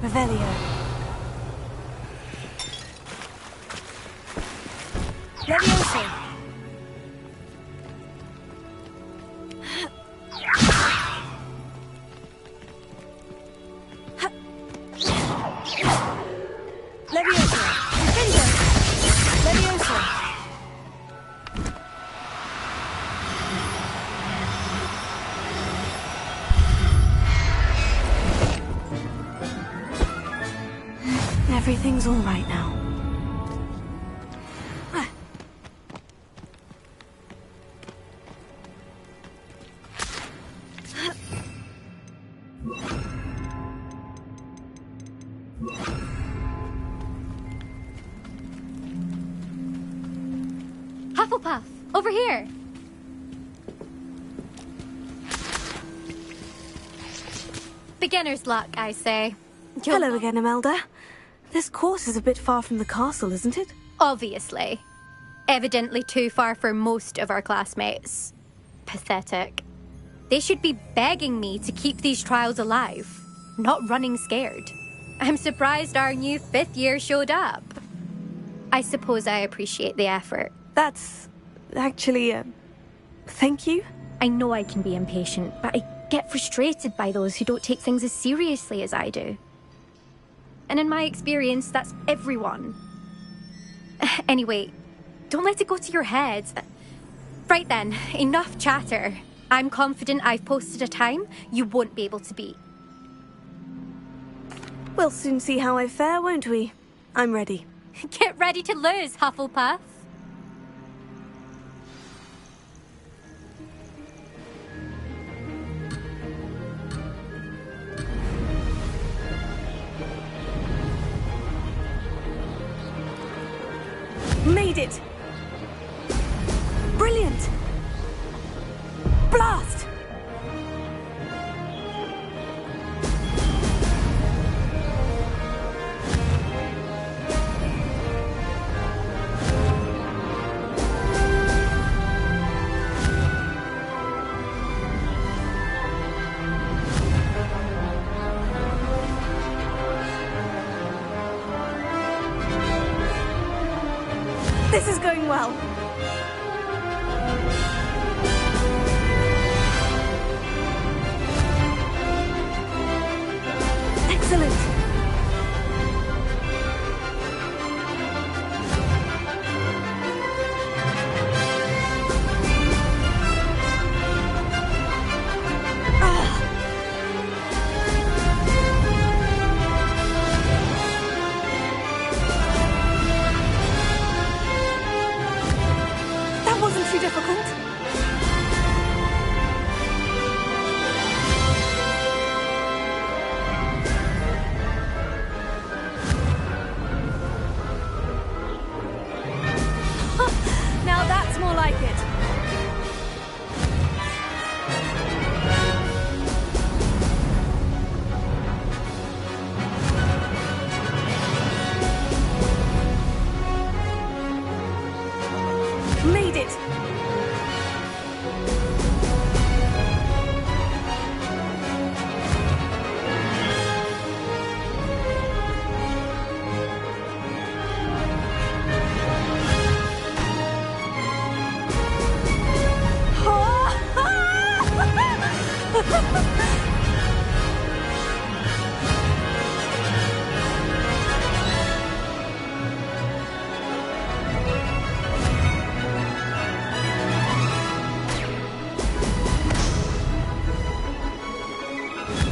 Revelio. Leviosa! Leviosa! Incendio! Leviosa! Everything's all right now. Hufflepuff, over here. Beginner's luck, I say. Hello again, Imelda. This course is a bit far from the castle, isn't it? Obviously. Evidently too far for most of our classmates. Pathetic. They should be begging me to keep these trials alive, not running scared. I'm surprised our new 5th year showed up. I suppose I appreciate the effort. That's actually, thank you. I know I can be impatient, but I get frustrated by those who don't take things as seriously as I do. And in my experience, that's everyone. Anyway, don't let it go to your head. Right then, enough chatter. I'm confident I've posted a time you won't be able to beat. We'll soon see how I fare, won't we? I'm ready. Get ready to lose, Hufflepuff. Made it! Brilliant! Blast! This is going well. Excellent.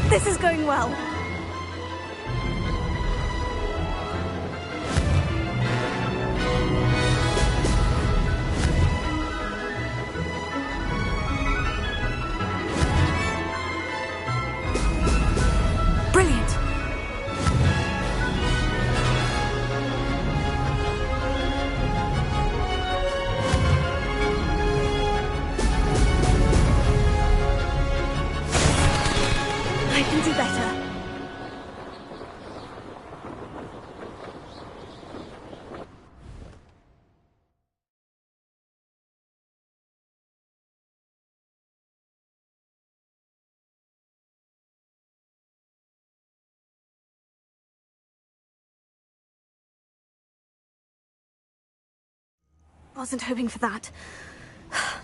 This is going well. Brilliant. I can do better. Wasn't hoping for that.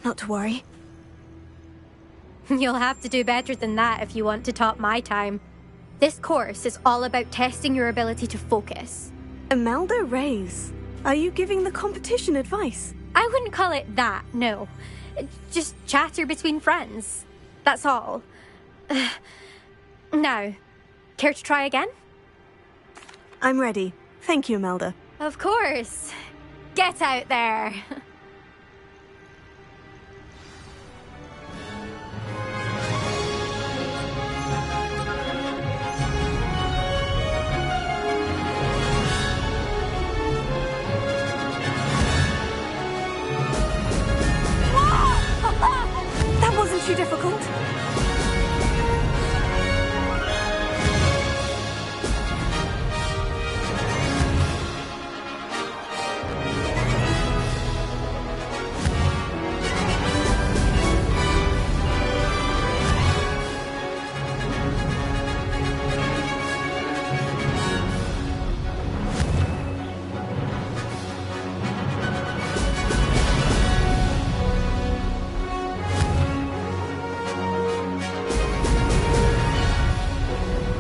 Not to worry. You'll have to do better than that if you want to top my time. This course is all about testing your ability to focus. Imelda Reyes, are you giving the competition advice? I wouldn't call it that, no. Just chatter between friends. That's all. Now, care to try again? I'm ready. Thank you, Imelda. Of course. Get out there. That wasn't too difficult.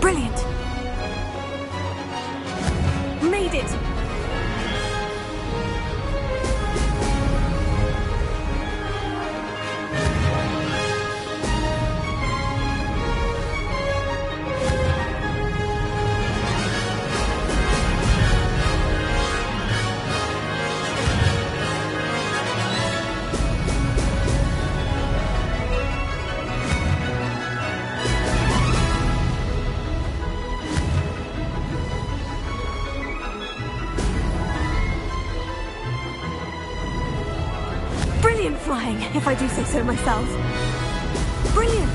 Brilliant. Made it. Brilliant flying, if I do say so myself. Brilliant!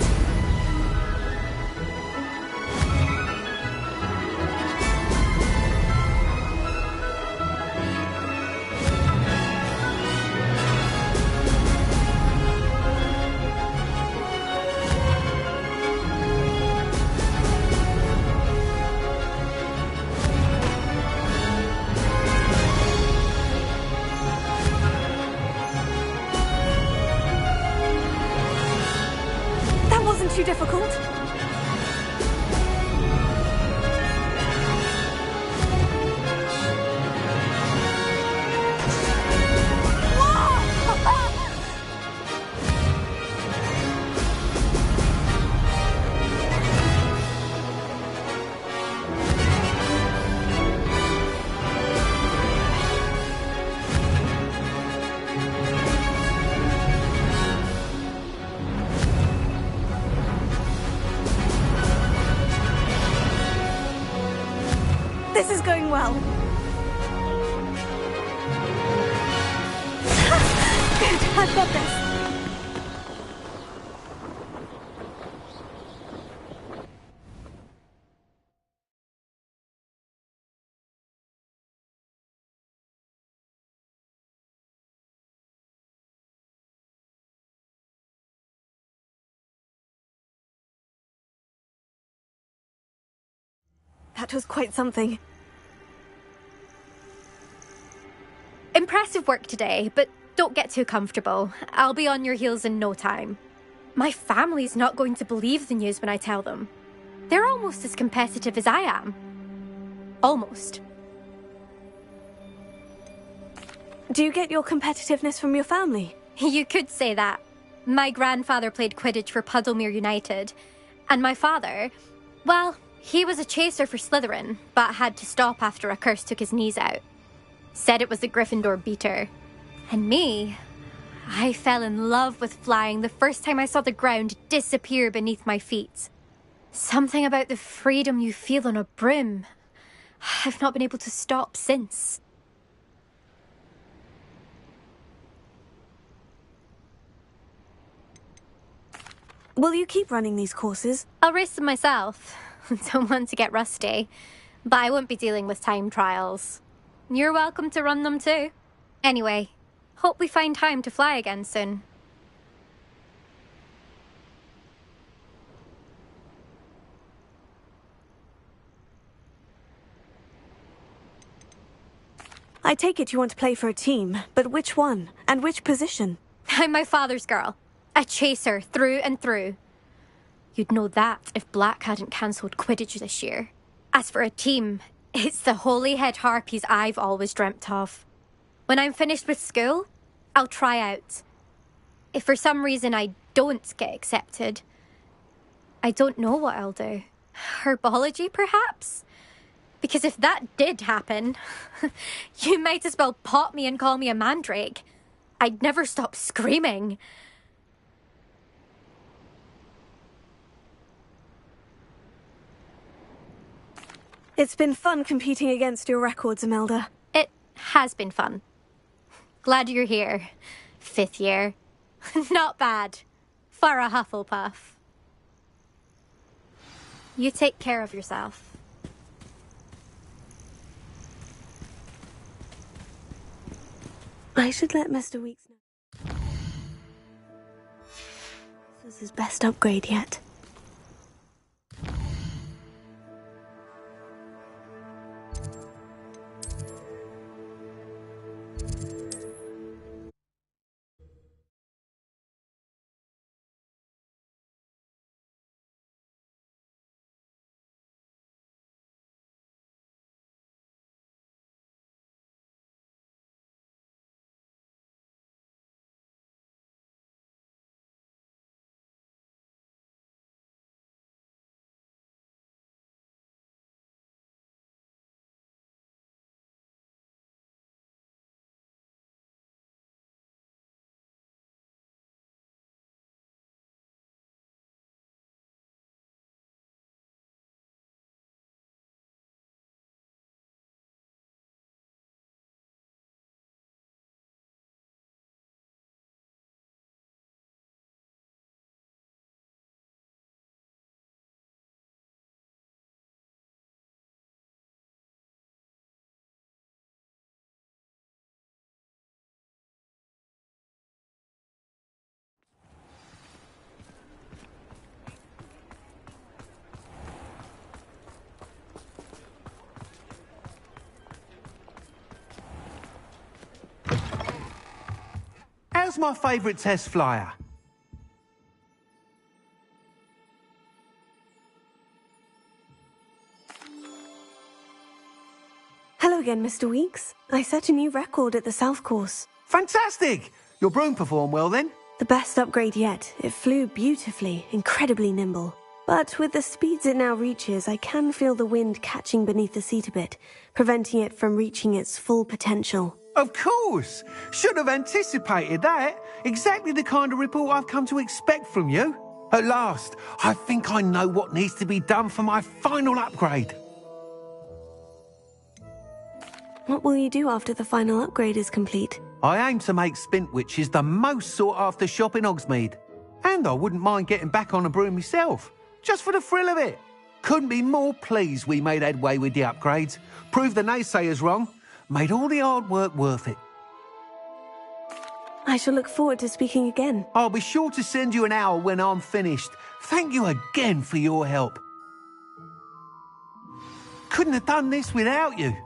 That wasn't too difficult. This is going well. Good, I've got this. That was quite something. Impressive work today, but don't get too comfortable. I'll be on your heels in no time. My family's not going to believe the news when I tell them. They're almost as competitive as I am. Almost. Do you get your competitiveness from your family? You could say that. My grandfather played Quidditch for Puddlemere United, and my father, Well, he was a chaser for Slytherin, but had to stop after a curse took his knees out. Said it was the Gryffindor beater. And me, I fell in love with flying the first time I saw the ground disappear beneath my feet. Something about the freedom you feel on a broom. I've not been able to stop since. Will you keep running these courses? I'll race them myself. Don't want to get rusty. But I won't be dealing with time trials. You're welcome to run them too. Anyway, hope we find time to fly again soon. I take it you want to play for a team, but which one? And which position? I'm my father's girl. A chaser through and through. You'd know that if Black hadn't cancelled Quidditch this year. As for a team, it's the Holyhead Harpies I've always dreamt of. When I'm finished with school, I'll try out. If for some reason I don't get accepted, I don't know what I'll do. Herbology, perhaps? Because if that did happen, you might as well pop me and call me a mandrake. I'd never stop screaming. It's been fun competing against your records, Imelda. It has been fun. Glad you're here. 5th year. Not bad. For a Hufflepuff. You take care of yourself. I should let Mr. Weeks know. This is his best upgrade yet. How's my favourite test flyer? Hello again, Mr. Weeks. I set a new record at the South Course. Fantastic! Your broom performed well then? The best upgrade yet. It flew beautifully, incredibly nimble. But with the speeds it now reaches, I can feel the wind catching beneath the seat a bit, preventing it from reaching its full potential. Of course! Should have anticipated that. Exactly the kind of report I've come to expect from you. At last, I think I know what needs to be done for my final upgrade. What will you do after the final upgrade is complete? I aim to make Spintwitches the most sought-after shop in Hogsmeade. And I wouldn't mind getting back on a broom myself, just for the thrill of it. Couldn't be more pleased we made headway with the upgrades, proved the naysayers wrong, made all the hard work worth it. I shall look forward to speaking again. I'll be sure to send you an hour when I'm finished. Thank you again for your help. Couldn't have done this without you.